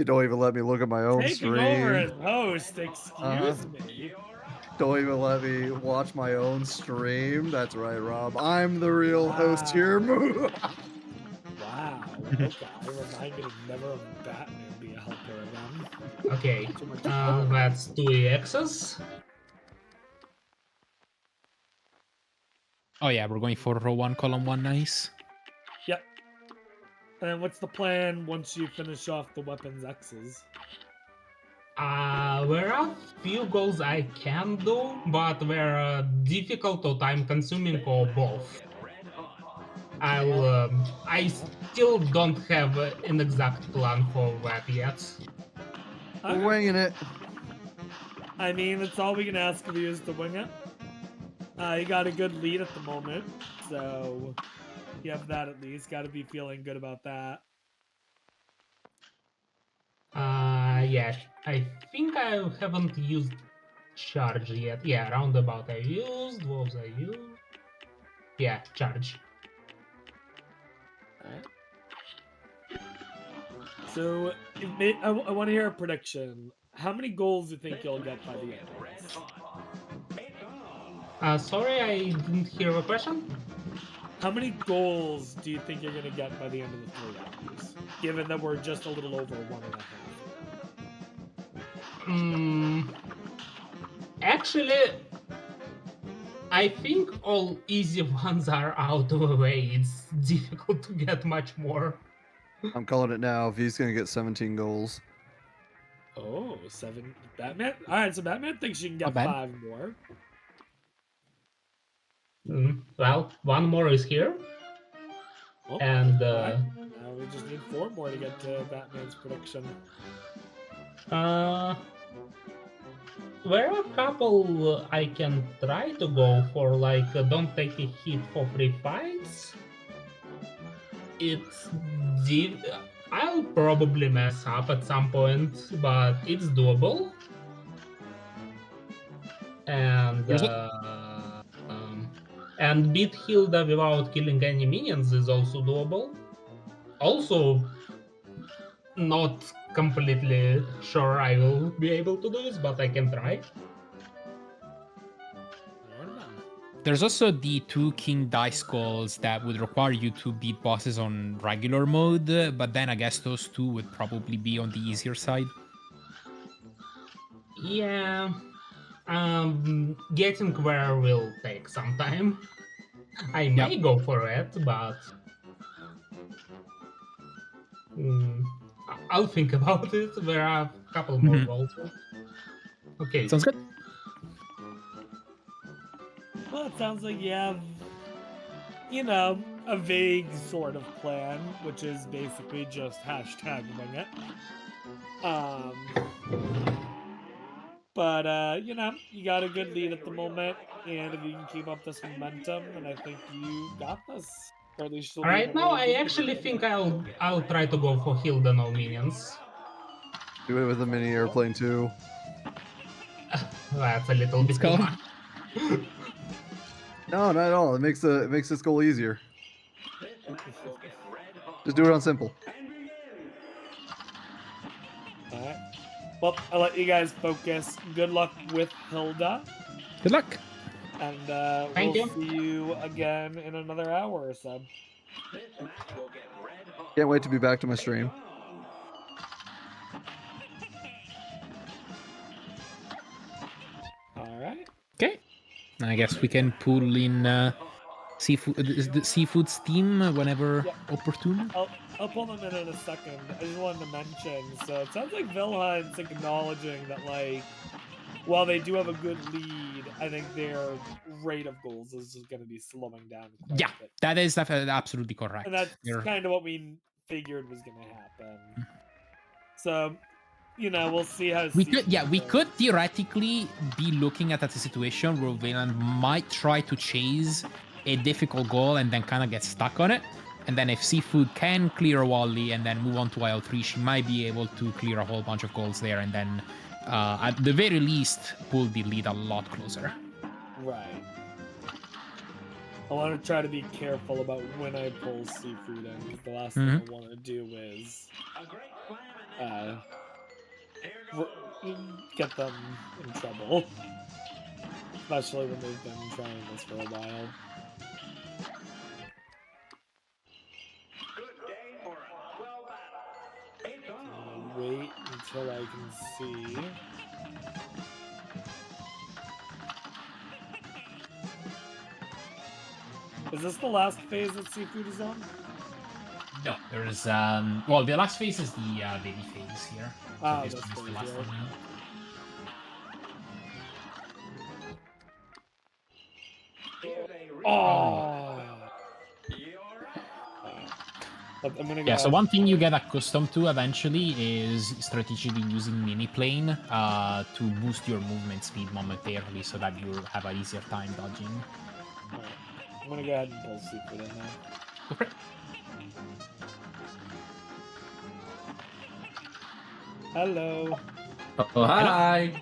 Speaker 5: don't even let me look at my own
Speaker 1: Taking
Speaker 5: stream.
Speaker 1: over as host, excuse me.
Speaker 5: Don't even let me watch my own stream. That's right, Rob. I'm the real host here.
Speaker 1: Wow. Okay. I remind me to never have Batman be a helper again.
Speaker 3: Okay, that's 2 EXs.
Speaker 4: Oh yeah, we're going for row 1, column 1, nice.
Speaker 1: Yep. And what's the plan once you finish off the weapons X's?
Speaker 3: There are few goals I can do, but they're difficult or time consuming or both. I still don't have an exact plan for that yet.
Speaker 5: We're winging it.
Speaker 1: I mean, that's all we can ask of you is to wing it. You got a good lead at the moment, so you have that at least. Got to be feeling good about that.
Speaker 3: Yeah, I think I haven't used charge yet. Yeah, roundabout I used, wolves I used. Yeah, charge.
Speaker 1: So, I want to hear a prediction. How many goals do you think you'll get by the end of this?
Speaker 3: Sorry, I didn't hear the question.
Speaker 1: How many goals do you think you're going to get by the end of the 3 hours? Given that we're just a little over 1.5 here.
Speaker 3: Actually, I think all easy ones are out of the way. It's difficult to get much more.
Speaker 5: I'm calling it now. V's gonna get 17 goals.
Speaker 1: Oh, 7. Batman? Alright, so Batman thinks you can get
Speaker 4: Not bad.
Speaker 1: 5 more.
Speaker 3: Well, one more is here.
Speaker 1: Oh,
Speaker 3: And
Speaker 1: alright. Now we just need 4 more to get to Batman's prediction.
Speaker 3: there are a couple I can try to go for, like don't take a hit for free fights. It's I'll probably mess up at some point, but it's doable. And and beat Hilda without killing any minions is also doable. Also, not completely sure I will be able to do this, but I can try.
Speaker 4: There's also the 2 King Dice Calls that would require you to beat bosses on regular mode, but then I guess those 2 would probably be on the easier side.
Speaker 3: Yeah, getting there will take some time. I may go for it, but I'll think about it. There are a couple more goals. Okay.
Speaker 4: Sounds good.
Speaker 1: Well, it sounds like you have, you know, a vague sort of plan, which is basically just hashtag wing it. But, you know, you got a good lead at the moment, and if you can keep up this momentum, then I think you got this. Or at least you'll
Speaker 3: Right now, I actually think I'll try to go for Hilda no minions.
Speaker 5: Do it with a mini airplane too.
Speaker 3: That's a little bit too much.
Speaker 5: No, not at all. It makes this goal easier. Just do it on simple.
Speaker 1: Alright. Well, I'll let you guys focus. Good luck with Hilda.
Speaker 4: Good luck.
Speaker 1: And
Speaker 3: Thank
Speaker 1: we'll
Speaker 3: you.
Speaker 1: see you again in another hour or so.
Speaker 5: Can't wait to be back to my stream.
Speaker 1: Alright.
Speaker 4: Okay. I guess we can pull in CFood, the CFood Steam whenever opportune.
Speaker 1: I'll pull them in a second. I just wanted to mention, so it sounds like Wilhelm's acknowledging that, like, while they do have a good lead, I think their rate of goals is going to be slowing down quite a bit.
Speaker 4: That is absolutely correct.
Speaker 1: And that's kind of what we figured was going to happen. So, you know, we'll see how
Speaker 4: we could theoretically be looking at a situation where Wayland might try to chase a difficult goal and then kind of get stuck on it. And then if CFood can clear Wally and then move on to IL3, she might be able to clear a whole bunch of goals there and then at the very least pull the lead a lot closer.
Speaker 1: Right. I want to try to be careful about when I pull CFood in, because the last thing I want to do is get them in trouble. Especially when they've been trying this for a while. Wait until I can see. Is this the last phase that CFood is on?
Speaker 4: No, there's well, the last phase is the baby phase here.
Speaker 1: Ah,
Speaker 4: so
Speaker 1: that's
Speaker 4: the last one now.
Speaker 1: Oh. I'm gonna go
Speaker 4: so one thing you get accustomed to eventually is strategically using mini plane to boost your movement speed momentarily so that you have an easier time dodging.
Speaker 1: Right. I'm gonna go ahead and pull CFood in now.
Speaker 4: Go for it.
Speaker 1: Hello.
Speaker 2: Oh, hi.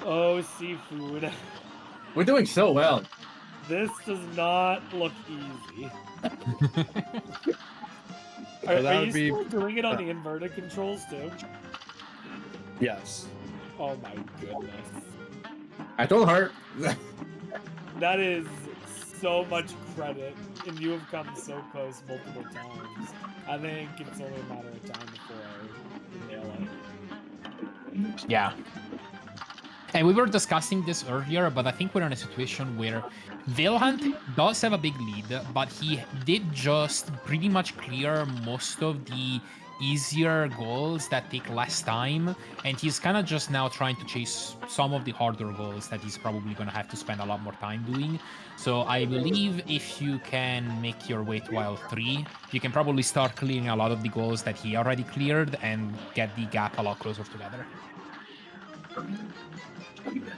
Speaker 1: Oh, CFood.
Speaker 2: We're doing so well.
Speaker 1: This does not look easy.
Speaker 6: That
Speaker 1: Are
Speaker 6: would
Speaker 1: you
Speaker 6: be-
Speaker 1: still doing it on the inverted controls too?
Speaker 6: Yes.
Speaker 1: Oh my goodness.
Speaker 2: I told her.
Speaker 1: That is so much credit, and you have come so close multiple times. I think it's only a matter of time before you nail it.
Speaker 4: Yeah. And we were discussing this earlier, but I think we're in a situation where Wilhelm does have a big lead, but he did just pretty much clear most of the easier goals that take less time, and he's kind of just now trying to chase some of the harder goals that he's probably going to have to spend a lot more time doing. So I believe if you can make your way to Wild 3, you can probably start clearing a lot of the goals that he already cleared and get the gap a lot closer together.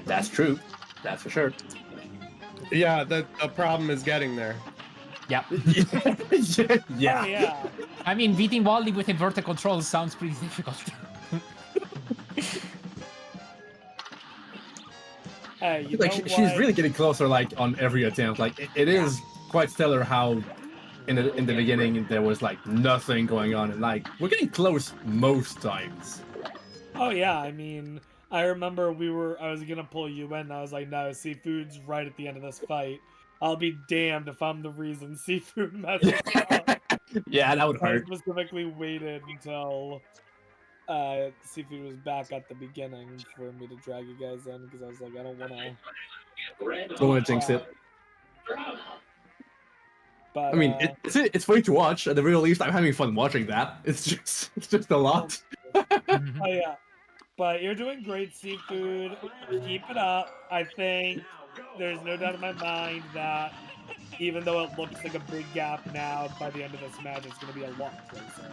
Speaker 2: That's true. That's for sure.
Speaker 6: Yeah, the problem is getting there.
Speaker 4: Yep.
Speaker 1: Oh, yeah.
Speaker 4: I mean, beating Wally with inverted controls sounds pretty difficult.
Speaker 1: Hey, you
Speaker 2: Like
Speaker 1: know
Speaker 2: she's
Speaker 1: what?
Speaker 2: really getting closer, like on every attempt. Like it is quite stellar how in the beginning there was like nothing going on, and like we're getting close most times.
Speaker 1: Oh yeah, I mean, I remember I was gonna pull you in, and I was like, no, CFood's right at the end of this fight. I'll be damned if I'm the reason CFood messes up.
Speaker 2: Yeah, that would
Speaker 1: I
Speaker 2: hurt.
Speaker 1: specifically waited until CFood was back at the beginning for me to drag you guys in, because I was like, I don't wanna
Speaker 2: Don't want to jinx it.
Speaker 1: But
Speaker 2: I mean, it's funny to watch. At the very least, I'm having fun watching that. It's just a lot.
Speaker 1: oh yeah. But you're doing great, CFood. Keep it up. I think there's no doubt in my mind that even though it looks like a big gap now, by the end of this match, it's going to be a lot closer.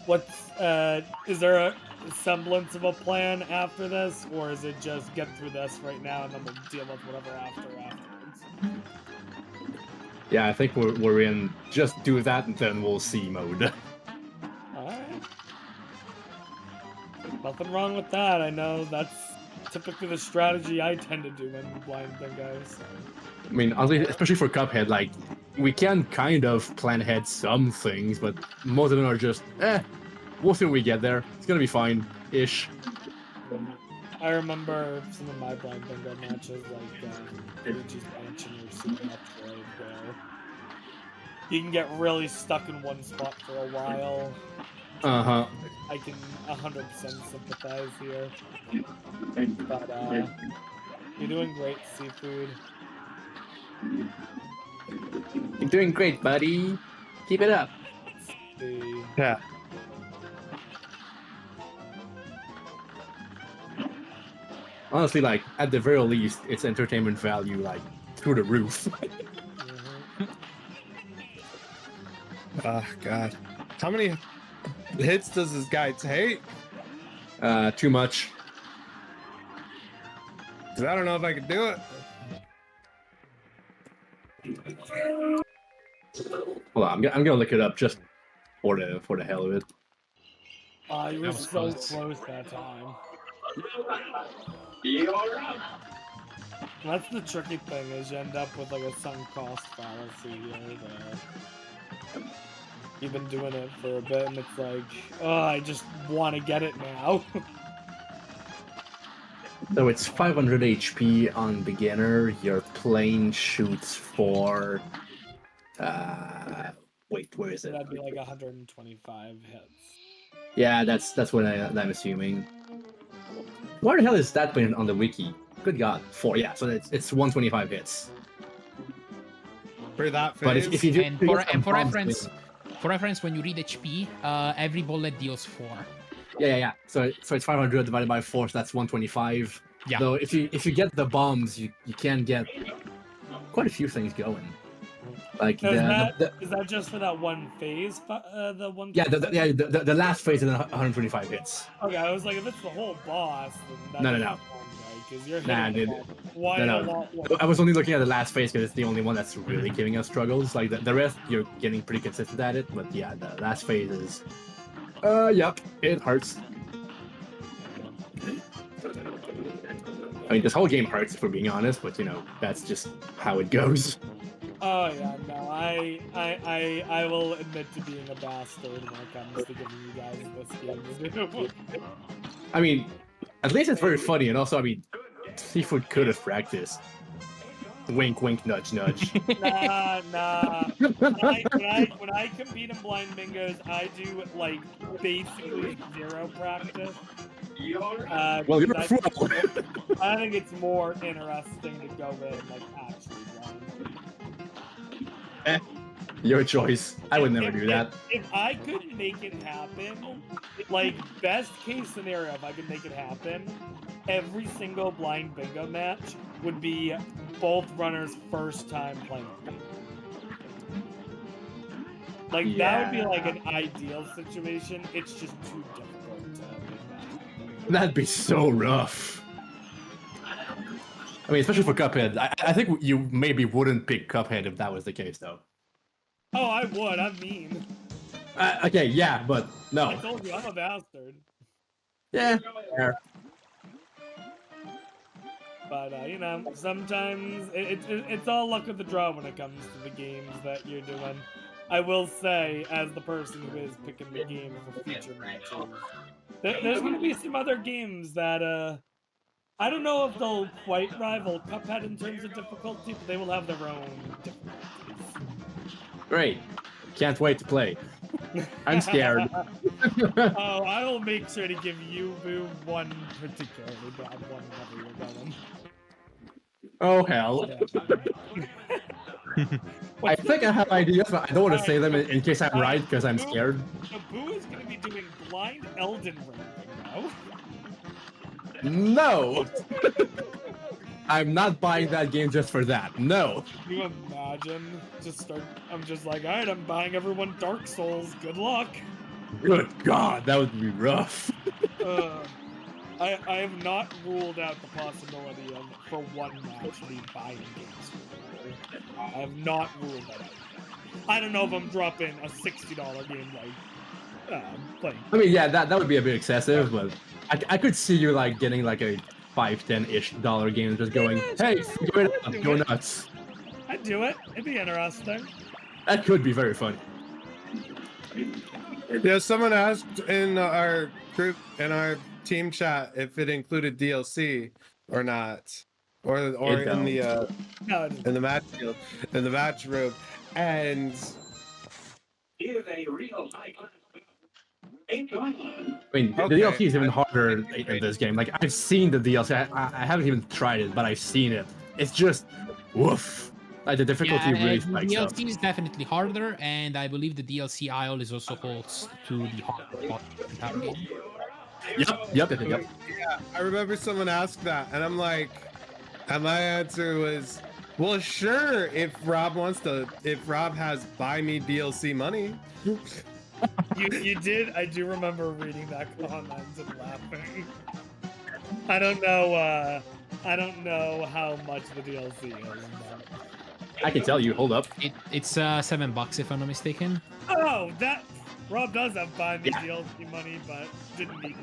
Speaker 1: But is there a semblance of a plan after this, or is it just get through this right now and then we'll deal with whatever afterwards?
Speaker 2: Yeah, I think we're in just do that and then we'll see mode.
Speaker 1: Alright. Nothing wrong with that. I know that's typically the strategy I tend to do when blind bingo. So.
Speaker 2: I mean, honestly, especially for Cuphead, like we can kind of plan ahead some things, but most of them are just we'll see when we get there. It's gonna be fine-ish.
Speaker 1: I remember some of my blind bingo matches, like Luigi's Mansion or Super Metroid, where you can get really stuck in one spot for a while.
Speaker 2: Uh-huh.
Speaker 1: I can 100% sympathize here. But you're doing great, CFood.
Speaker 2: You're doing great, buddy. Keep it up.
Speaker 1: Let's see.
Speaker 6: Yeah.
Speaker 2: Honestly, like at the very least, it's entertainment value like through the roof.
Speaker 6: Oh god. How many hits does this guy take?
Speaker 2: Too much.
Speaker 6: 'Cause I don't know if I could do it.
Speaker 2: Hold on, I'm gonna look it up just for the hell of it.
Speaker 1: You were
Speaker 4: was
Speaker 1: so
Speaker 4: close.
Speaker 1: close that time. That's the tricky thing, is you end up with like a sunk cost fallacy here. Where you've been doing it for a bit, and it's like, oh, I just want to get it now.
Speaker 2: So it's 500 HP on beginner. Your plane shoots for. Wait, where is it?
Speaker 1: That'd be like 125 hits.
Speaker 2: Yeah, that's what I'm assuming. Where the hell is that plane on the wiki? Good God, 4. Yeah, so it's 125 hits.
Speaker 6: For that phase.
Speaker 2: But if you do,
Speaker 4: And for reference, when you read HP, every bullet deals 4.
Speaker 2: Yeah. So it's 500 divided by 4, so that's 125.
Speaker 4: Yeah.
Speaker 2: Though if you get the bombs, you can get quite a few things going. Like
Speaker 1: Is that just for that one phase? The one.
Speaker 2: yeah, the last phase is 125 hits.
Speaker 1: Okay, I was like, if it's the whole boss, then
Speaker 2: No.
Speaker 1: right, because you're
Speaker 2: Nah,
Speaker 1: hitting
Speaker 2: dude.
Speaker 1: quite
Speaker 2: No.
Speaker 1: a lot.
Speaker 2: I was only looking at the last phase because it's the only one that's really giving us struggles. Like the rest, you're getting pretty consistent at it. But yeah, the last phase is, yep, it hurts. I mean, this whole game hurts if we're being honest, but that's just how it goes.
Speaker 1: Oh yeah, no, I will admit to being a bastard when it comes to giving you guys this game to do.
Speaker 2: I mean, at least it's very funny, and also, I mean, CFood could have practiced. Wink, wink, nudge, nudge.
Speaker 1: Nah. When I compete in blind bingos, I do like basically 0 practice.
Speaker 2: Well, you're a fool.
Speaker 1: I think it's more interesting to go in like actually blind.
Speaker 2: Your choice. I would never do that.
Speaker 1: If I could make it happen, like best case scenario, if I could make it happen, every single blind bingo match would be both runners' first time playing the game. Like that would be like an ideal situation. It's just too difficult to make that.
Speaker 2: That'd be so rough. I mean, especially for Cuphead. I think you maybe wouldn't pick Cuphead if that was the case, though.
Speaker 1: Oh, I would. I'm mean.
Speaker 2: Okay, yeah, but no.
Speaker 1: I told you, I'm a bastard.
Speaker 2: Yeah. Fair.
Speaker 1: But sometimes it's all luck of the draw when it comes to the games that you're doing. I will say, as the person who is picking the game for future matches, there's going to be some other games that I don't know if they'll quite rival Cuphead in terms of difficulty, but they will have their own difficulties.
Speaker 2: Great. Can't wait to play. I'm scared.
Speaker 1: Oh, I will make sure to give you, Boo, one particularly bad one whenever you're going.
Speaker 2: Oh, hell. I think I have ideas, but I don't want to say them in case I'm right, because I'm scared.
Speaker 1: So Boo is going to be doing blind Elden Ring now.
Speaker 2: No! I'm not buying that game just for that. No.
Speaker 1: Can you imagine? I'm just like, alright, I'm buying everyone Dark Souls. Good luck.
Speaker 2: Good God, that would be rough.
Speaker 1: I have not ruled out the possibility of, for one match, me buying games. I have not ruled that out. I don't know if I'm dropping a $60 game like playing.
Speaker 2: I mean, yeah, that would be a bit excessive, but I could see you like getting like a $5-10-ish game and just going, hey, go nuts.
Speaker 1: I'd do it. It'd be interesting.
Speaker 2: That could be very fun.
Speaker 6: Yeah, someone asked in our group, in our team chat, if it included DLC or not, or in the match field, in the match room, and
Speaker 2: I mean, the DLC is even harder in this game. Like, I've seen the DLC. I haven't even tried it, but I've seen it. It's just, woof. Like, the difficulty really spikes up.
Speaker 4: The DLC is definitely harder, and I believe the DLC aisle is also holds to the hardest part of the entire game.
Speaker 2: Yep.
Speaker 6: Yeah, I remember someone asked that, and I'm like, and my answer was, well, sure, if Rob has buy me DLC money.
Speaker 1: You did. I do remember reading that comment and laughing. I don't know how much the DLC is.
Speaker 2: I can tell you. Hold up.
Speaker 4: It's $7 if I'm not mistaken.
Speaker 1: Oh, that Rob does have buy me DLC money, but didn't need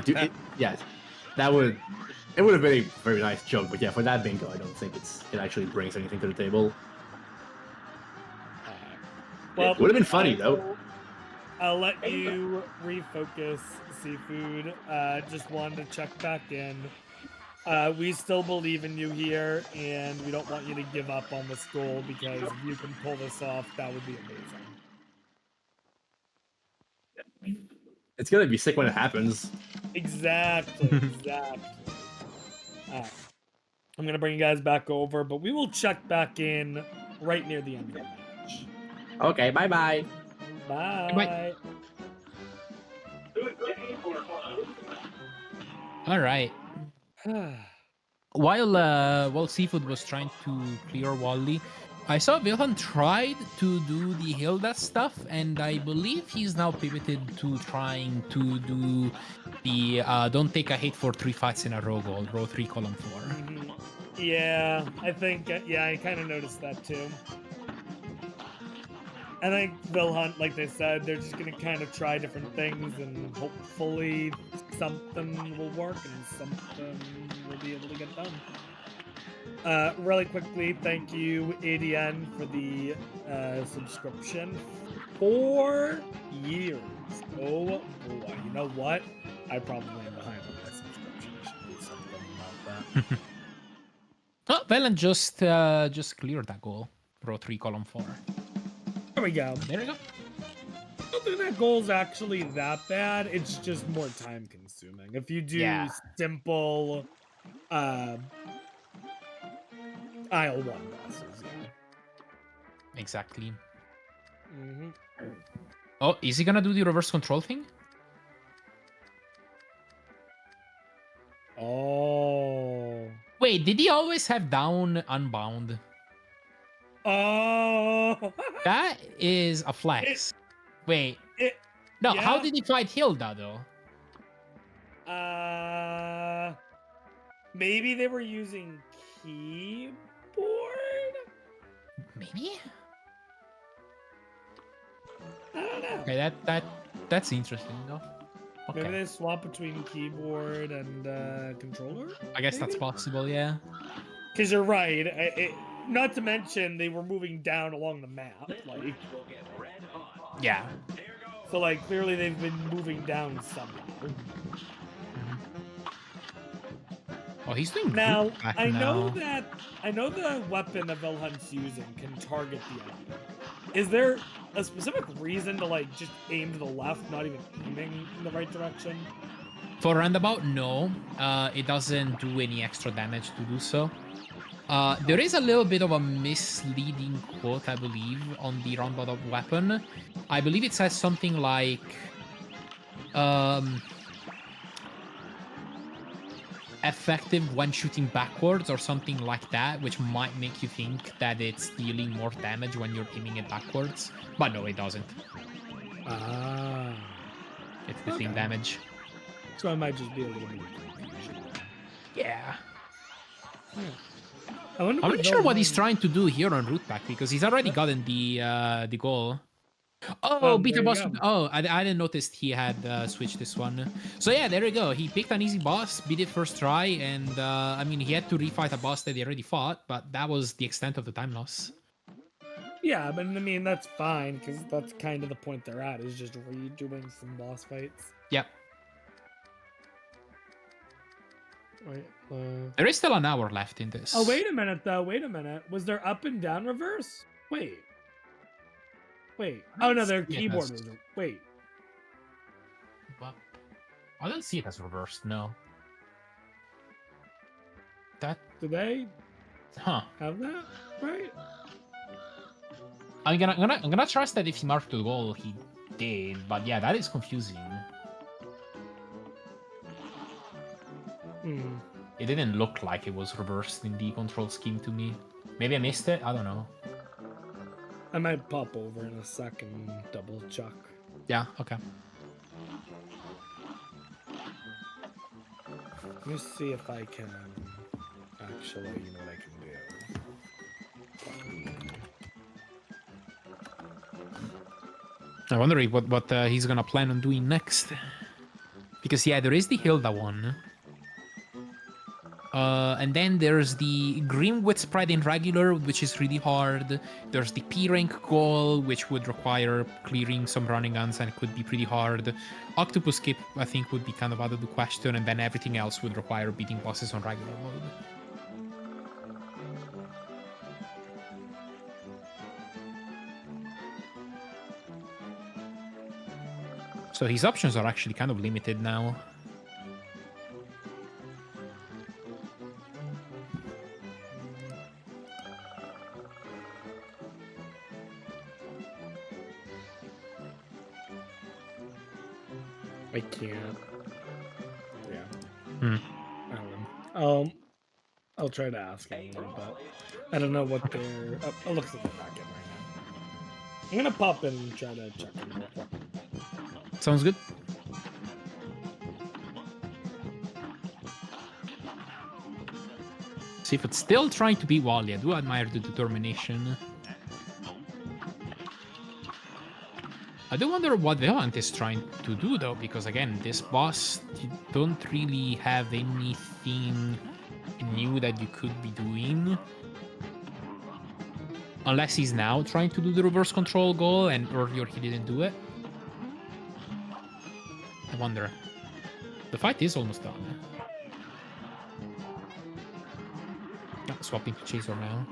Speaker 1: to.
Speaker 2: Yes, it would have been a very nice joke, but yeah, for that bingo, I don't think it actually brings anything to the table.
Speaker 1: Well,
Speaker 2: it would have been funny though.
Speaker 1: I'll let you refocus, CFood. Just wanted to check back in. We still believe in you here, and we don't want you to give up on this goal, because if you can pull this off, that would be amazing.
Speaker 2: It's gonna be sick when it happens.
Speaker 1: Exactly. I'm gonna bring you guys back over, but we will check back in right near the end of the match.
Speaker 2: Okay, bye.
Speaker 1: Bye.
Speaker 4: All right. While CFood was trying to clear Wally, I saw Wilhelm tried to do the Hilda stuff, and I believe he's now pivoted to trying to do the don't take a hit for 3 fights in a row goal, row 3, column 4.
Speaker 1: Mm-hmm. Yeah, I think, I kind of noticed that too. I think Wilhelm, like they said, they're just gonna kind of try different things, and hopefully something will work and something will be able to get done. Really quickly, thank you, ADN, for the subscription. 4 years. Oh boy. You know what? I probably am behind on my subscription. I should do something about that.
Speaker 4: Oh, Velen just cleared that goal. Row 3, column 4.
Speaker 1: There we go.
Speaker 4: There we go.
Speaker 1: I don't think that goal's actually that bad. It's just more time consuming. If you do
Speaker 4: Yeah.
Speaker 1: simple aisle 1 bosses, yeah.
Speaker 4: Exactly.
Speaker 1: Mm-hmm.
Speaker 4: Oh, is he gonna do the reverse control thing?
Speaker 1: Oh.
Speaker 4: Wait, did he always have down unbound?
Speaker 1: Oh.
Speaker 4: That is a flex. Wait. No, how
Speaker 1: yeah.
Speaker 4: did he fight Hilda, though?
Speaker 1: Maybe they were using keyboard?
Speaker 4: Maybe?
Speaker 1: I don't know.
Speaker 4: Okay, that's interesting, though. Okay.
Speaker 1: Maybe they swap between keyboard and controller?
Speaker 4: I guess that's
Speaker 1: maybe?
Speaker 4: possible, yeah.
Speaker 1: Because you're right. Not to mention they were moving down along the map. Like,
Speaker 4: Yeah.
Speaker 1: so like clearly they've been moving down somehow.
Speaker 4: Oh, he's doing
Speaker 1: Now
Speaker 4: good back
Speaker 1: I know
Speaker 4: now.
Speaker 1: the weapon that Wilhelm's using can target the enemy. Is there a specific reason to like just aim to the left, not even aiming in the right direction?
Speaker 4: For roundabout, no. It doesn't do any extra damage to do so. There is a little bit of a misleading quote, I believe, on the roundabout weapon. I believe it says something like, effective when shooting backwards or something like that, which might make you think that it's dealing more damage when you're aiming it backwards. But no, it doesn't.
Speaker 1: Ah.
Speaker 4: It's the same damage.
Speaker 1: So I might just be a little bit confusion.
Speaker 4: Yeah.
Speaker 1: I'm
Speaker 4: not really sure what he's trying to do here on route back, because he's already gotten the goal. Oh, beat a boss. Oh, I didn't notice he had switched this one. So yeah, there you go. He picked an easy boss, beat it first try, and I mean, he had to refight a boss that he already fought, but that was the extent of the time loss.
Speaker 1: Yeah, but I mean, that's fine, because that's kind of the point they're at, is just redoing some boss fights.
Speaker 4: Yep.
Speaker 1: Wait,
Speaker 4: there is still an hour left in this.
Speaker 1: Oh, wait a minute, though. Wait a minute. Was there up and down reverse? Wait. Oh, no, their keyboard was... Wait.
Speaker 4: What? I don't see it as reversed, no. That...
Speaker 1: Do they
Speaker 4: have
Speaker 1: that? Right?
Speaker 4: I'm gonna trust that if he marked the goal, he did, but yeah, that is confusing. It didn't look like it was reversed in the control scheme to me. Maybe I missed it? I don't know.
Speaker 1: I might pop over in a second and double check.
Speaker 4: Yeah, okay.
Speaker 1: Let me see if I can actually, you know what I can do.
Speaker 4: I wonder what he's gonna plan on doing next. Because yeah, there is the Hilda one. And then there's the Grim Widespread in regular, which is really hard. There's the P rank goal, which would require clearing some running guns and it could be pretty hard. Octopus Skip, I think, would be kind of out of the question, and then everything else would require beating bosses on regular mode. So his options are actually kind of limited now.
Speaker 1: I can't. Yeah.
Speaker 4: Hmm.
Speaker 1: I don't know. I'll try to ask him, but I don't know what they're... I'll look at the back end right now. I'm gonna pop in and try to check them real quick.
Speaker 4: Sounds good. CFood still trying to beat Wally. I do admire the determination. I do wonder what Vehant is trying to do though, because again, this boss, you don't really have anything new that you could be doing. Unless he's now trying to do the reverse control goal and earlier he didn't do it. I wonder. The fight is almost done. Swapping to Chaser now.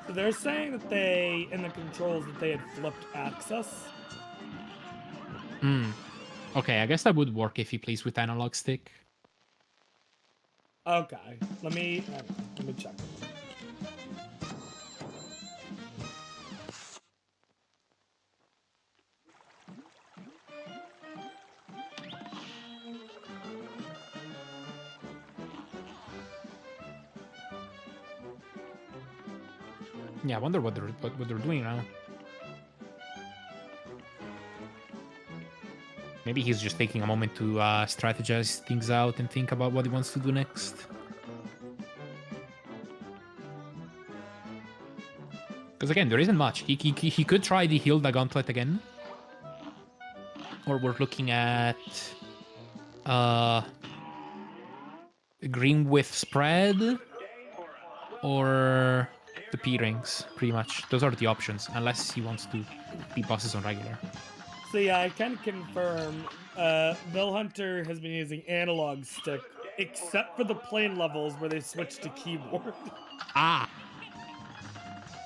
Speaker 1: So they're saying that they, in the controls, that they had flipped access.
Speaker 4: Okay, I guess that would work if he plays with analog stick.
Speaker 1: Okay, let me check.
Speaker 4: Yeah, I wonder what they're doing now. Maybe he's just taking a moment to strategize things out and think about what he wants to do next. Because again, there isn't much. He could try the Hilda Gauntlet again. Or we're looking at Green with Spread or the P-Rings, pretty much. Those are the options, unless he wants to beat bosses on regular.
Speaker 1: So yeah, I can confirm vhunter has been using analog stick, except for the plane levels where they switched to keyboard.
Speaker 4: Ah!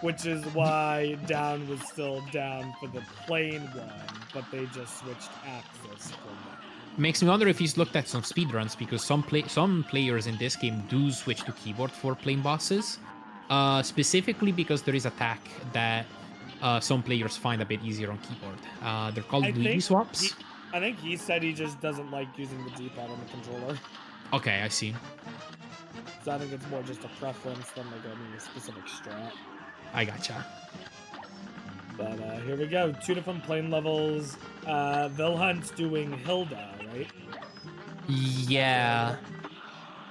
Speaker 1: Which is why down was still down for the plane one, but they just switched axis for that.
Speaker 4: Makes me wonder if he's looked at some speedruns, because some players in this game do switch to keyboard for playing bosses. Specifically because there is attack that some players find a bit easier on keyboard. They're called Luigi swaps.
Speaker 1: I think he said he just doesn't like using the D-pad on the controller.
Speaker 4: Okay, I see.
Speaker 1: So I think it's more just a preference than like any specific strat.
Speaker 4: I gotcha.
Speaker 1: But here we go. 2 different plane levels. Wilhelm's doing Hilda, right?
Speaker 4: Yeah.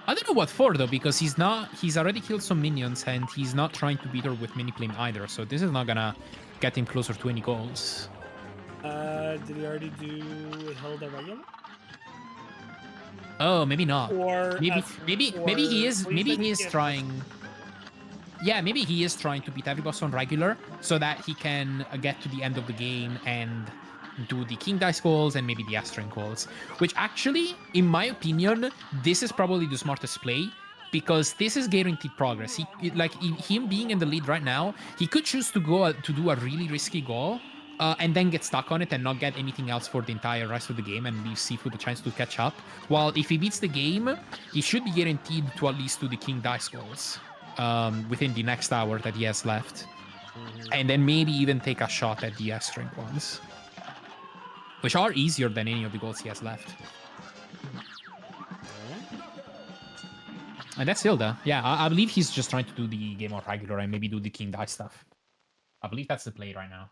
Speaker 4: I don't know what for though, because he's already killed some minions and he's not trying to beat her with mini plane either, so this is not gonna get him closer to any goals.
Speaker 1: Did he already do Hilda regular?
Speaker 4: Oh, maybe not.
Speaker 1: Or
Speaker 4: maybe he is trying. Yeah, maybe he is trying to beat every boss on regular so that he can get to the end of the game and do the King Dice calls and maybe the Astron calls. Which actually, in my opinion, this is probably the smartest play because this is guaranteed progress. Him being in the lead right now, he could choose to go to do a really risky goal and then get stuck on it and not get anything else for the entire rest of the game and leave CFood the chance to catch up. While if he beats the game, he should be guaranteed to at least do the King Dice calls within the next hour that he has left. And then maybe even take a shot at the S-rank ones, which are easier than any of the goals he has left. And that's Hilda. Yeah, I believe he's just trying to do the game on regular and maybe do the King Die stuff. I believe that's the play right now.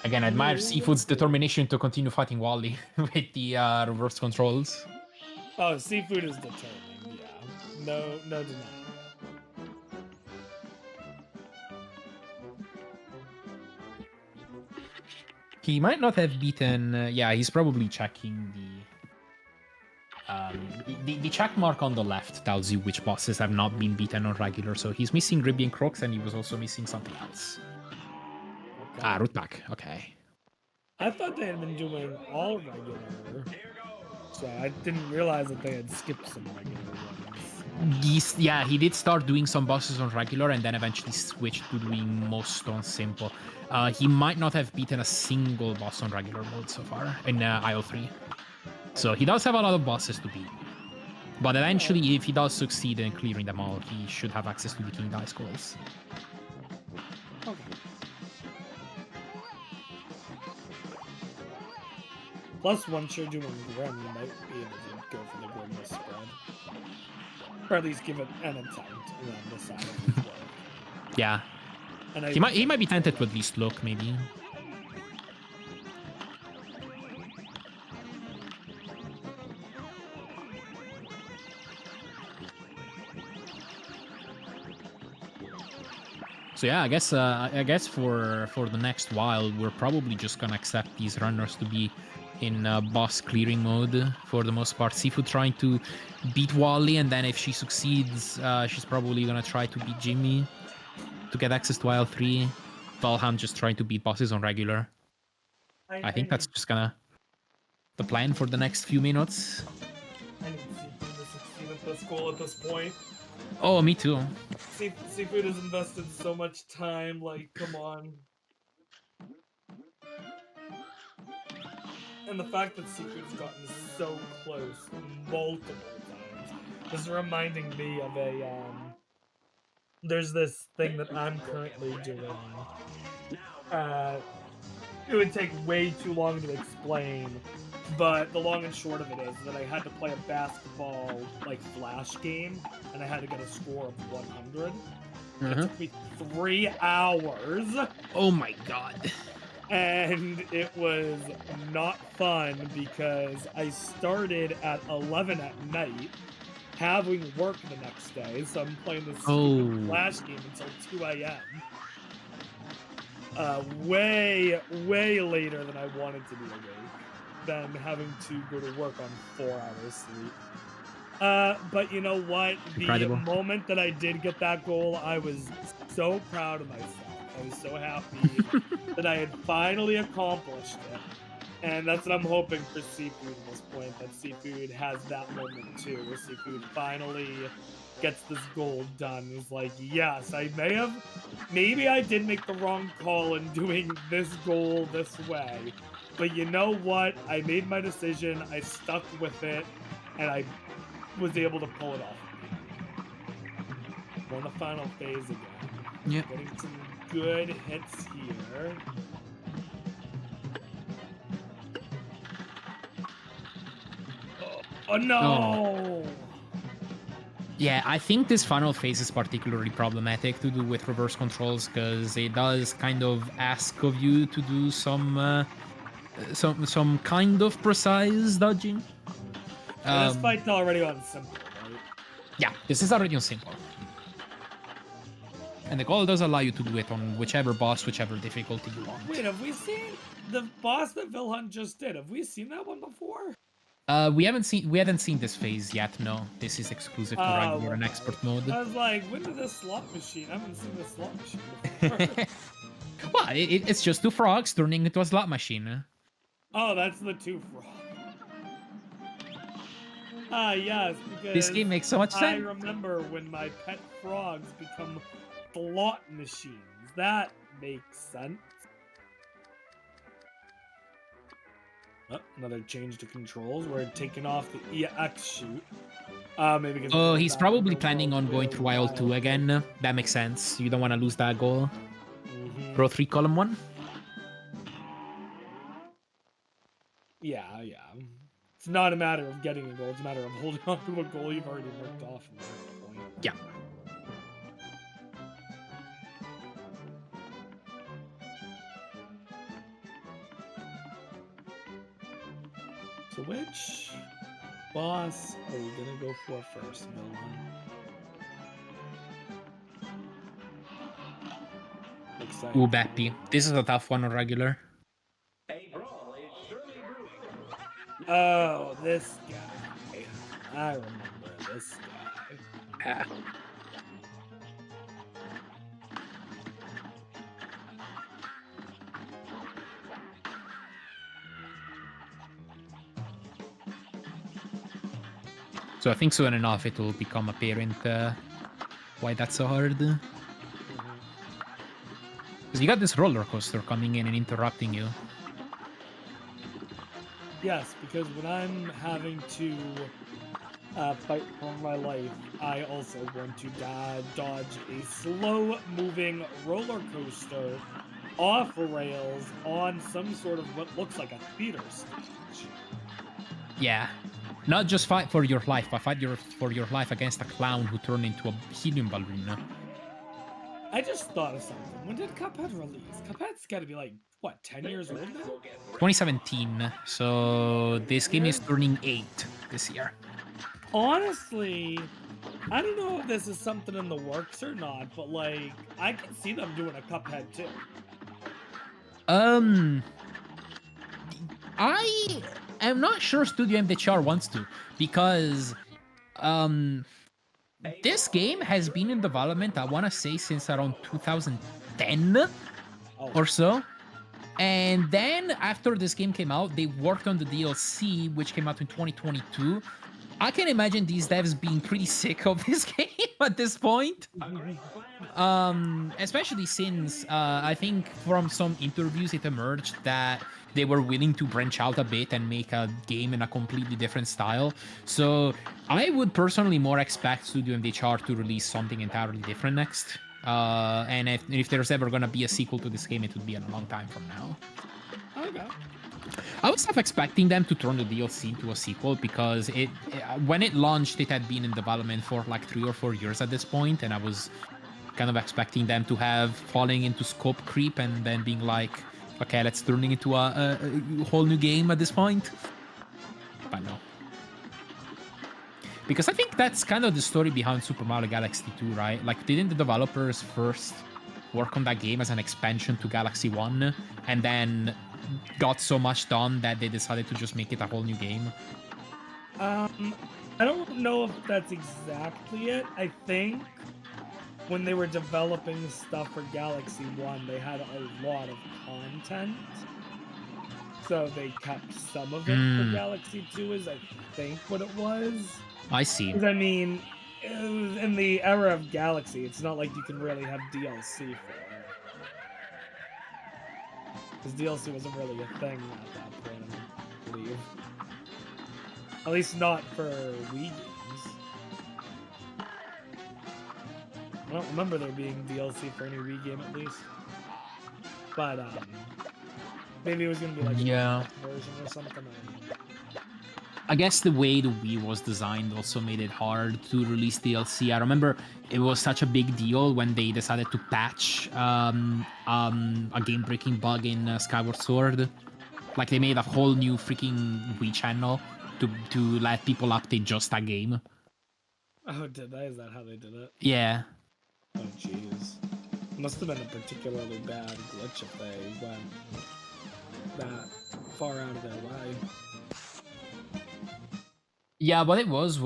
Speaker 4: Again, I admire CFood's determination to continue fighting Wally with the reverse controls.
Speaker 1: Oh, CFood is determined, yeah. No denying.
Speaker 4: He might not have beaten... yeah, he's probably checking the check mark on the left tells you which bosses have not been beaten on regular, so he's missing Ribby and Crooks, and he was also missing something else. Okay. Ah, root back. Okay.
Speaker 1: I thought they had been doing all regular, so I didn't realize that they had skipped some regular ones.
Speaker 4: Yeah, he did start doing some bosses on regular and then eventually switched to doing most on simple. He might not have beaten a single boss on regular mode so far in IO3. So he does have a lot of bosses to beat. But eventually, if he does succeed in clearing them all, he should have access to the King Dice calls.
Speaker 1: Okay. Plus, once you're doing Grim, you might be able to go for the Grim with spread. Or at least give it an attempt and then decide if it's worth.
Speaker 4: Yeah.
Speaker 1: And
Speaker 4: He might be tempted to at least look, maybe. So yeah, I guess for the next while, we're probably just gonna accept these runners to be in boss clearing mode for the most part. CFood trying to beat Wally, and then if she succeeds, she's probably gonna try to beat Jimmy to get access to IL3. Wilhelm just trying to beat bosses on regular. I think that's just gonna the plan for the next few minutes.
Speaker 1: I need CFood to succeed at this goal at this point.
Speaker 4: Oh, me too.
Speaker 1: CFood has invested so much time, like, come on. And the fact that CFood's gotten so close multiple times is reminding me of there's this thing that I'm currently doing. It would take way too long to explain, but the long and short of it is that I had to play a basketball, like, flash game, and I had to get a score of 100. It took me 3 hours.
Speaker 4: Oh my god.
Speaker 1: And it was not fun because I started at 11 at night, having work the next day, so I'm playing this stupid flash game until 2 a.m. Way later than I wanted to be awake, than having to go to work on 4 hours sleep. But you know what?
Speaker 4: Incredible.
Speaker 1: The moment that I did get that goal, I was so proud of myself. I was so happy that I had finally accomplished it. And that's what I'm hoping for CFood at this point, that CFood has that moment too, where CFood finally gets this goal done. It's like, yes, maybe I did make the wrong call in doing this goal this way. But you know what? I made my decision, I stuck with it, and I was able to pull it off. We're in the final phase again.
Speaker 4: Yep.
Speaker 1: Getting some good hits here. Oh no!
Speaker 4: Yeah, I think this final phase is particularly problematic to do with reverse controls because it does kind of ask of you to do some kind of precise dodging.
Speaker 1: This fight's already on simple, right?
Speaker 4: Yeah, this is already on simple. And the goal does allow you to do it on whichever boss, whichever difficulty you want.
Speaker 1: Wait, have we seen the boss that Wilhelm just did? Have we seen that one before?
Speaker 4: We haven't seen this phase yet. No, this is exclusive to regular and expert mode.
Speaker 1: I was like, when did this slot machine? I haven't seen this slot machine before.
Speaker 4: Well, it's just 2 frogs turning into a slot machine.
Speaker 1: Oh, that's the 2 frogs. Ah, yes, because
Speaker 4: This game makes so much sense.
Speaker 1: I remember when my pet frogs become slot machines. That makes sense. Oh, another change to controls. We're taking off the EX shoot. Maybe because
Speaker 4: he's probably planning on going through IL2 again. That makes sense. You don't want to lose that goal. Row 3, column 1.
Speaker 1: Yeah. It's not a matter of getting a goal. It's a matter of holding on to a goal you've already worked off at that point.
Speaker 4: Yeah.
Speaker 1: So which boss are we gonna go for first, Wilhelm?
Speaker 4: Ooh, Bappy. This is a tough one on regular.
Speaker 1: Oh, this guy. I remember this guy.
Speaker 4: So I think soon enough it will become apparent why that's so hard. Because you got this roller coaster coming in and interrupting you.
Speaker 1: Yes, because when I'm having to fight for my life, I also want to dodge a slow-moving roller coaster off rails on some sort of what looks like a theater stage.
Speaker 4: Yeah. Not just fight for your life, but fight for your life against a clown who turned into a helium balloon.
Speaker 1: I just thought of something. When did Cuphead release? Cuphead's got to be like, what, 10 years old now?
Speaker 4: 2017. So this game is turning 8 this year.
Speaker 1: Honestly, I don't know if this is something in the works or not, but like, I can see them doing a Cuphead too.
Speaker 4: I am not sure Studio MDHR wants to, because this game has been in development, I want to say, since around 2010 or so. And then after this game came out, they worked on the DLC, which came out in 2022. I can imagine these devs being pretty sick of this game at this point. Especially since I think from some interviews it emerged that they were willing to branch out a bit and make a game in a completely different style. So I would personally more expect Studio MDHR to release something entirely different next. And if there's ever gonna be a sequel to this game, it would be in a long time from now.
Speaker 1: Okay.
Speaker 4: I was half expecting them to turn the DLC into a sequel, because when it launched, it had been in development for like 3 or 4 years at this point, and I was kind of expecting them to have falling into scope creep and then being like, okay, let's turn it into a whole new game at this point. But no. Because I think that's kind of the story behind Super Mario Galaxy 2, right? Like, didn't the developers first work on that game as an expansion to Galaxy 1, and then got so much done that they decided to just make it a whole new game?
Speaker 1: I don't know if that's exactly it. I think when they were developing stuff for Galaxy 1, they had a lot of content. So they kept some of it for Galaxy 2, is I think what it was.
Speaker 4: I see.
Speaker 1: 'Cause I mean, it was in the era of Galaxy, it's not like you can really have DLC for it. Because DLC wasn't really a thing at that point, I believe. At least not for Wii games. I don't remember there being DLC for any Wii game at least. But maybe it was gonna be like a version or something. I don't know.
Speaker 4: I guess the way the Wii was designed also made it hard to release DLC. I remember it was such a big deal when they decided to patch a game-breaking bug in Skyward Sword. Like, they made a whole new freaking Wii channel to let people update just that game.
Speaker 1: Oh, did they? Is that how they did it?
Speaker 4: Yeah.
Speaker 1: Oh, jeez. Must have been a particularly bad glitch if they went that far out of their way.
Speaker 4: Yeah, what it was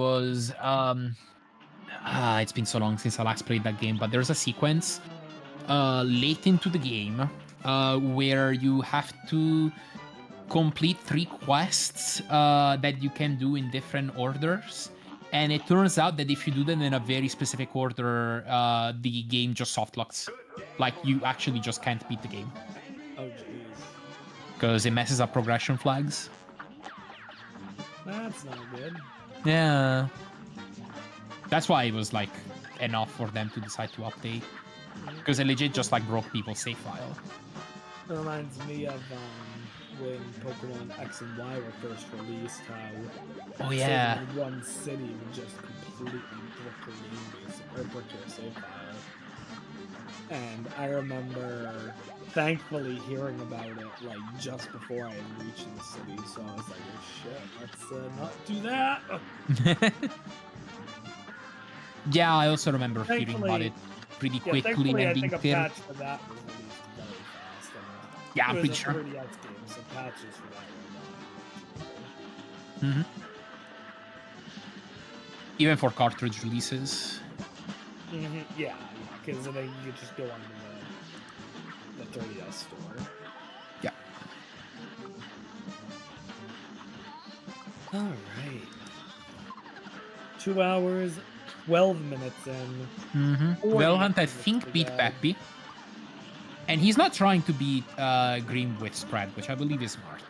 Speaker 4: it's been so long since I last played that game, but there's a sequence late into the game where you have to complete 3 quests that you can do in different orders. And it turns out that if you do them in a very specific order, the game just softlocks. Like, you actually just can't beat the game.
Speaker 1: Oh, jeez.
Speaker 4: Because it messes up progression flags.
Speaker 1: That's not good.
Speaker 4: Yeah. That's why it was, like, enough for them to decide to update. Because it legit just, like, broke people's save file.
Speaker 1: It reminds me of when Pokemon X and Y were first released, how saving one city would just completely brick your game, basically, or brick your save file. And I remember thankfully hearing about it like just before I had reached the city, so I was like, oh shit, let's not do that. Yeah,
Speaker 4: I also remember hearing about it pretty quickly and being
Speaker 1: a patch for that was released very fast.
Speaker 4: Yeah, I'm pretty sure.
Speaker 1: 3DS game, so patches for that.
Speaker 4: Mm-hmm. Even for cartridge releases.
Speaker 1: Mm-hmm. Yeah, because then you could just go on the 3DS store.
Speaker 4: Yeah.
Speaker 1: All right. 2 hours, 12 minutes in.
Speaker 4: Mm-hmm. Wilhelm, I think, beat Peppy. And he's not trying to beat Green with spread, which I believe is smart.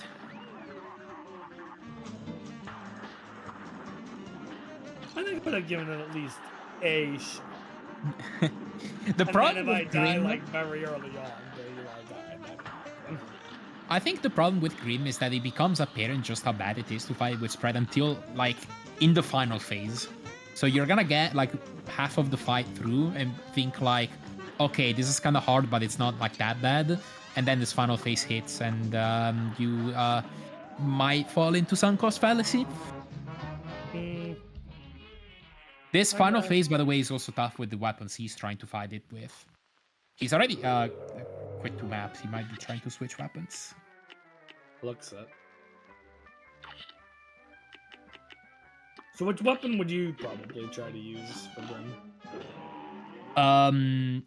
Speaker 1: I think I would have given it at least a shot.
Speaker 4: The problem
Speaker 1: with Grim, I die
Speaker 4: Grim,
Speaker 1: very early on.
Speaker 4: I think the problem with Grim is that it becomes apparent just how bad it is to fight with spread until, like, in the final phase. So you're gonna get, like, half of the fight through and think, like, okay, this is kind of hard, but it's not like that bad. And then this final phase hits, and you might fall into sunk cost fallacy.
Speaker 1: Hmm.
Speaker 4: This
Speaker 1: I
Speaker 4: final
Speaker 1: guess.
Speaker 4: phase, by the way, is also tough with the weapons he's trying to fight it with. He's already quit 2 maps. He might be trying to switch weapons.
Speaker 1: Looks it. So which weapon would you probably try to use for Grim?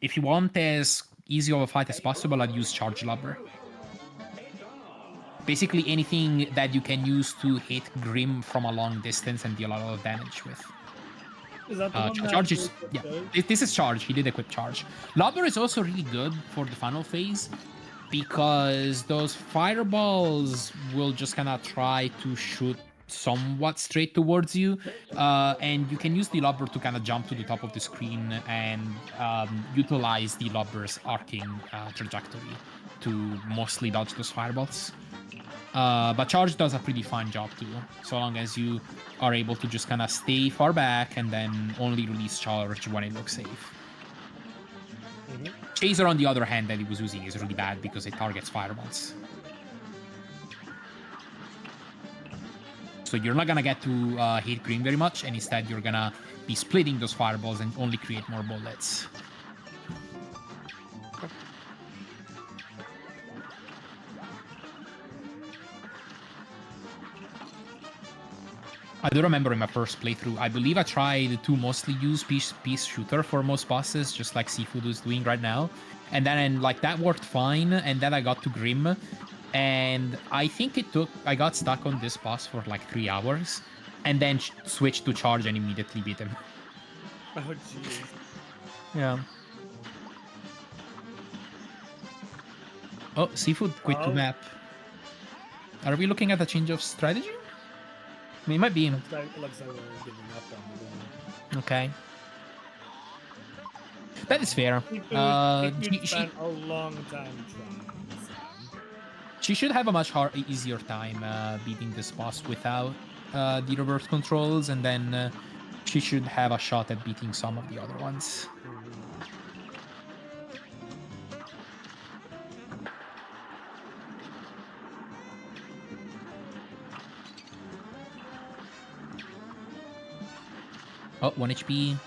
Speaker 4: If you want as easy of a fight as possible, I'd use Charge Lubber. Basically anything that you can use to hit Grim from a long distance and deal a lot of damage with.
Speaker 1: Is that the one that
Speaker 4: Charge is,
Speaker 1: goes
Speaker 4: yeah,
Speaker 1: with
Speaker 4: this is Charge. He did equip Charge. Lubber is also really good for the final phase because those fireballs will just kind of try to shoot somewhat straight towards you, and you can use the Lubber to kind of jump to the top of the screen and utilize the Lubber's arcing trajectory to mostly dodge those fireballs. But Charge does a pretty fine job too, so long as you are able to just kind of stay far back and then only release Charge when it looks safe. Chaser, on the other hand, that he was using is really bad because it targets fireballs. So you're not gonna get to hit Green very much, and instead you're gonna be splitting those fireballs and only create more bullets. I do remember in my first playthrough, I believe I tried to mostly use Peace Shooter for most bosses, just like CFood is doing right now. And then like that worked fine, and then I got to Grim, and I think I got stuck on this boss for like 3 hours, and then switched to Charge and immediately beat him.
Speaker 1: Oh jeez.
Speaker 4: Yeah. Oh, CFood quit to map. Are we looking at a change of strategy? I mean, it might be.
Speaker 1: It looks like we're giving up on the game.
Speaker 4: Okay. That is fair.
Speaker 1: CFood spent a long time trying. So.
Speaker 4: She should have a much easier time beating this boss without the reverse controls, and then she should have a shot at beating some of the other ones. Oh, 1 HP.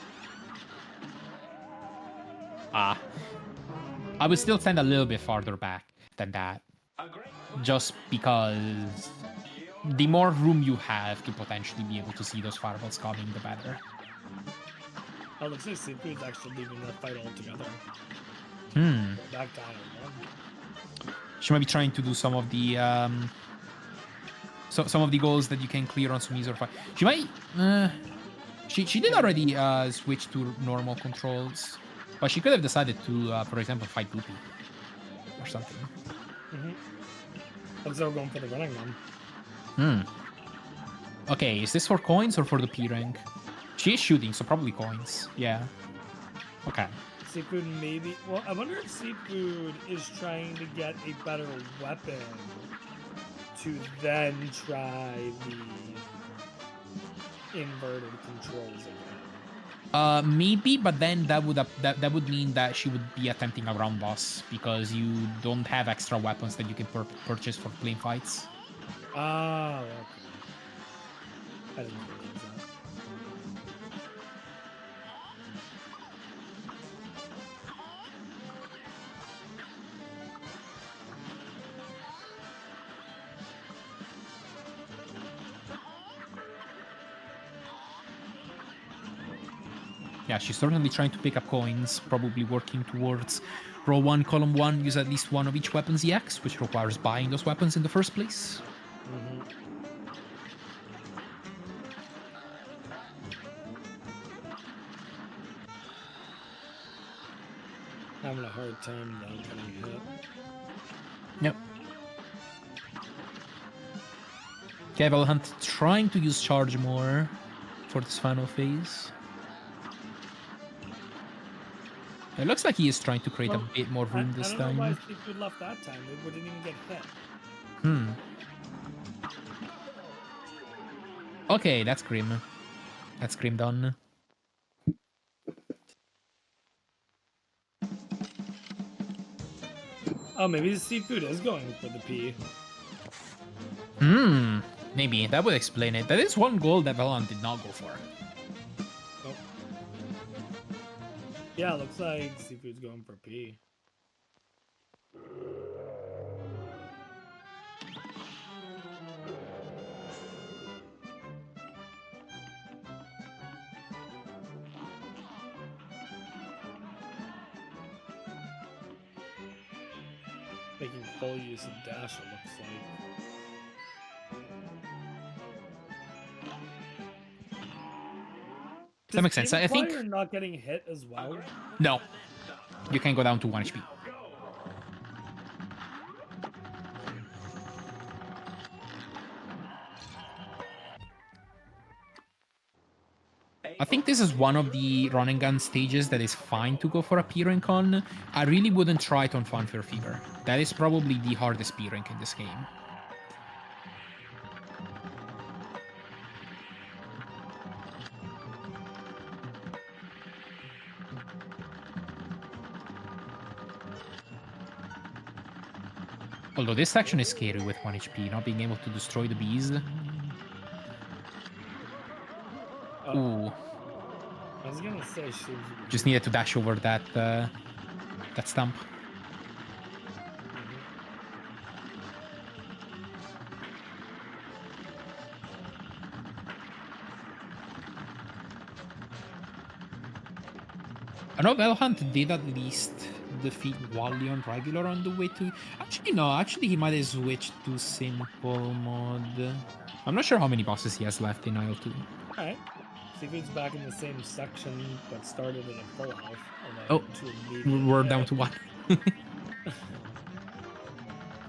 Speaker 4: Ah. I would still stand a little bit farther back than that. Just because the more room you have to potentially be able to see those fireballs coming, the better.
Speaker 1: Oh, looks like CFood's actually leaving that fight altogether. Back to Iron.
Speaker 4: She might be trying to do some of the some of the goals that you can clear on some easier fight. She might she did already switch to normal controls, but she could have decided to for example fight Loopy or something.
Speaker 1: Looks like we're going for the running one.
Speaker 4: Okay, is this for coins or for the P rank? She is shooting, so probably coins. Yeah. Okay.
Speaker 1: CFood maybe. Well, I wonder if CFood is trying to get a better weapon to then try the inverted controls again.
Speaker 4: Maybe, but then that would mean that she would be attempting a round boss because you don't have extra weapons that you can purchase for plane fights.
Speaker 1: Ah, okay. I didn't realize that.
Speaker 4: Yeah, she's certainly trying to pick up coins, probably working towards row 1, column 1, use at least one of each weapon's EX, which requires buying those weapons in the first place.
Speaker 1: Having a hard time though getting hit.
Speaker 4: Yep. Okay, Wilhelm trying to use Charge more for this final phase. It looks like he is trying to create a bit more room this time.
Speaker 1: I don't know why CFood left that time. They didn't even get hit.
Speaker 4: Okay, that's Grim. That's Grim done.
Speaker 1: Oh, maybe CFood is going for the P.
Speaker 4: Maybe. That would explain it. That is one goal that Valon did not go for.
Speaker 1: Oh. Yeah, looks like CFood's going for P. Making full use of dash, it looks like.
Speaker 4: That makes sense. I think
Speaker 1: you're not getting hit as well.
Speaker 4: no. You can go down to 1 HP. I think this is one of the run and gun stages that is fine to go for a P rank on. I really wouldn't try it on Funfair Fever. That is probably the hardest P rank in this game. Although this section is scary with 1 HP, not being able to destroy the bees. Ooh.
Speaker 1: I was gonna say she
Speaker 4: Just needed to dash over that that stump. I know Velhunt did at least defeat Wally on regular on the way to... Actually, no. Actually, he might have switched to simple mode. I'm not sure how many bosses he has left in IL-2.
Speaker 1: Alright. CFood's back in the same section, but started at a full health.
Speaker 4: Oh, we're down to 1.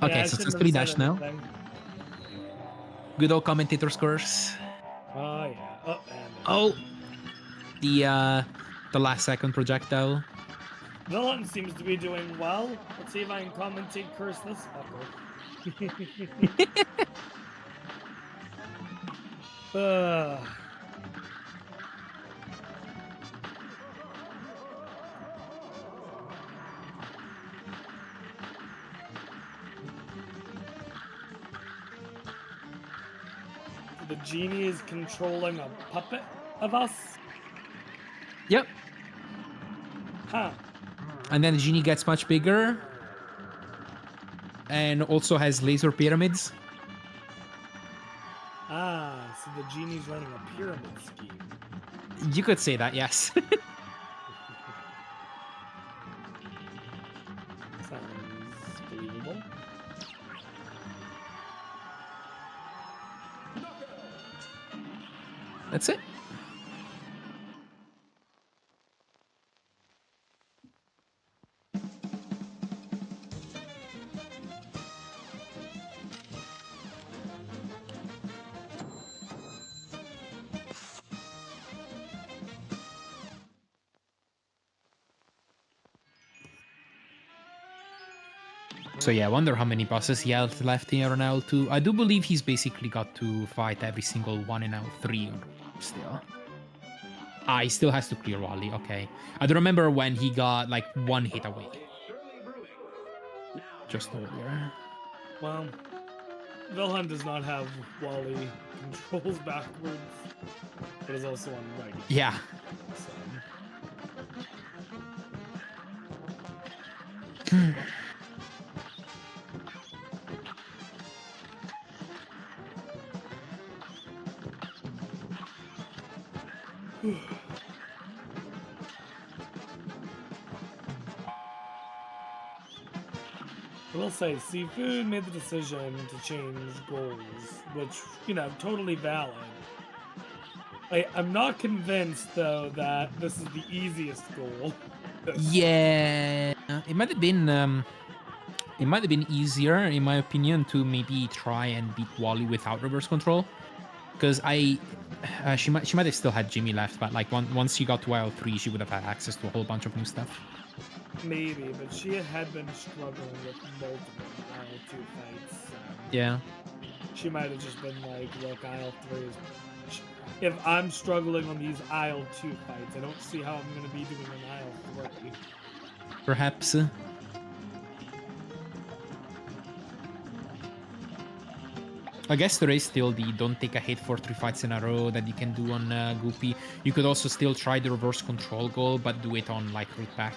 Speaker 4: Okay, successfully dashed now. Good old commentator scores.
Speaker 1: Oh, yeah.
Speaker 4: Oh, the last second projectile.
Speaker 1: Villain seems to be doing well. Let's see if I can commentate curse this fucker. The genie is controlling a puppet of us?
Speaker 4: Yep.
Speaker 1: Huh.
Speaker 4: And then the genie gets much bigger. And also has laser pyramids.
Speaker 1: Ah, so the genie's running a pyramid scheme.
Speaker 4: You could say that, yes.
Speaker 1: Sounds believable.
Speaker 4: That's it. So yeah, I wonder how many bosses he has left in L2. I do believe he's basically got to fight every single one in L3 still. Ah, he still has to clear Wally, okay. I don't remember when he got like 1 hit away. Just earlier.
Speaker 1: Well, Wilhelm does not have Wally controls backwards. It is also on regular.
Speaker 4: Yeah.
Speaker 1: So. I will say, CFood made the decision to change goals, which, you know, totally valid. I'm not convinced, though, that this is the easiest goal.
Speaker 4: Yeah, it might have been easier, in my opinion, to maybe try and beat Wally without reverse control. Because she might have still had Jimmy left, but like once she got to IL3, she would have had access to a whole bunch of new stuff.
Speaker 1: Maybe, but she had been struggling with multiple IL2 fights.
Speaker 4: Yeah.
Speaker 1: She might have just been like, look, IL3 is... If I'm struggling on these IL2 fights, I don't see how I'm going to be doing an IL3.
Speaker 4: Perhaps. I guess there is still the don't take a hit for 3 fights in a row that you can do on Goopy. You could also still try the reverse control goal, but do it on like root back,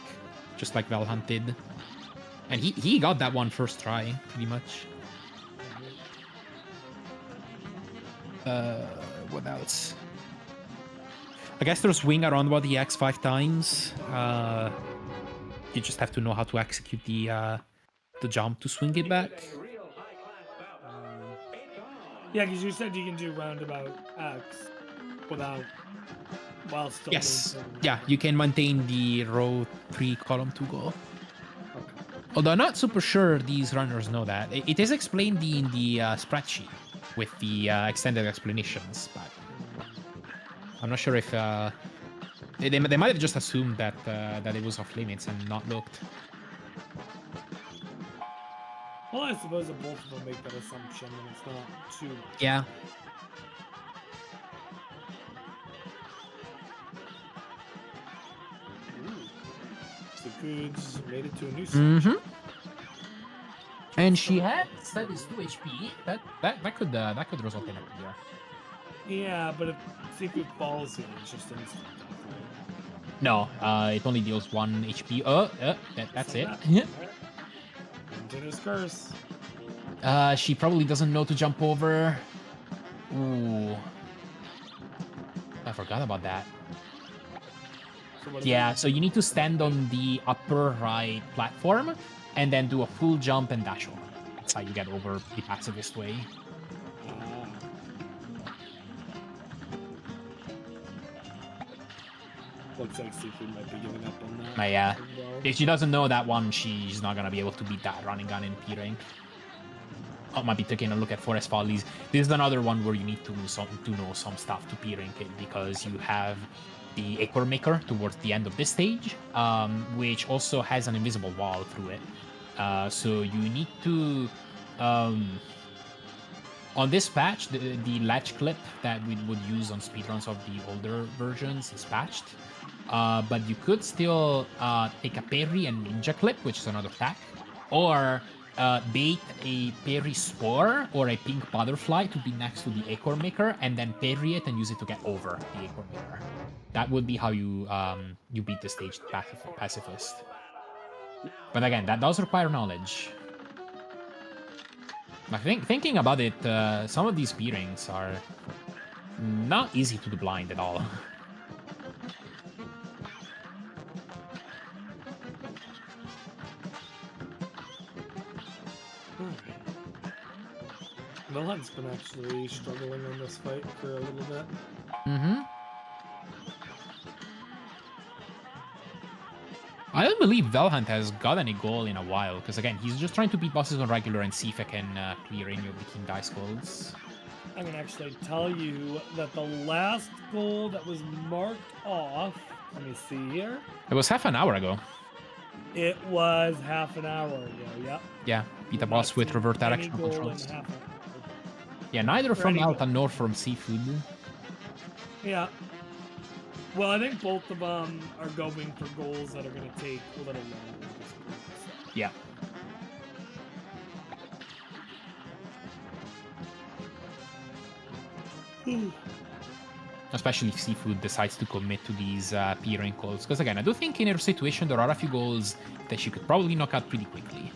Speaker 4: just like Valhunt did. And he got that one first try, pretty much. What else? I guess there's wing around about the X 5 times. You just have to know how to execute the jump to swing it back.
Speaker 1: Yeah, because you said you can do roundabout X without, while still
Speaker 4: Yes.
Speaker 1: maintaining
Speaker 4: Yeah, you can maintain the row 3, column 2 goal. Although I'm not super sure these runners know that. It is explained in the spreadsheet with the extended explanations, but I'm not sure if they might have just assumed that that it was off limits and not looked.
Speaker 1: Well, I suppose if both of them make that assumption, then it's not too much.
Speaker 4: Yeah.
Speaker 1: CFood's made it to a new section.
Speaker 4: And she had that is 2 HP. That could result in a clear.
Speaker 1: Yeah, but if CFood falls here, it's just instant.
Speaker 4: No, it only deals 1 HP. That's it.
Speaker 1: Continuous curse.
Speaker 4: She probably doesn't know to jump over. Ooh. I forgot about that. Yeah, so you need to stand on the upper right platform and then do a full jump and dash over. That's how you get over the pacifist way.
Speaker 1: Looks like CFood might be giving up on that.
Speaker 4: Yeah. If she doesn't know that one, she's not gonna be able to beat that running gun in P rank. I might be taking a look at Forest Follies. This is another one where you need to know some stuff to P rank it, because you have the Acorn Maker towards the end of this stage, which also has an invisible wall through it. So you need to... on this patch, the latch clip that we would use on speedruns of the older versions is patched. But you could still take a parry and ninja clip, which is another attack, or bait a parry spore or a pink butterfly to be next to the Acorn Maker, and then parry it and use it to get over the Acorn Maker. That would be how you you beat the stage pacifist. But again, that does require knowledge. I think thinking about it, some of these B-rings are not easy to do blind at all.
Speaker 1: Wilhelm's been actually struggling on this fight for a little bit.
Speaker 4: I don't believe Velhunt has got any goal in a while, because again, he's just trying to beat bosses on regular and see if I can clear any of the King Dice goals.
Speaker 1: I can actually tell you that the last goal that was marked off, let me see here.
Speaker 4: It was half an hour ago.
Speaker 1: It was half an hour ago, yep.
Speaker 4: Yeah, beat a boss with revert direction controls. Yeah, neither from Alta nor from CFood.
Speaker 1: Yeah. Well, I think both of them are going for goals that are going to take a little longer.
Speaker 4: Yeah. Especially if CFood decides to commit to these P rank goals. Because again, I do think in her situation there are a few goals that she could probably knock out pretty quickly.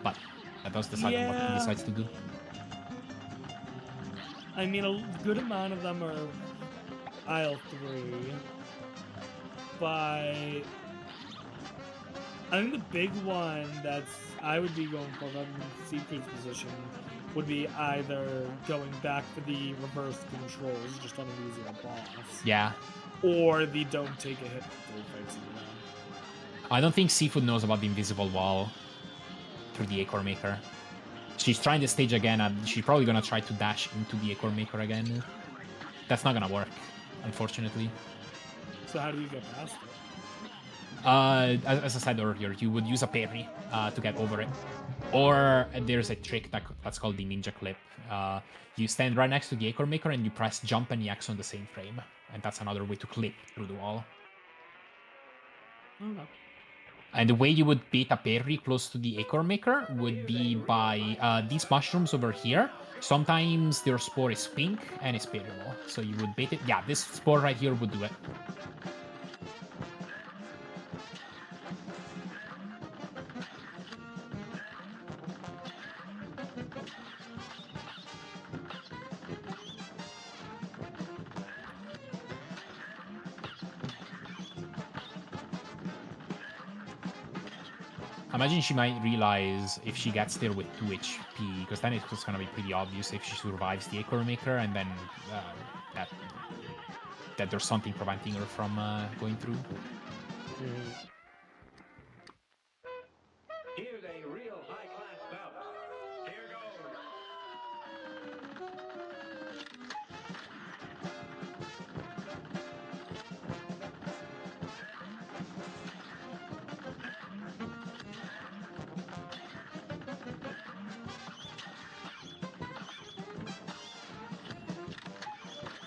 Speaker 4: But that does decide on what she decides to do.
Speaker 1: I mean, a good amount of them are aisle 3, but I think the big one that's I would be going for in CFood's position would be either going back for the reverse controls, just on an easier boss.
Speaker 4: Yeah.
Speaker 1: Or the don't take a hit for 3 fights in a row.
Speaker 4: I don't think CFood knows about the invisible wall through the Acorn Maker. She's trying the stage again, and she's probably gonna try to dash into the Acorn Maker again. That's not gonna work, unfortunately.
Speaker 1: So how do you get past it?
Speaker 4: As I said earlier, you would use a parry to get over it. Or there's a trick that's called the ninja clip. You stand right next to the Acorn Maker and you press jump and EX on the same frame. And that's another way to clip through the wall.
Speaker 1: Okay.
Speaker 4: And the way you would beat a parry close to the Acorn Maker would be by these mushrooms over here. Sometimes their spore is pink and it's pairable, so you would bait it. Yeah, this spore right here would do it. Imagine she might realize if she gets there with 2 HP, because then it's just gonna be pretty obvious if she survives the Acorn Maker, and then that there's something preventing her from going through.
Speaker 7: Here's a real high-class bout. Here goes.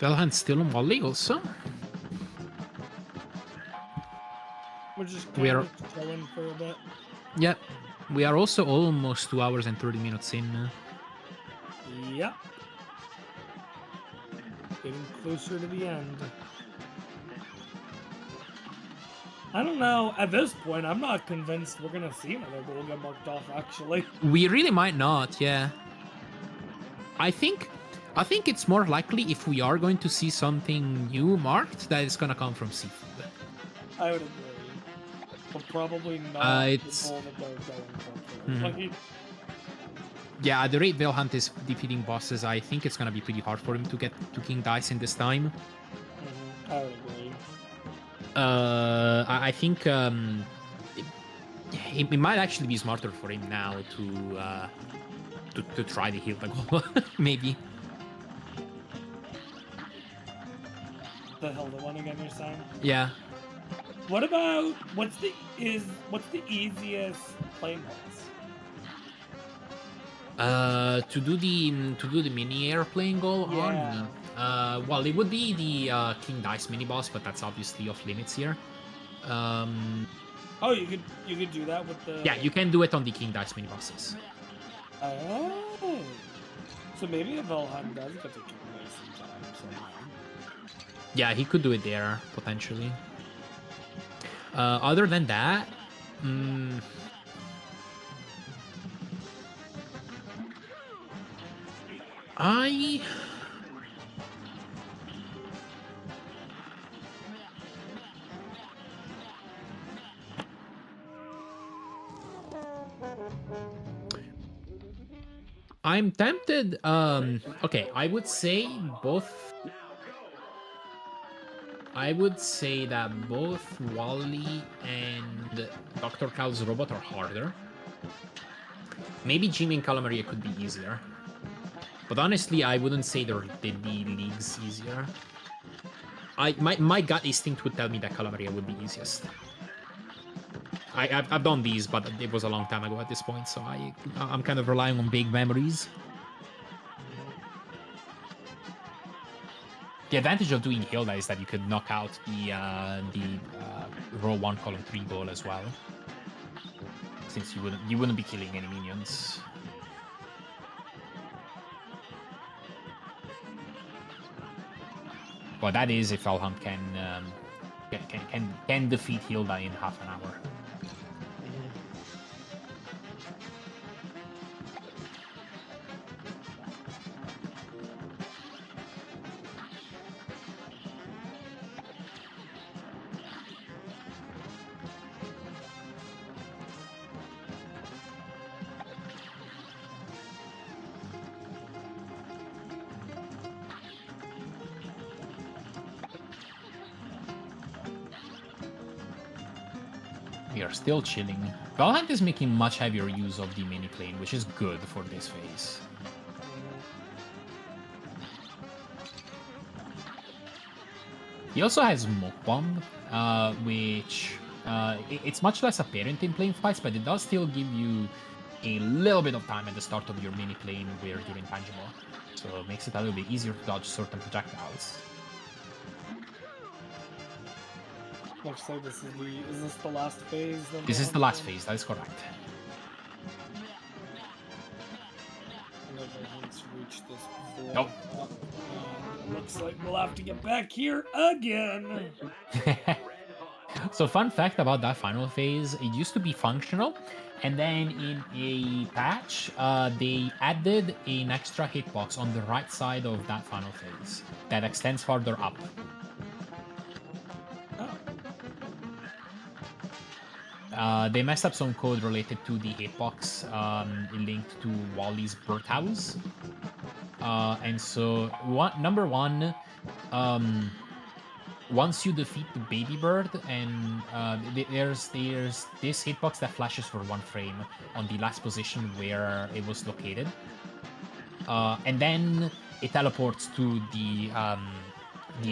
Speaker 4: Wilhelm still on volley also.
Speaker 1: We're just
Speaker 4: We
Speaker 1: kind
Speaker 4: are-
Speaker 1: of chilling for a bit.
Speaker 4: Yep. We are also almost 2 hours and 30 minutes in.
Speaker 1: Yep. Getting closer to the end. I don't know. At this point, I'm not convinced we're gonna see another goal get marked off, actually.
Speaker 4: We really might not, yeah. I think it's more likely if we are going to see something new marked that it's gonna come from CFood.
Speaker 1: I would agree. But probably not
Speaker 4: it's-
Speaker 1: the goal that they're going for.
Speaker 4: Mhm.
Speaker 1: Like,
Speaker 4: Yeah, at the rate Wilhelm is defeating bosses, I think it's gonna be pretty hard for him to get to King Dice in this time.
Speaker 1: I would agree.
Speaker 4: I think it might actually be smarter for him now to try the heal the goal, maybe.
Speaker 1: The Hilda one again, you're saying?
Speaker 4: Yeah.
Speaker 1: What about what's the easiest playing boss?
Speaker 4: To do the mini airplane goal
Speaker 1: Yeah.
Speaker 4: on. Well, it would be the King Dice mini boss, but that's obviously off limits here.
Speaker 1: Oh, you could do that with the.
Speaker 4: Yeah, you can do it on the King Dice mini bosses.
Speaker 1: Oh. So maybe if Wilhelm does get to King Dice sometime.
Speaker 4: Yeah, he could do it there potentially. Other than that, I'm tempted. Okay, I would say that both Wally and Dr. Cal's robot are harder. Maybe Jimmy and Calamaria could be easier. But honestly, I wouldn't say they'd be leagues easier. My gut instinct would tell me that Calamaria would be easiest. I've done these, but it was a long time ago at this point, so I'm kind of relying on vague memories. The advantage of doing Hilda is that you could knock out the row 1 column 3 goal as well, since you wouldn't be killing any minions. Well, that is if Wilhelm can defeat Hilda in half an hour. We are still chilling. Valhant is making much heavier use of the mini plane, which is good for this phase. He also has Smoke Bomb, which it's much less apparent in plane fights, but it does still give you a little bit of time at the start of your mini plane where you're intangible. So it makes it a little bit easier to dodge certain projectiles.
Speaker 1: Looks like is this the last phase?
Speaker 4: This is the last phase, that is correct.
Speaker 1: Whoever has reached before.
Speaker 4: Nope.
Speaker 1: Looks like we'll have to get back here again.
Speaker 4: So fun fact about that final phase, it used to be functional, and then in a patch, they added an extra hitbox on the right side of that final phase that extends farther up. They messed up some code related to the hitbox linked to Wally's birdhouse. And so, number one, once you defeat the baby bird, and there's this hitbox that flashes for 1 frame on the last position where it was located, and then it teleports to the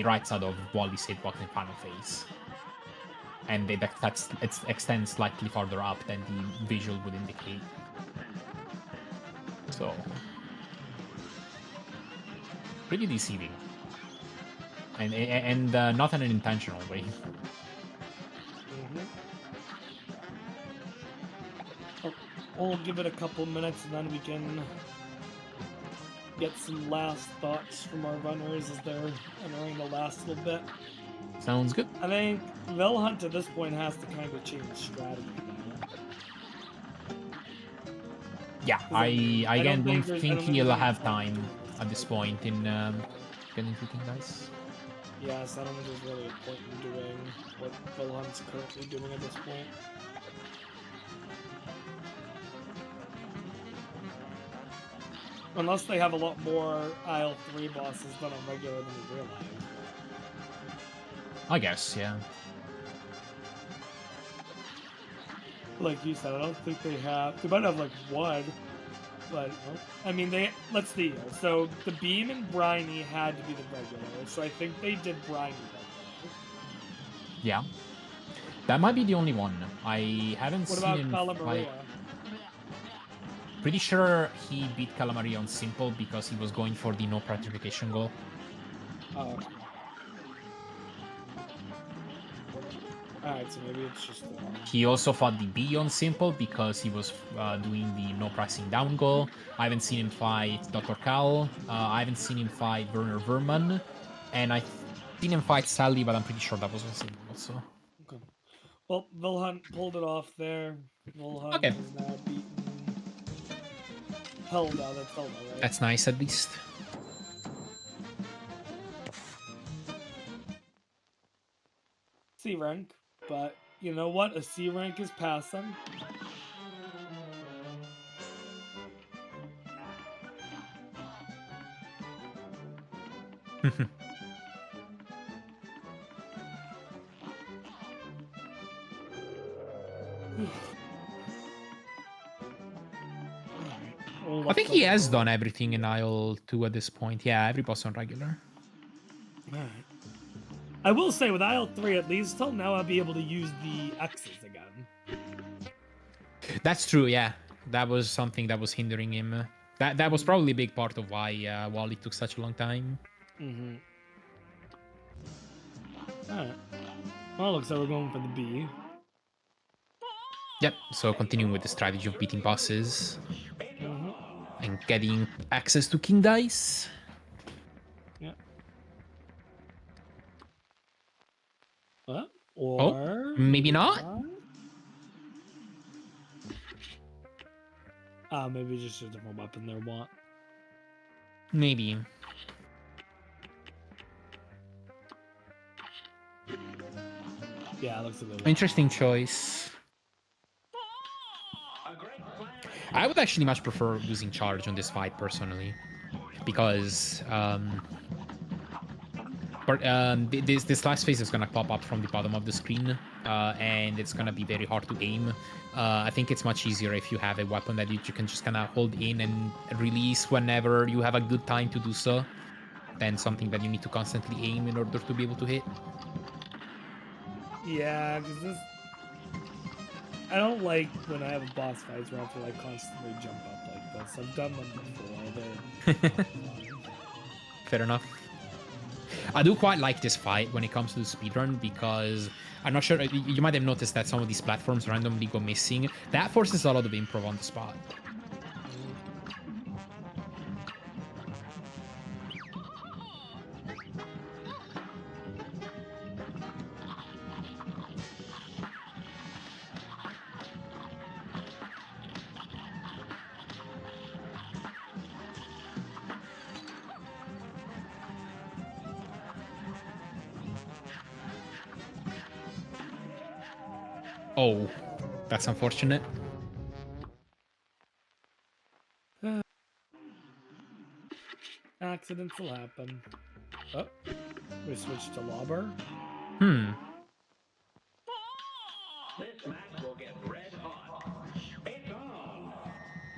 Speaker 4: right side of Wally's hitbox in final phase, and it extends slightly farther up than the visual would indicate. So, pretty deceiving. And not in an intentional way.
Speaker 1: We'll give it a couple minutes and then we can get some last thoughts from our runners as they're entering the last little bit.
Speaker 4: Sounds good.
Speaker 1: I think vhunter at this point has to kind of change strategy now.
Speaker 4: Yeah, I again don't think he'll have
Speaker 1: there's
Speaker 4: time at this point in getting to King Dice.
Speaker 1: Yes, I don't think there's really a point in doing what vhunter's currently doing at this point. Unless they have a lot more Isle 3 bosses than on regular than we realize.
Speaker 4: I guess, yeah.
Speaker 1: Like you said, I don't think they have. They might have like one, but I mean, let's see. So the Beam and Briny had to be the regular, so I think they did Briny regular.
Speaker 4: Yeah. That might be the only one. I haven't
Speaker 1: What
Speaker 4: seen
Speaker 1: about
Speaker 4: him
Speaker 1: Calamaria?
Speaker 4: fight. Pretty sure he beat Calamaria on simple because he was going for the no petrification goal.
Speaker 1: Oh. Alright, so maybe it's just the one.
Speaker 4: He also fought the B on simple because he was doing the no pricing down goal. I haven't seen him fight Dr. Cal. I haven't seen him fight Werner Verman. And I've seen him fight Sally, but I'm pretty sure that was on simple also.
Speaker 1: Okay. Well, vhunter pulled it off there. Vhunter
Speaker 4: Okay.
Speaker 1: is now beaten Helda. That's Helda, right?
Speaker 4: That's nice at least.
Speaker 1: C rank, but you know what? A C rank is passing.
Speaker 4: I think he has done everything in Isle 2 at this point. Yeah, every boss on regular.
Speaker 1: Alright. I will say with Isle 3, at least till now, I'll be able to use the X's again.
Speaker 4: That's true, yeah. That was something that was hindering him. That was probably a big part of why Wally took such a long time.
Speaker 1: Mm-hmm. Alright. Well, looks like we're going for the B.
Speaker 4: Yep, so continuing with the strategy of beating bosses. And getting access to King Dice.
Speaker 1: Yep. Or...
Speaker 4: maybe not?
Speaker 1: Maybe just a different weapon they want.
Speaker 4: Maybe.
Speaker 1: Yeah, it looks like they
Speaker 4: Interesting choice. I would actually much prefer using charge on this fight personally, because this last phase is gonna pop up from the bottom of the screen, and it's gonna be very hard to aim. I think it's much easier if you have a weapon that you can just kind of hold in and release whenever you have a good time to do so, than something that you need to constantly aim in order to be able to hit.
Speaker 1: Yeah, because this... I don't like when I have a boss fights where I have to like constantly jump up like this. I've done them before.
Speaker 4: Fair enough. I do quite like this fight when it comes to the speedrun because I'm not sure, you might have noticed that some of these platforms randomly go missing. That forces a lot of improv on the spot. Oh, that's unfortunate.
Speaker 1: Accidents will happen. Oh, we switched to Lobber.
Speaker 4: Hmm.
Speaker 7: This match will get red hot. It's on.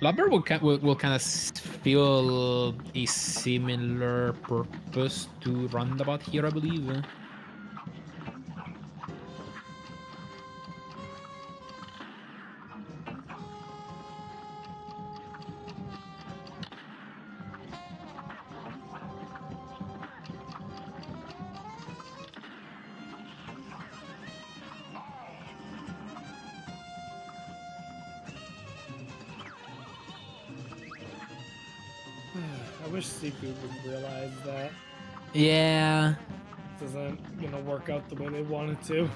Speaker 4: Lubber will kind of feel a similar purpose to Roundabout here, I believe.
Speaker 1: I wish CFood would realize that
Speaker 4: Yeah,
Speaker 1: this isn't gonna work out the way they wanted to.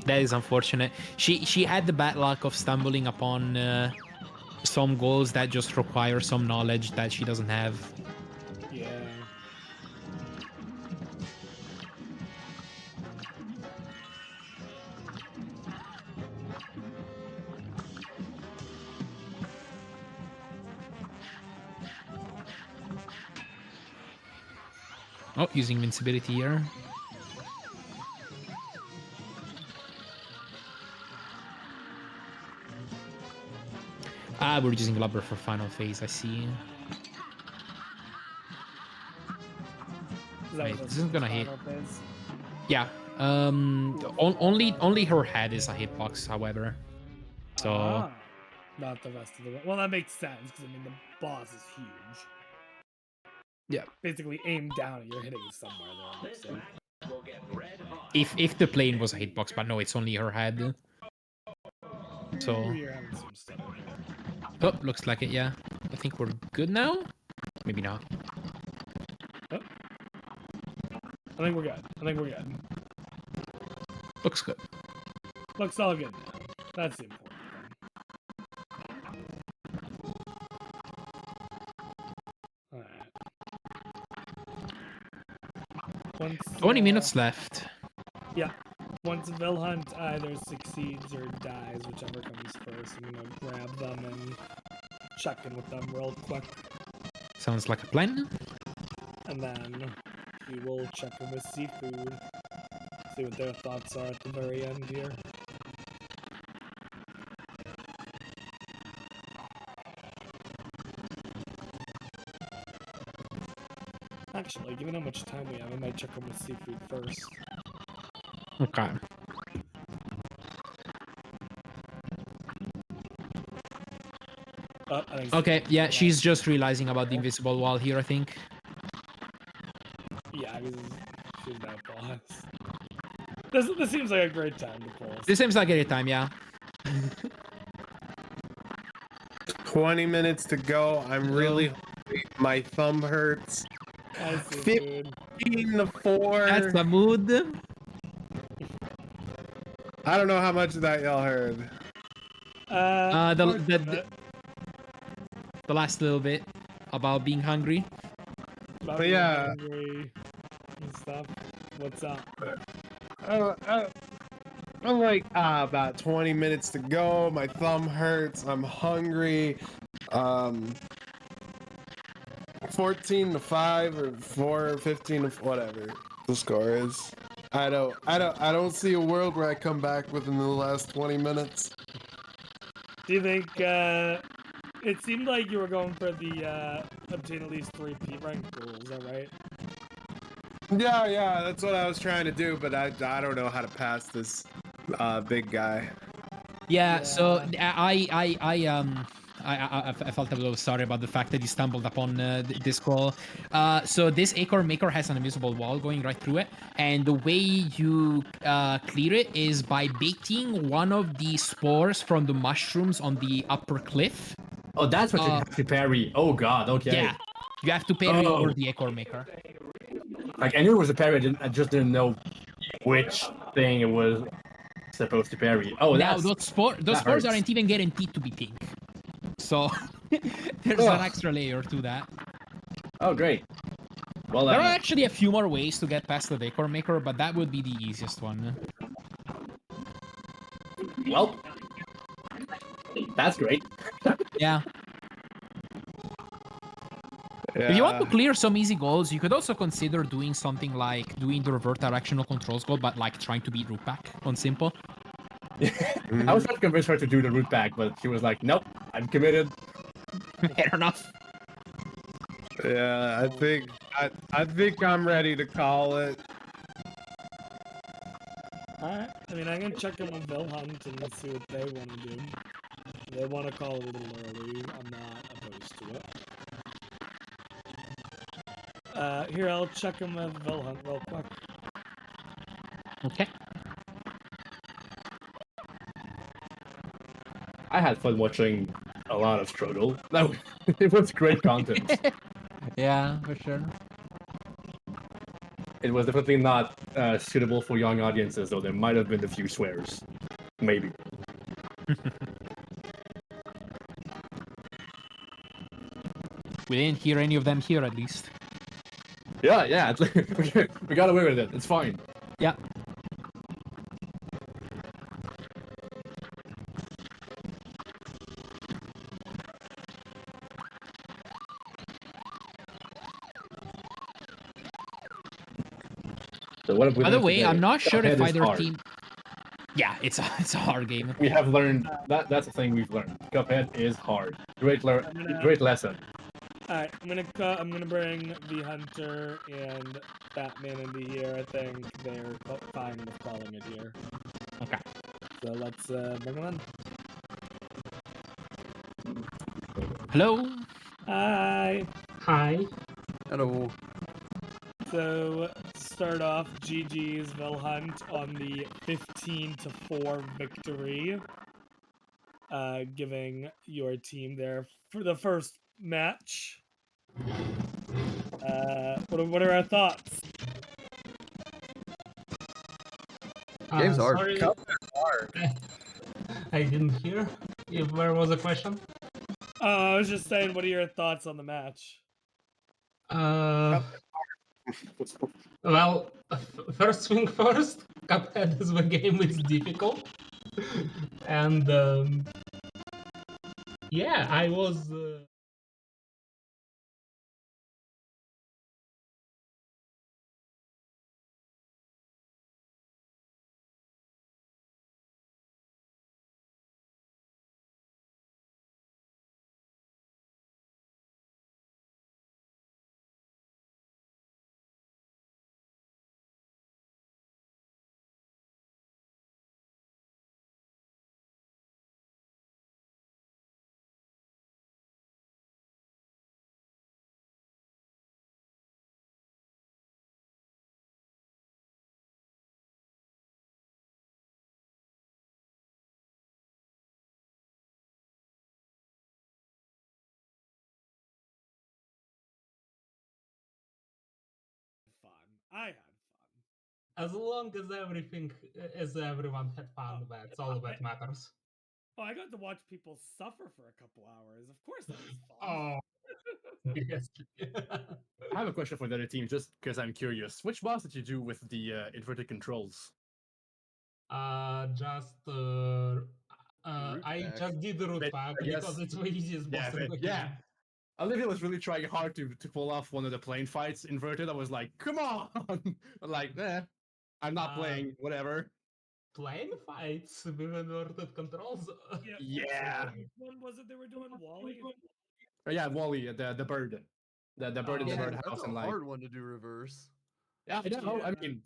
Speaker 4: that is unfortunate. She had the bad luck of stumbling upon some goals that just require some knowledge that she doesn't have.
Speaker 1: Yeah.
Speaker 4: Oh, using invincibility here. Ah, we're using Lubber for final phase, I see.
Speaker 1: Is that
Speaker 4: Wait,
Speaker 1: what
Speaker 4: this isn't gonna hit.
Speaker 1: final phase?
Speaker 4: Yeah. Only her head is a hitbox, however. So
Speaker 1: Ah, not the rest of the. Well, that makes sense because I mean the boss is huge.
Speaker 4: yeah,
Speaker 1: Basically, aim down and you're hitting somewhere there.
Speaker 7: This
Speaker 1: So.
Speaker 7: match will get red hot.
Speaker 4: if the plane was a hitbox, but no, it's only her head. So
Speaker 1: You're having some stutter here.
Speaker 4: oh, looks like it. Yeah, I think we're good now. Maybe not.
Speaker 1: Oh. I think we're good. I think we're good.
Speaker 4: Looks good.
Speaker 1: Looks all good now. That's the important thing. Alright. Once,
Speaker 4: 20 minutes left.
Speaker 1: Yeah. Once Wilhunt either succeeds or dies, whichever comes first, I'm gonna grab them and check in with them real quick.
Speaker 4: Sounds like a plan.
Speaker 1: And then we will check in with CFood. See what their thoughts are at the very end here. Actually, given how much time we have, I might check in with CFood first.
Speaker 4: Okay.
Speaker 1: Oh, I think
Speaker 4: Okay,
Speaker 1: CFood
Speaker 4: yeah,
Speaker 1: realized-
Speaker 4: she's just realizing about the invisible wall here, I think.
Speaker 1: Yeah, because she's that boss. This seems like a great time to pull.
Speaker 4: This seems like a good time, yeah.
Speaker 6: 20 minutes to go. I'm really hungry. My thumb hurts.
Speaker 1: I see, dude.
Speaker 6: 15 to 4.
Speaker 4: That's the mood.
Speaker 6: I don't know how much of that y'all heard.
Speaker 4: The last little bit about being hungry.
Speaker 1: About
Speaker 6: But
Speaker 1: being
Speaker 6: yeah.
Speaker 1: hungry and stuff. What's up?
Speaker 6: I'm like, about 20 minutes to go. My thumb hurts. I'm hungry. 14 to 5 or 4, 15 to whatever the score is. I don't see a world where I come back within the last 20 minutes.
Speaker 1: Do you think, it seemed like you were going for the, obtain at least 3 P rank goal, is that right?
Speaker 6: Yeah, that's what I was trying to do, but I don't know how to pass this big guy.
Speaker 4: Yeah, so I felt a little sorry about the fact that you stumbled upon this call. So this acorn maker has an invisible wall going right through it, and the way you clear it is by baiting one of the spores from the mushrooms on the upper cliff.
Speaker 2: Oh, that's what you have to parry. Oh god, okay.
Speaker 4: Yeah, you have to parry
Speaker 2: Oh.
Speaker 4: over the acorn maker.
Speaker 2: Like I knew it was a parry, I just didn't know which thing it was supposed to parry. Oh,
Speaker 4: Now
Speaker 2: that's
Speaker 4: those spores
Speaker 2: hurts.
Speaker 4: aren't even guaranteed to be pink, so there's an extra layer to that.
Speaker 2: oh great. Well,
Speaker 4: There are actually a few more ways to get past the decor maker, but that would be the easiest one.
Speaker 2: Well, that's great.
Speaker 4: Yeah. If you want to clear some easy goals, you could also consider doing something like doing the revert directional controls goal, but like trying to beat root back on simple.
Speaker 2: I was trying to convince her to do the route back, but she was like, "Nope, I'm committed."
Speaker 4: Fair enough.
Speaker 6: Yeah, I think I'm ready to call it.
Speaker 1: Alright. I mean, I can check in with Wilhelm and see what they want to do. If they want to call it a little early, I'm not opposed to it. Here, I'll check in with Wilhelm real quick.
Speaker 4: Okay.
Speaker 2: I had fun watching a lot of struggle. No, it was great content.
Speaker 4: Yeah, for sure.
Speaker 2: It was definitely not suitable for young audiences, though there might have been a few swears. Maybe.
Speaker 4: We didn't hear any of them here, at least.
Speaker 2: Yeah, we got away with it. It's fine.
Speaker 4: Yeah.
Speaker 2: So what have we
Speaker 4: By the
Speaker 2: learned
Speaker 4: way,
Speaker 2: today?
Speaker 4: I'm not sure if
Speaker 2: Cuphead is
Speaker 4: either
Speaker 2: hard.
Speaker 4: team. Yeah, it's a hard game.
Speaker 2: We have learned that's the thing we've learned. Cuphead is hard. Great lesson.
Speaker 1: Alright, I'm gonna bring vhunter and Batman into here. I think they're fine with calling it here.
Speaker 4: Okay.
Speaker 1: So let's bring them in.
Speaker 4: Hello.
Speaker 1: Hi.
Speaker 3: Hi.
Speaker 5: Hello.
Speaker 1: So to start off, GG's Vilhunt on the 15-4 victory, giving your team there for the first match. What are our thoughts?
Speaker 5: Game's hard.
Speaker 3: Sorry, I didn't hear. If there was a question.
Speaker 1: I was just saying, what are your thoughts on the match?
Speaker 3: Well, first thing first, Cuphead as the game is difficult, and yeah, I was.
Speaker 1: Fun. I had fun.
Speaker 3: As long as everyone had fun, that's all that matters.
Speaker 1: Oh, I got to watch people suffer for a couple hours. Of course that was fun.
Speaker 3: Oh, yes.
Speaker 2: I have a question for the other team, just because I'm curious. Which boss did you do with the inverted controls?
Speaker 3: I just did the root
Speaker 2: But
Speaker 3: pack
Speaker 2: I
Speaker 3: because
Speaker 2: guess-
Speaker 3: it's the easiest boss in the
Speaker 2: yeah.
Speaker 3: game.
Speaker 2: Olivia was really trying hard to pull off one of the plane fights inverted. I was like, come on! I'm like, I'm not playing, whatever.
Speaker 3: Plane fights with inverted controls.
Speaker 2: Yeah.
Speaker 1: Which one was it they were doing? Wally?
Speaker 2: Oh, yeah, Wally, the bird. The bird in the
Speaker 1: Yeah,
Speaker 2: bird
Speaker 5: That's
Speaker 2: house
Speaker 5: a
Speaker 2: and like.
Speaker 5: hard one to do reverse.
Speaker 2: Yeah, I know. I
Speaker 1: Yeah.
Speaker 2: mean,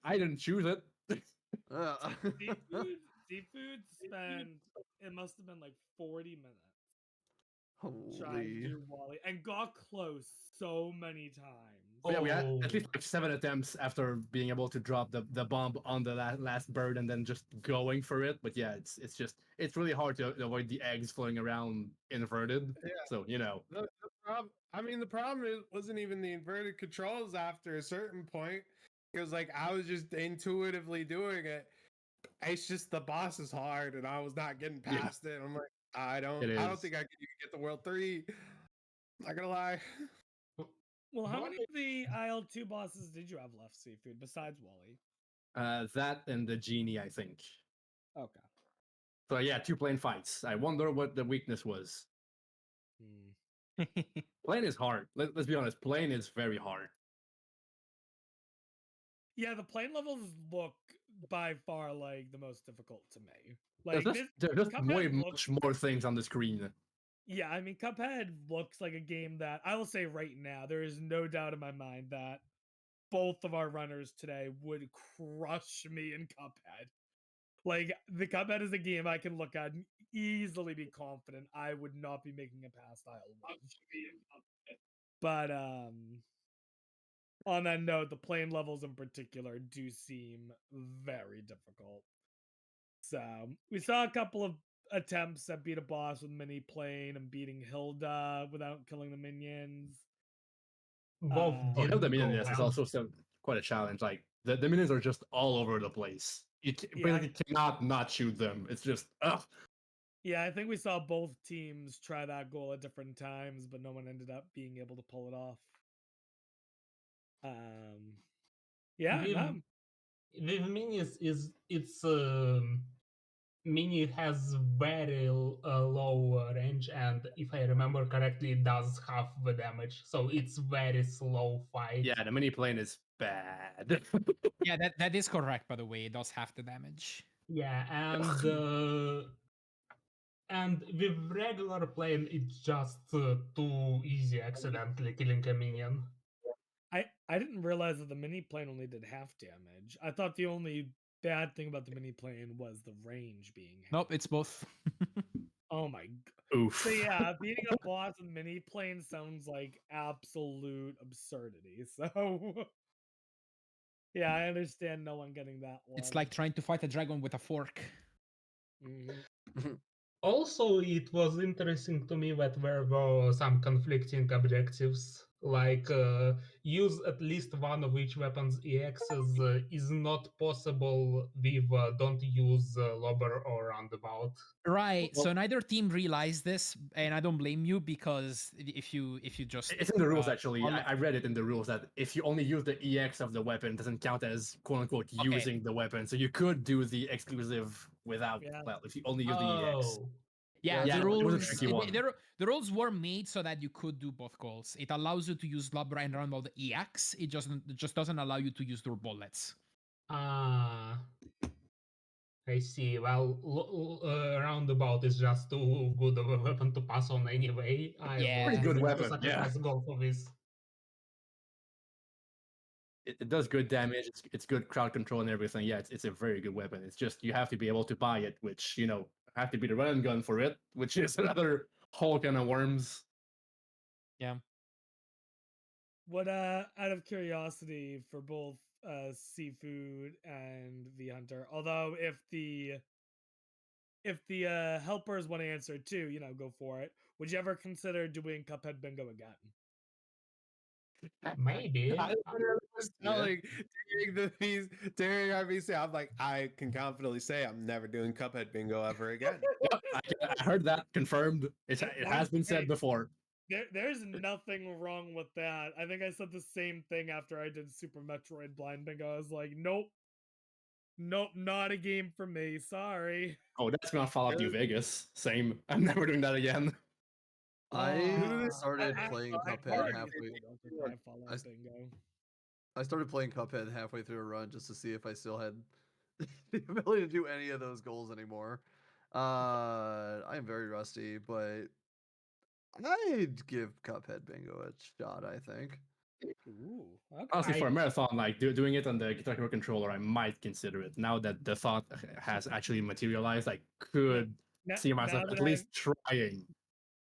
Speaker 2: I didn't choose it.
Speaker 1: CFood spent, it must have been like 40 minutes trying to
Speaker 5: Holy.
Speaker 1: do Wally and got close so many times.
Speaker 2: Oh, yeah, we had
Speaker 3: Oh.
Speaker 2: at least like 7 attempts after being able to drop the bomb on the last bird and then just going for it. But yeah, it's really hard to avoid the eggs floating around inverted.
Speaker 6: Yeah.
Speaker 2: So
Speaker 6: The problem wasn't even the inverted controls after a certain point. Because like I was just intuitively doing it. It's just the boss is hard, and I was not getting
Speaker 2: Yeah.
Speaker 6: past it. I'm like, I don't
Speaker 2: It is.
Speaker 6: think I can even get the World 3. Not gonna lie.
Speaker 1: Well, how many of the IL2 bosses did you have left, CFood, besides Wally?
Speaker 2: That and the genie, I think.
Speaker 1: Okay.
Speaker 2: So yeah, 2 plane fights. I wonder what the weakness was.
Speaker 1: Hmm.
Speaker 2: Plane is hard. Let's be honest. Plane is very hard.
Speaker 1: Yeah, the plane levels look by far like the most difficult to me.
Speaker 2: There's
Speaker 1: Like
Speaker 2: just, there's just
Speaker 1: Cuphead
Speaker 2: way
Speaker 1: looks,
Speaker 2: much more things on the screen.
Speaker 1: yeah, I mean Cuphead looks like a game that I will say right now, there is no doubt in my mind that both of our runners today would crush me in Cuphead. Like the Cuphead is a game I can look at and easily be confident I would not be making it past aisle 1. But on that note, the plane levels in particular do seem very difficult. So we saw a couple of attempts at beat a boss with mini plane and beating Hilda without killing the minions.
Speaker 3: Both
Speaker 2: Hitting
Speaker 3: didn't
Speaker 2: the
Speaker 3: go
Speaker 2: minions is
Speaker 3: well.
Speaker 2: also still quite a challenge. Like the minions are just all over the place. You
Speaker 1: Yeah.
Speaker 2: basically cannot not shoot them. It's just ugh.
Speaker 1: Yeah, I think we saw both teams try that goal at different times, but no one ended up being able to pull it off. Yeah,
Speaker 3: With
Speaker 1: no.
Speaker 3: with minis is it's mini has very low range, and if I remember correctly, it does half the damage, so it's very slow fight.
Speaker 2: Yeah, the mini plane is bad.
Speaker 4: Yeah, that is correct, by the way. It does half the damage.
Speaker 3: Yeah, and with regular plane, it's just too easy accidentally killing a minion.
Speaker 1: I didn't realize that the mini plane only did half damage. I thought the only bad thing about the mini plane was the range being half.
Speaker 4: Nope, it's both.
Speaker 1: Oh my god.
Speaker 2: Oof.
Speaker 1: So yeah, beating a boss with mini plane sounds like absolute absurdity. So yeah, I understand no one getting that one.
Speaker 4: It's like trying to fight a dragon with a fork.
Speaker 1: Mhm.
Speaker 3: Also, it was interesting to me that there were some conflicting objectives, like use at least one of each weapon's EXs is not possible with don't use lobber or roundabout.
Speaker 4: Right.
Speaker 2: Well-
Speaker 4: so neither team realized this, and I don't blame you because if you just
Speaker 2: It's in the rules actually.
Speaker 4: follow-
Speaker 2: I read it in the rules that if you only use the EX of the weapon, it doesn't count as quote unquote
Speaker 4: Okay.
Speaker 2: using the weapon. So you could do the exclusive without.
Speaker 1: Yeah.
Speaker 2: Well, if you only use the EX.
Speaker 3: Oh,
Speaker 4: Yeah,
Speaker 2: Yeah,
Speaker 4: the
Speaker 2: it was a
Speaker 4: rules
Speaker 2: tricky one.
Speaker 4: the rules were made so that you could do both goals. It allows you to use Lobber and Roundabout EX. It just doesn't allow you to use their bullets.
Speaker 3: ah, I see. Well, roundabout is just too good of a weapon to pass on anyway. I
Speaker 4: Yeah.
Speaker 3: was
Speaker 4: Pretty
Speaker 2: good
Speaker 3: willing to
Speaker 2: weapon, yeah.
Speaker 3: sacrifice gold for this.
Speaker 2: It does good damage. It's good crowd control and everything. Yeah, it's a very good weapon. It's just you have to be able to buy it, which have to be the run and gun for it, which is another whole can of worms.
Speaker 4: Yeah.
Speaker 1: What out of curiosity for both CFood and vhunter, although if the helpers want to answer too, go for it. Would you ever consider doing Cuphead bingo again?
Speaker 3: Maybe.
Speaker 6: I was telling during RBC, I'm like, I can confidently say I'm never doing Cuphead bingo ever again.
Speaker 2: Yep, I heard that confirmed. It has been said before.
Speaker 1: There's nothing wrong with that. I think I said the same thing after I did Super Metroid Blind Bingo. I was like, nope, not a game for me. Sorry.
Speaker 2: Oh, that's gonna Fallout New Vegas. Same. I'm never doing that again.
Speaker 5: I started playing
Speaker 1: I
Speaker 5: Cuphead
Speaker 1: already
Speaker 5: halfway.
Speaker 1: don't have Fallout Bingo.
Speaker 5: I started playing Cuphead halfway through a run just to see if I still had the ability to do any of those goals anymore. I am very rusty, but I'd give Cuphead bingo a shot, I think.
Speaker 1: Ooh, okay.
Speaker 2: Honestly, for a marathon, like doing it on the Guitar Hero controller, I might consider it. Now that the thought has actually materialized, I could see myself at least trying.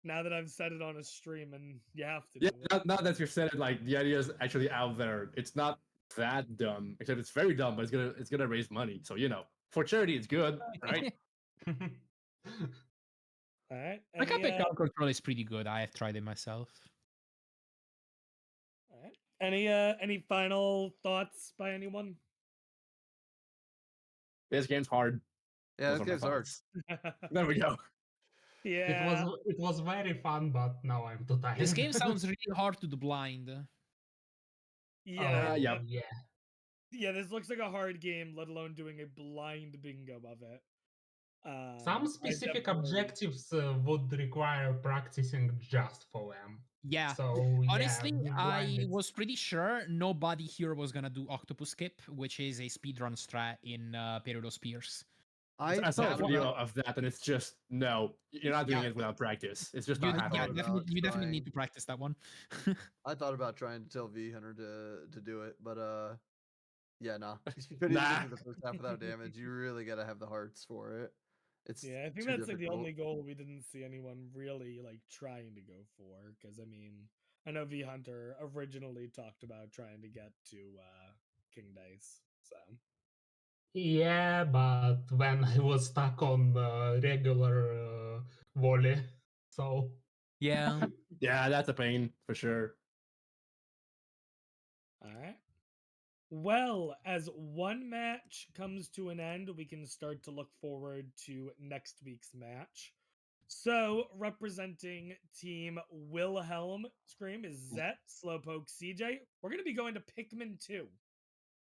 Speaker 1: Now that I've said it on a stream, and you have to
Speaker 2: Yeah,
Speaker 1: do it.
Speaker 2: now that you've said it, like the idea is actually out there. It's not that dumb, except it's very dumb, but it's gonna raise money. So for charity, it's good, right?
Speaker 1: All right.
Speaker 4: The Cuphead Crowd Control is pretty good. I have tried it myself.
Speaker 1: All right. Any final thoughts by anyone?
Speaker 2: This game's hard.
Speaker 5: Yeah,
Speaker 2: Those
Speaker 5: this
Speaker 2: are my
Speaker 5: game's hard.
Speaker 2: thoughts. There we go.
Speaker 1: Yeah.
Speaker 3: It was very fun, but now I'm too tired.
Speaker 4: This game sounds really hard to do blind.
Speaker 1: Yeah.
Speaker 2: yeah.
Speaker 1: Yeah, this looks like a hard game, let alone doing a blind bingo of it.
Speaker 3: Some
Speaker 1: I
Speaker 3: specific
Speaker 1: definitely-
Speaker 3: objectives would require practicing just for them.
Speaker 4: Yeah.
Speaker 3: So
Speaker 4: Honestly,
Speaker 3: yeah, with
Speaker 4: I
Speaker 3: blind,
Speaker 4: was pretty sure nobody here was gonna do Octopus Skip, which is a speedrun strat in Peridot Spears.
Speaker 2: I saw a
Speaker 5: thought
Speaker 2: video
Speaker 5: about-
Speaker 2: of that, and it's just no. You're not doing
Speaker 4: Yeah.
Speaker 2: it without practice. It's just
Speaker 4: You,
Speaker 2: not
Speaker 4: yeah,
Speaker 2: happening.
Speaker 5: about
Speaker 4: you definitely need
Speaker 5: trying.
Speaker 4: to practice that one.
Speaker 5: I thought about trying to tell vhunter to do it, but yeah, nah. You couldn't even
Speaker 2: Nah.
Speaker 5: get through the first half without damage. You really gotta have the hearts for it. It's
Speaker 1: Yeah, I think
Speaker 5: too
Speaker 1: that's like the
Speaker 5: difficult.
Speaker 1: only goal we didn't see anyone really like trying to go for. Because I mean, I know vhunter originally talked about trying to get to King Dice. So
Speaker 3: yeah, but when I was stuck on regular volley, so
Speaker 4: Yeah.
Speaker 2: Yeah, that's a pain for sure.
Speaker 1: all right. Well, as one match comes to an end, we can start to look forward to next week's match. So, representing Team Wilhelm Scream is Zet, Slowpoke, CJ. We're going to be going to Pikmin 2.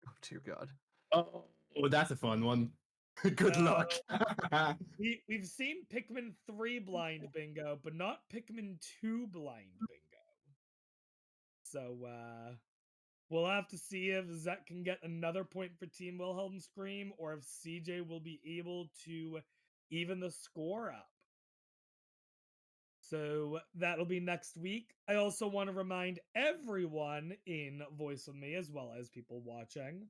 Speaker 5: Oh dear God.
Speaker 2: Oh, that's a fun one. Good
Speaker 1: So,
Speaker 2: luck.
Speaker 1: we've seen Pikmin 3 blind bingo, but not Pikmin 2 blind bingo. So, we'll have to see if Zet can get another point for Team Wilhelm Scream or if CJ will be able to even the score up. So that'll be next week. I also want to remind everyone in Voice of Me, as well as people watching,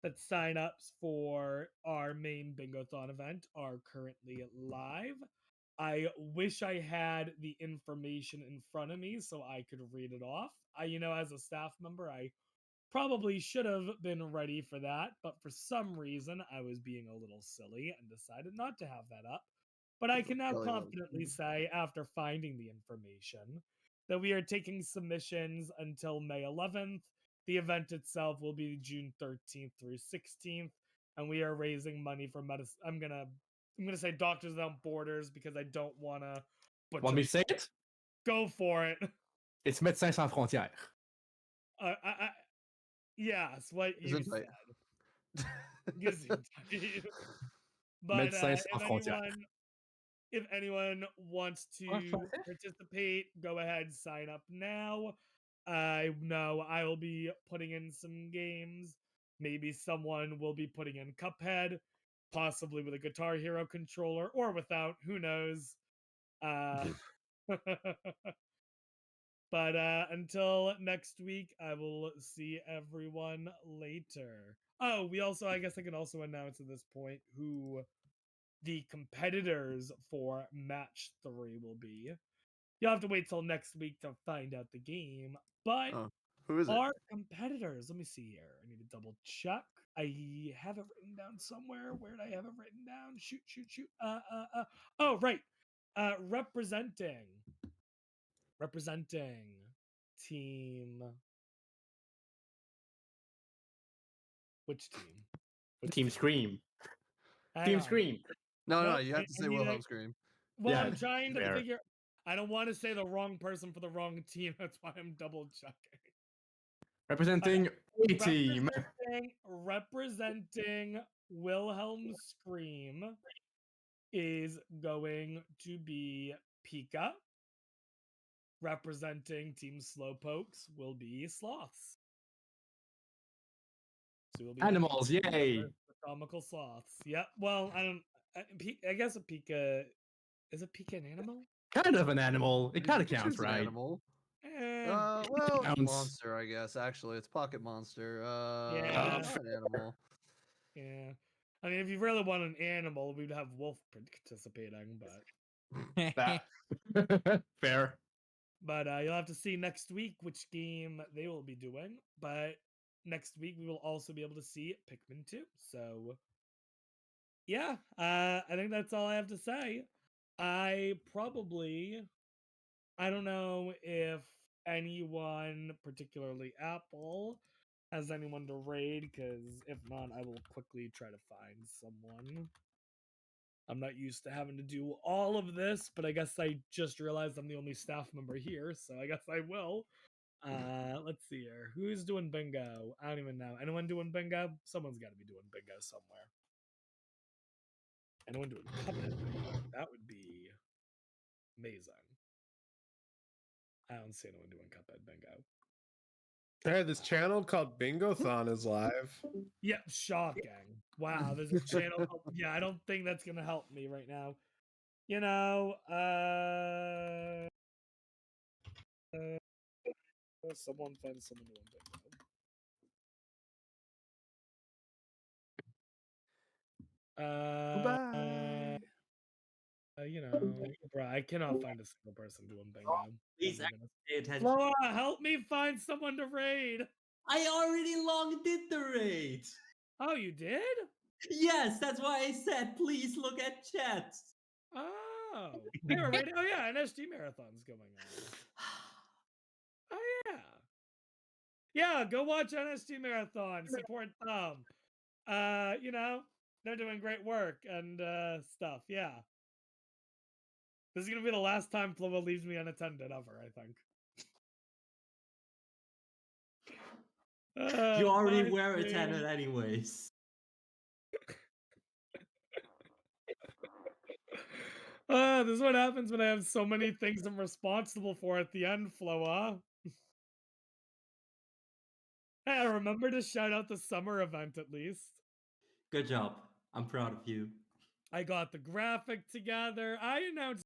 Speaker 1: that signups for our main Bingo-thon event are currently live. I wish I had the information in front of me so I could read it off. As a staff member, I probably should have been ready for that, but for some reason I was being a little silly and decided not to have that up. But I can now
Speaker 5: Really well.
Speaker 1: confidently say, after finding the information, that we are taking submissions until May 11th. The event itself will be June 13th through 16th, and we are raising money for medicine. I'm gonna say Doctors Without Borders because I don't wanna butcher.
Speaker 2: Want me to say it?
Speaker 1: Go for it.
Speaker 2: It's Médecins Sans Frontières.
Speaker 1: Yes, what you
Speaker 5: Gesundheit.
Speaker 1: said. Gesundheit. But
Speaker 2: Médecins Sans Frontières.
Speaker 1: if anyone wants to participate, go ahead, sign up now. I know I will be putting in some games. Maybe someone will be putting in Cuphead, possibly with a Guitar Hero controller or without. Who knows? But until next week, I will see everyone later. Oh, I guess I can also announce at this point who the competitors for match 3 will be. You'll have to wait till next week to find out the game. But
Speaker 5: Oh, who is it?
Speaker 1: our competitors, let me see here. I need to double check. I have it written down somewhere. Where did I have it written down? Shoot. Oh, right. Representing team. Which team?
Speaker 2: Team Scream.
Speaker 1: Hang
Speaker 2: Team
Speaker 1: on.
Speaker 2: Scream.
Speaker 5: No,
Speaker 1: Nope,
Speaker 5: you have
Speaker 1: I
Speaker 5: to say
Speaker 1: need
Speaker 5: Wilhelm
Speaker 1: to-
Speaker 5: Scream.
Speaker 1: Well,
Speaker 2: Yeah,
Speaker 1: I'm trying to
Speaker 2: fair.
Speaker 1: figure. I don't want to say the wrong person for the wrong team. That's why I'm double checking.
Speaker 2: Representing a team.
Speaker 1: Representing Wilhelm Scream is going to be Pika. Representing Team Slowpokes will be Sloths. So we'll be
Speaker 2: Animals, yay!
Speaker 1: comical sloths. Yep. Well, I guess a Pika is a Pika an animal?
Speaker 2: Kind of an animal. It kind of
Speaker 5: Pikachu's
Speaker 2: counts,
Speaker 5: an
Speaker 2: right?
Speaker 5: Animal.
Speaker 1: Eh,
Speaker 5: Well,
Speaker 2: counts.
Speaker 5: monster, I guess. Actually, it's Pocket Monster.
Speaker 1: Yeah.
Speaker 5: Not an animal.
Speaker 1: yeah. I mean, if you really want an animal, we'd have Wolf participating, but
Speaker 2: Fair.
Speaker 1: you'll have to see next week which game they will be doing. But next week we will also be able to see Pikmin 2. So yeah, I think that's all I have to say. I don't know if anyone, particularly Apple, has anyone to raid, because if not, I will quickly try to find someone. I'm not used to having to do all of this, but I guess I just realized I'm the only staff member here, so I guess I will. Let's see here. Who's doing bingo? I don't even know. Anyone doing bingo? Someone's got to be doing bingo somewhere. Anyone doing Cuphead bingo? That would be amazing. I don't see anyone doing Cuphead bingo.
Speaker 6: Hey, this channel called Bingo-thon is live.
Speaker 1: Yep, shocking. Wow, there's a channel. Yeah, I don't think that's gonna help me right now. You know, someone find someone doing bingo.
Speaker 5: Goodbye.
Speaker 1: You know, bro, I cannot find a single person doing bingo.
Speaker 8: Please
Speaker 1: Oh my goodness.
Speaker 8: pay attention.
Speaker 1: Loa, help me find someone to raid.
Speaker 8: I already long did the raid.
Speaker 1: Oh, you did?
Speaker 8: Yes, that's why I said please look at chat.
Speaker 1: Oh, they were raiding. Oh yeah, NSG marathon's going on. Oh yeah. Yeah, go watch NSG Marathon. Support them. You know, they're doing great work and stuff. Yeah. This is gonna be the last time Floa leaves me unattended ever, I think.
Speaker 8: You already
Speaker 1: Bye,
Speaker 8: were
Speaker 1: stream.
Speaker 8: attended anyways.
Speaker 1: This is what happens when I have so many things I'm responsible for at the end, Floa. Hey, remember to shout out the summer event at least.
Speaker 8: Good job. I'm proud of you.
Speaker 1: I got the graphic together. I announced